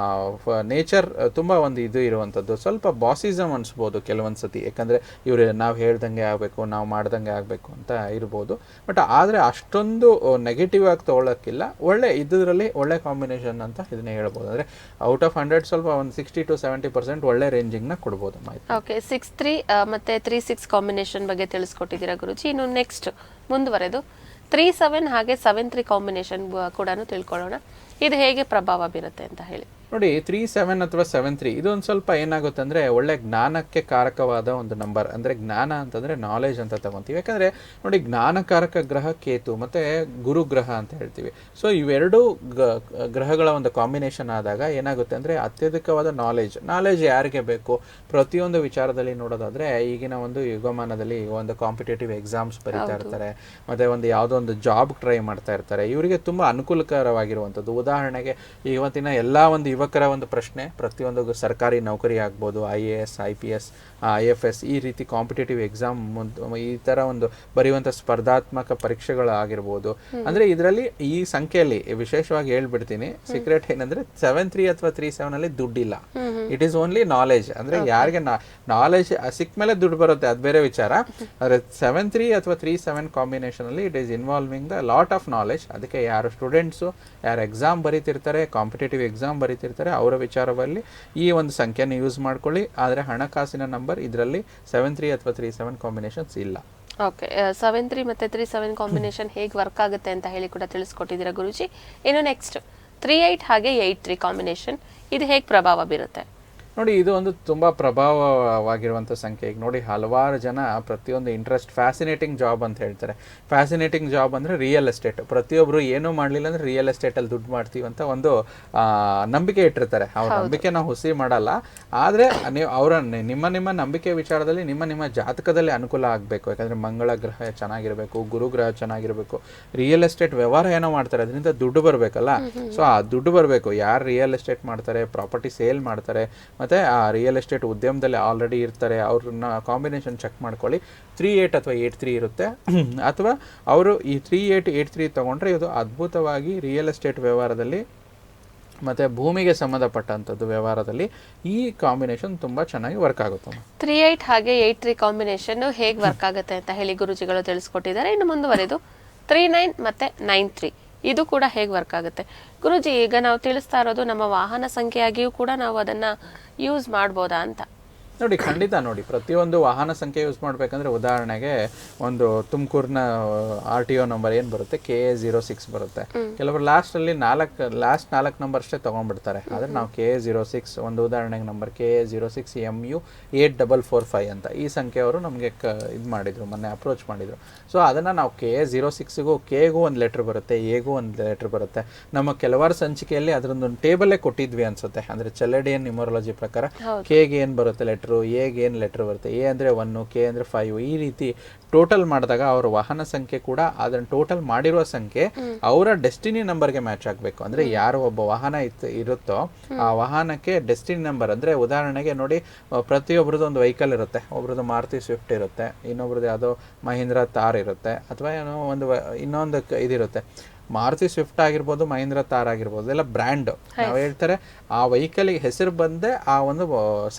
ನೇಚರ್ ತುಂಬ ಒಂದು ಇದು ಇರುವಂಥದ್ದು. ಸ್ವಲ್ಪ ಬಾಸಿಸಮ್ ಅನಿಸ್ಬೋದು ಕೆಲವೊಂದು ಸತಿ, ಯಾಕಂದರೆ ಇವರು ನಾವು ಹೇಳ್ದಂಗೆ ಆಗಬೇಕು, ನಾವು ಮಾಡ್ದಂಗೆ ಆಗಬೇಕು ಅಂತ ಇರ್ಬೋದು. ಬಟ್ ಆದರೆ ಅಷ್ಟೊಂದು ನೆಗೆಟಿವ್ ಆಗಿ ತೊಗೊಳಕ್ಕಿಲ್ಲ, ಒಳ್ಳೆ ಇದರಲ್ಲಿ ಒಳ್ಳೆ ಕಾಂಬಿನೇಷನ್ ಅಂತ ಇದನ್ನೇ ಹೇಳ್ಬೋದು. ಅಂದರೆ ಔಟ್ ಆಫ್ 100 ಸ್ವಲ್ಪ ಒಂದು 60 to 70% ಒಳ್ಳೆ ರೇಂಜಿಂಗ್ನ ಕೊಡ್ಬೋದು ಮಾಹಿತಿ. ಓಕೆ, 6-3 ಮತ್ತು 3-6 ಕಾಂಬಿನೇಷನ್ ಬಗ್ಗೆ ತಿಳಿಸ್ಕೊಟ್ಟಿದ್ದೀರಾ ಗುರುಜಿ. ಇನ್ನು ನೆಕ್ಸ್ಟ್ ಮುಂದುವರೆದು 3-7 ಹಾಗೆ 7-3 ಕಾಂಬಿನೇಷನ್ ಕೂಡ ತಿಳ್ಕೊಳ್ಳೋಣ. ಇದು ಹೇಗೆ ಪ್ರಭಾವ ಬೀರುತ್ತೆ ಅಂತ ಹೇಳಿ. ನೋಡಿ 37 ಅಥವಾ 73 ಇದೊಂದು ಸ್ವಲ್ಪ ಏನಾಗುತ್ತೆ ಅಂದರೆ ಒಳ್ಳೆ ಜ್ಞಾನಕ್ಕೆ ಕಾರಕವಾದ ಒಂದು ನಂಬರ್. ಅಂದರೆ ಜ್ಞಾನ ಅಂತಂದರೆ ನಾಲೆಜ್ ಅಂತ ತಗೊತೀವಿ. ಯಾಕಂದರೆ ನೋಡಿ ಜ್ಞಾನಕಾರಕ ಗ್ರಹ ಕೇತು ಮತ್ತು ಗುರು ಗ್ರಹ ಅಂತ ಹೇಳ್ತೀವಿ. ಸೊ ಇವೆರಡು ಗ್ರಹಗಳ ಒಂದು ಕಾಂಬಿನೇಷನ್ ಆದಾಗ ಏನಾಗುತ್ತೆ ಅಂದರೆ ಅತ್ಯಧಿಕವಾದ ನಾಲೆಜ್ ಯಾರಿಗೆ ಬೇಕು ಪ್ರತಿಯೊಂದು ವಿಚಾರದಲ್ಲಿ ನೋಡೋದಾದರೆ ಈಗಿನ ಒಂದು ಯುಗಮಾನದಲ್ಲಿ ಒಂದು ಕಾಂಪಿಟೇಟಿವ್ ಎಕ್ಸಾಮ್ಸ್ ಬರೀತಾ ಇರ್ತಾರೆ, ಮತ್ತು ಒಂದು ಯಾವುದೋ ಒಂದು ಜಾಬ್ ಟ್ರೈ ಮಾಡ್ತಾ ಇರ್ತಾರೆ. ಇವರಿಗೆ ತುಂಬ ಅನುಕೂಲಕರವಾಗಿರುವಂಥದ್ದು. ಉದಾಹರಣೆಗೆ ಇವತ್ತಿನ ಎಲ್ಲ ಒಂದು ಯುವಕರ ಒಂದು ಪ್ರಶ್ನೆ ಪ್ರತಿಯೊಂದು ಸರ್ಕಾರಿ ನೌಕರಿ ಆಗ್ಬೋದು, IAS IPS IFS ಈ ರೀತಿ ಕಾಂಪಿಟೇಟಿವ್ ಎಕ್ಸಾಮ್ ಈ ಥರ ಒಂದು ಬರೆಯುವಂಥ ಸ್ಪರ್ಧಾತ್ಮಕ ಪರೀಕ್ಷೆಗಳು ಆಗಿರ್ಬೋದು. ಅಂದರೆ ಇದರಲ್ಲಿ ಈ ಸಂಖ್ಯೆಯಲ್ಲಿ ವಿಶೇಷವಾಗಿ ಹೇಳ್ಬಿಡ್ತೀನಿ, ಸೀಕ್ರೆಟ್ ಏನಂದರೆ 73 ಅಥವಾ 37 ದುಡ್ಡಿಲ್ಲ. It is only knowledge. ಅಂದರೆ ಯಾರಿಗೆ ನಾಲೆಜ್ ಸಿಕ್ಕ ಮೇಲೆ ದುಡ್ಡು ಬರುತ್ತೆ ಅದು ಬೇರೆ ವಿಚಾರ. ಆದರೆ 73 ಅಥವಾ 37 ಕಾಂಬಿನೇಷನಲ್ಲಿ it is involving the lot of knowledge. ಅದಕ್ಕೆ ಯಾರು ಸ್ಟೂಡೆಂಟ್ಸು ಯಾರು ಎಕ್ಸಾಮ್ ಬರೀತಿರ್ತಾರೆ, ಕಾಂಪಿಟೇಟಿವ್ ಎಕ್ಸಾಮ್ ಬರೀತಿರ್ತಾರೆ, ಅವರ ವಿಚಾರದಲ್ಲಿ ಈ ಒಂದು ಸಂಖ್ಯೆನ ಯೂಸ್ ಮಾಡ್ಕೊಳ್ಳಿ. ಆದರೆ ಹಣಕಾಸಿನ ನಂಬರ್ ಇದರಲ್ಲಿ 73 ಅಥವಾ 37 ಕಾಂಬಿನೇಷನ್ಸ್ ಇಲ್ಲ. ಓಕೆ, 73 ಮತ್ತು 37 ಕಾಂಬಿನೇಷನ್ ಹೇಗೆ ವರ್ಕ್ ಆಗುತ್ತೆ ಅಂತ ಹೇಳಿ ಕೂಡ ತಿಳಿಸ್ಕೊಟ್ಟಿದ್ದೀರಾ ಗುರುಜಿ. ಇನ್ನು ನೆಕ್ಸ್ಟ್ 38 ಹಾಗೆ 83 ಕಾಂಬಿನೇಷನ್, ಇದು ಹೇಗೆ ಪ್ರಭಾವ ಬೀರುತ್ತೆ? ನೋಡಿ, ಇದು ಒಂದು ತುಂಬ ಪ್ರಭಾವವಾಗಿರುವಂಥ ಸಂಖ್ಯೆ. ಈಗ ನೋಡಿ, ಹಲವಾರು ಜನ ಪ್ರತಿಯೊಂದು ಇಂಟ್ರೆಸ್ಟ್ ಫ್ಯಾಸಿನೇಟಿಂಗ್ ಜಾಬ್ ಅಂತ ಹೇಳ್ತಾರೆ. ಫ್ಯಾಸಿನೇಟಿಂಗ್ ಜಾಬ್ ಅಂದರೆ ರಿಯಲ್ ಎಸ್ಟೇಟ್. ಪ್ರತಿಯೊಬ್ಬರು ಏನೂ ಮಾಡಲಿಲ್ಲ ಅಂದರೆ ರಿಯಲ್ ಎಸ್ಟೇಟಲ್ಲಿ ದುಡ್ಡು ಮಾಡ್ತೀವಿ ಅಂತ ಒಂದು ನಂಬಿಕೆ ಇಟ್ಟಿರ್ತಾರೆ. ಅವ್ರ ನಂಬಿಕೆ ನಾವು ಹುಸಿ ಮಾಡಲ್ಲ. ಆದರೆ ನೀವು ನಿಮ್ಮ ನಂಬಿಕೆ ವಿಚಾರದಲ್ಲಿ ನಿಮ್ಮ ಜಾತಕದಲ್ಲಿ ಅನುಕೂಲ ಆಗಬೇಕು. ಯಾಕಂದರೆ ಮಂಗಳ ಗ್ರಹ ಚೆನ್ನಾಗಿರಬೇಕು, ಗುರುಗ್ರಹ ಚೆನ್ನಾಗಿರಬೇಕು. ರಿಯಲ್ ಎಸ್ಟೇಟ್ ವ್ಯವಹಾರ ಏನೋ ಮಾಡ್ತಾರೆ, ಅದರಿಂದ ದುಡ್ಡು ಬರಬೇಕಲ್ಲ. ಸೊ ಆ ದುಡ್ಡು ಬರಬೇಕು. ಯಾರು ರಿಯಲ್ ಎಸ್ಟೇಟ್ ಮಾಡ್ತಾರೆ, ಪ್ರಾಪರ್ಟಿ ಸೇಲ್ ಮಾಡ್ತಾರೆ, ಮತ್ತು ಆ ರಿಯಲ್ ಎಸ್ಟೇಟ್ ಉದ್ಯಮದಲ್ಲಿ ಆಲ್ರೆಡಿ ಇರ್ತಾರೆ, ಅವ್ರನ್ನ ಕಾಂಬಿನೇಷನ್ ಚೆಕ್ ಮಾಡ್ಕೊಳ್ಳಿ. 38 ಅಥವಾ 83 ಇರುತ್ತೆ. ಅಥವಾ ಅವರು ಈ 38 83 ತೊಗೊಂಡ್ರೆ ಇದು ಅದ್ಭುತವಾಗಿ ರಿಯಲ್ ಎಸ್ಟೇಟ್ ವ್ಯವಹಾರದಲ್ಲಿ ಮತ್ತು ಭೂಮಿಗೆ ಸಂಬಂಧಪಟ್ಟಂಥದ್ದು ವ್ಯವಹಾರದಲ್ಲಿ ಈ ಕಾಂಬಿನೇಷನ್ ತುಂಬ ಚೆನ್ನಾಗಿ ವರ್ಕ್ ಆಗುತ್ತೆ. 38 ಹಾಗೆ 83 ಕಾಂಬಿನೇಷನ್ ಹೇಗೆ ವರ್ಕ್ ಆಗುತ್ತೆ ಅಂತ ಹೇಳಿ ಗುರುಜಿಗಳು ತಿಳಿಸ್ಕೊಟ್ಟಿದ್ದಾರೆ. ಇನ್ನು ಮುಂದುವರೆದು 39 ಮತ್ತು 93 ಇದು ಕೂಡ ಹೇಗೆ ವರ್ಕ್ ಆಗುತ್ತೆ ಗುರುಜಿ? ಈಗ ನಾವು ತಿಳಿಸ್ತಾ ಇರೋದು ನಮ್ಮ ವಾಹನ ಸಂಖ್ಯೆಯಾಗಿಯೂ ಕೂಡ ನಾವು ಅದನ್ನ ಯೂಸ್ ಮಾಡ್ಬೋದಾ ಅಂತ. ನೋಡಿ, ಖಂಡಿತ. ನೋಡಿ, ಪ್ರತಿಯೊಂದು ವಾಹನ ಸಂಖ್ಯೆ ಯೂಸ್ ಮಾಡಬೇಕಂದ್ರೆ ಉದಾಹರಣೆಗೆ ಒಂದು ತುಮಕೂರಿನ RTO ನಂಬರ್ ಏನು ಬರುತ್ತೆ, KA06 ಬರುತ್ತೆ. ಕೆಲವರು ಲಾಸ್ಟಲ್ಲಿ ಲಾಸ್ಟ್ 4 ನಂಬರ್ ಅಷ್ಟೇ ತೊಗೊಂಡ್ಬಿಡ್ತಾರೆ. ಆದರೆ ನಾವು KA06 ಒಂದು ಉದಾಹರಣೆಗೆ ನಂಬರ್ KA06 MU 8445 ಅಂತ ಈ ಸಂಖ್ಯೆಯವರು ನಮಗೆ ಇದು ಮಾಡಿದರು, ಮೊನ್ನೆ ಅಪ್ರೋಚ್ ಮಾಡಿದರು. ಸೊ ಅದನ್ನು ನಾವು KA06ಗೂ Kಗೂ ಒಂದು ಲೆಟ್ರ್ ಬರುತ್ತೆ, Aಗೂ ಒಂದು ಲೆಟ್ರ್ ಬರುತ್ತೆ. ನಮ್ಮ ಕೆಲವಾರು ಸಂಚಿಕೆಯಲ್ಲಿ ಅದರೊಂದೊಂದು ಟೇಬಲ್ಲೇ ಕೊಟ್ಟಿದ್ವಿ ಅನ್ಸುತ್ತೆ. ಅಂದರೆ ಚೆಲೆಡಿಯನ್ ನ್ಯೂಮರಾಲಜಿ ಪ್ರಕಾರ Kಗೆ ಏನು ಬರುತ್ತೆ ಲೆಟ್ರ್, ಎಗೆ ಏನು ಲೆಟರ್ ಬರುತ್ತೆ, ಎ ಅಂದರೆ 1, ಕೆ ಅಂದರೆ 5, ಈ ರೀತಿ ಟೋಟಲ್ ಮಾಡಿದಾಗ ಅವರ ವಾಹನ ಸಂಖ್ಯೆ ಕೂಡ ಅದನ್ನು ಟೋಟಲ್ ಮಾಡಿರುವ ಸಂಖ್ಯೆ ಅವರ ಡೆಸ್ಟಿನಿ ನಂಬರ್ಗೆ ಮ್ಯಾಚ್ ಆಗಬೇಕು. ಅಂದರೆ ಯಾರು ಒಬ್ಬ ವಾಹನ ಇರುತ್ತೋ ಆ ವಾಹನಕ್ಕೆ ಡೆಸ್ಟಿನಿ ನಂಬರ್. ಅಂದರೆ ಉದಾಹರಣೆಗೆ ನೋಡಿ, ಪ್ರತಿಯೊಬ್ಬರದ್ದು ಒಂದು ವೆಹಿಕಲ್ ಇರುತ್ತೆ. ಒಬ್ರದ್ದು ಮಾರುತಿ ಸ್ವಿಫ್ಟ್ ಇರುತ್ತೆ, ಇನ್ನೊಬ್ರದ್ದು ಯಾವುದೋ ಮಹೀಂದ್ರ ಥಾರ್ ಇರುತ್ತೆ, ಅಥವಾ ಏನೋ ಇನ್ನೊಂದು ಇದಿರುತ್ತೆ. ಮಾರುತಿ ಸ್ವಿಫ್ಟ್ ಆಗಿರ್ಬೋದು, ಮಹೀಂದ್ರ ಥಾರ್ ಆಗಿರ್ಬೋದು, ಎಲ್ಲ ಬ್ರ್ಯಾಂಡ್. ನಾವು ಹೇಳ್ತಾರೆ ಆ ವೆಹಿಕಲ್ಗೆ ಹೆಸರು ಬಂದೆ ಆ ಒಂದು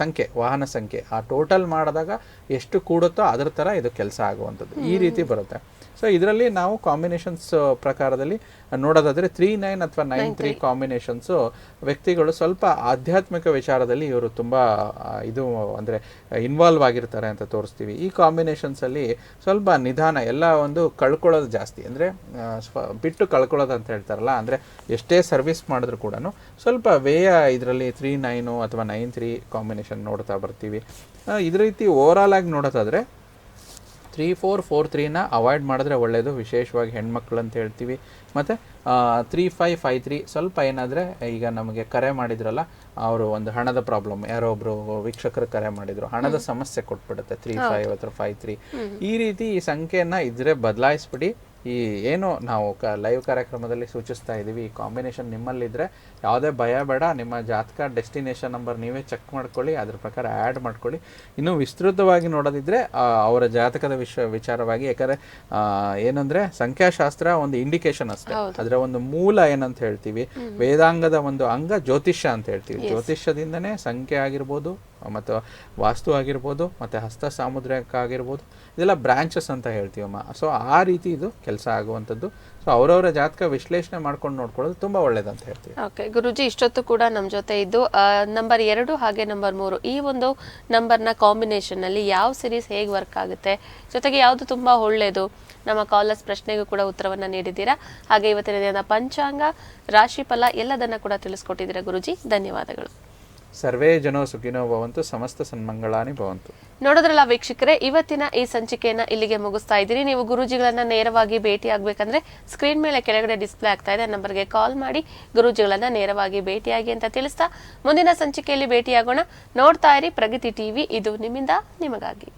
ಸಂಖ್ಯೆ, ವಾಹನ ಸಂಖ್ಯೆ ಆ ಟೋಟಲ್ ಮಾಡಿದಾಗ ಎಷ್ಟು ಕೂಡುತ್ತೋ ಅದರ ಥರ ಇದು ಕೆಲಸ ಆಗುವಂಥದ್ದು. ಈ ರೀತಿ ಬರುತ್ತೆ. ಸೊ ಇದರಲ್ಲಿ ನಾವು ಕಾಂಬಿನೇಷನ್ಸ್ ಪ್ರಕಾರದಲ್ಲಿ ನೋಡೋದಾದರೆ 39 ಅಥವಾ 93 ಕಾಂಬಿನೇಷನ್ಸು ವ್ಯಕ್ತಿಗಳು ಸ್ವಲ್ಪ ಆಧ್ಯಾತ್ಮಿಕ ವಿಚಾರದಲ್ಲಿ ಇವರು ತುಂಬ ಇದು ಅಂದರೆ ಇನ್ವಾಲ್ವ್ ಆಗಿರ್ತಾರೆ ಅಂತ ತೋರಿಸ್ತೀವಿ. ಈ ಕಾಂಬಿನೇಷನ್ಸಲ್ಲಿ ಸ್ವಲ್ಪ ನಿಧಾನ, ಎಲ್ಲ ಒಂದು ಕಳ್ಕೊಳ್ಳೋದು ಜಾಸ್ತಿ. ಅಂದರೆ ಬಿಟ್ಟು ಕಳ್ಕೊಳ್ಳೋದು ಅಂತ ಹೇಳ್ತಾರಲ್ಲ, ಅಂದರೆ ಎಷ್ಟೇ ಸರ್ವಿಸ್ ಮಾಡಿದ್ರು ಕೂಡ ಸ್ವಲ್ಪ ವ್ಯಯ ಇದರಲ್ಲಿ 39 ಅಥವಾ 93 ಕಾಂಬಿನೇಷನ್ ನೋಡ್ತಾ ಬರ್ತೀವಿ. ಇದೇ ರೀತಿ ಓವರಾಲ್ ಆಗಿ ನೋಡೋದಾದರೆ 3443ನ ಅವಾಯ್ಡ್ ಮಾಡಿದ್ರೆ ಒಳ್ಳೆಯದು, ವಿಶೇಷವಾಗಿ ಹೆಣ್ಮಕ್ಳು ಅಂತ ಹೇಳ್ತೀವಿ. ಮತ್ತು 3553 ಸ್ವಲ್ಪ ಏನಾದರೆ, ಈಗ ನಮಗೆ ಕರೆ ಮಾಡಿದ್ರಲ್ಲ ಅವರು ಒಂದು ಹಣದ ಪ್ರಾಬ್ಲಮ್, ಯಾರೋ ಒಬ್ಬರು ವೀಕ್ಷಕರು ಕರೆ ಮಾಡಿದರು, ಹಣದ ಸಮಸ್ಯೆ ಕೊಟ್ಬಿಡುತ್ತೆ 35 ಅಥವಾ 53. ಈ ರೀತಿ ಈ ಸಂಖ್ಯೆಯನ್ನು ಇದ್ರೆ ಬದಲಾಯಿಸ್ಬಿಡಿ. ಈ ಏನು ನಾವು ಲೈವ್ ಕಾರ್ಯಕ್ರಮದಲ್ಲಿ ಸೂಚಿಸ್ತಾ ಇದ್ದೀವಿ, ಈ ಕಾಂಬಿನೇಷನ್ ನಿಮ್ಮಲ್ಲಿದ್ದರೆ ಯಾವುದೇ ಭಯ ಬೇಡ. ನಿಮ್ಮ ಜಾತಕ ಡೆಸ್ಟಿನೇಷನ್ ನಂಬರ್ ನೀವೇ ಚೆಕ್ ಮಾಡ್ಕೊಳ್ಳಿ, ಅದ್ರ ಪ್ರಕಾರ ಆ್ಯಡ್ ಮಾಡ್ಕೊಳ್ಳಿ. ಇನ್ನೂ ವಿಸ್ತೃತವಾಗಿ ನೋಡೋದಿದ್ರೆ ಅವರ ಜಾತಕದ ವಿಚಾರವಾಗಿ, ಯಾಕಂದರೆ ಏನಂದರೆ ಸಂಖ್ಯಾಶಾಸ್ತ್ರ ಒಂದು ಇಂಡಿಕೇಶನ್ ಅಷ್ಟೇ, ಅದರ ಒಂದು ಮೂಲ ಏನಂತ ಹೇಳ್ತೀವಿ, ವೇದಾಂಗದ ಒಂದು ಅಂಗ ಜ್ಯೋತಿಷ್ಯ ಅಂತ ಹೇಳ್ತೀವಿ. ಜ್ಯೋತಿಷ್ಯದಿಂದನೇ ಸಂಖ್ಯೆ ಆಗಿರ್ಬೋದು, ಮತ್ತು ವಾಸ್ತು ಆಗಿರ್ಬೋದು ಮತ್ತು ಹಸ್ತ ಸಾಮುದ್ರಿಕ ಆಗಿರ್ಬೋದು, ಇದೆಲ್ಲ ಬ್ರಾಂಚಸ್ ಅಂತ ಹೇಳ್ತೀವಮ್ಮ. ಸೊ ಆ ರೀತಿ ಇದು ಕೆಲಸ ಆಗುವಂಥದ್ದು. ಸೊ ಅವರವರ ಜಾತಕ ವಿಶ್ಲೇಷಣೆ ಮಾಡ್ಕೊಂಡು ನೋಡ್ಕೊಳ್ಳೋದು ತುಂಬ ಒಳ್ಳೇದಂತ ಹೇಳ್ತೀವಿ. ಓಕೆ ಗುರುಜಿ, ಇಷ್ಟೊತ್ತು ಕೂಡ ನಮ್ಮ ಜೊತೆ ಇದ್ದು ನಂಬರ್ 2 ಹಾಗೆ ನಂಬರ್ 3 ಈ ಒಂದು ನಂಬರ್ನ ಕಾಂಬಿನೇಷನ್ನಲ್ಲಿ ಯಾವ ಸಿರೀಸ್ ಹೇಗೆ ವರ್ಕ್ ಆಗುತ್ತೆ, ಜೊತೆಗೆ ಯಾವುದು ತುಂಬ ಒಳ್ಳೆಯದು, ನಮ್ಮ ಕಾಲರ್ಸ್ ಪ್ರಶ್ನೆಗೂ ಕೂಡ ಉತ್ತರವನ್ನು ನೀಡಿದ್ದೀರಾ. ಹಾಗೆ ಇವತ್ತಿನ ದಿನದ ಪಂಚಾಂಗ, ರಾಶಿಫಲ ಎಲ್ಲದನ್ನ ಕೂಡ ತಿಳಿಸ್ಕೊಟ್ಟಿದ್ದೀರಾ ಗುರುಜಿ, ಧನ್ಯವಾದಗಳು. ಸರ್ವೇ ಜನೋ ಸುಖಿನೋ ಭವಂತು, ಸಮಸ್ತ ಸನ್ಮಂಗಳಾನಿ ಭವಂತು. ನೋಡೋದ್ರಲ್ಲ ವೀಕ್ಷಕರೇ, ಇವತ್ತಿನ ಈ ಸಂಚಿಕೆಯನ್ನ ಇಲ್ಲಿಗೆ ಮುಗಿಸ್ತಾ ಇದ್ದೀನಿ. ನೀವು ಗುರೂಜಿಗಳನ್ನ ನೇರವಾಗಿ ಭೇಟಿ ಆಗ್ಬೇಕಂದ್ರೆ ಸ್ಕ್ರೀನ್ ಮೇಲೆ ಕೆಳಗಡೆ ಡಿಸ್ಪ್ಲೇ ಆಗ್ತಾ ಇದೆ ನಂಬರ್ಗೆ ಕಾಲ್ ಮಾಡಿ ಗುರೂಜಿಗಳನ್ನ ನೇರವಾಗಿ ಭೇಟಿಯಾಗಿ ಅಂತ ತಿಳಿಸ್ತಾ ಮುಂದಿನ ಸಂಚಿಕೆಯಲ್ಲಿ ಭೇಟಿಯಾಗೋಣ. ನೋಡ್ತಾ ಇರಿ ಪ್ರಗತಿ ಟಿವಿ, ಇದು ನಿಮ್ಮಿಂದ ನಿಮಗಾಗಿ.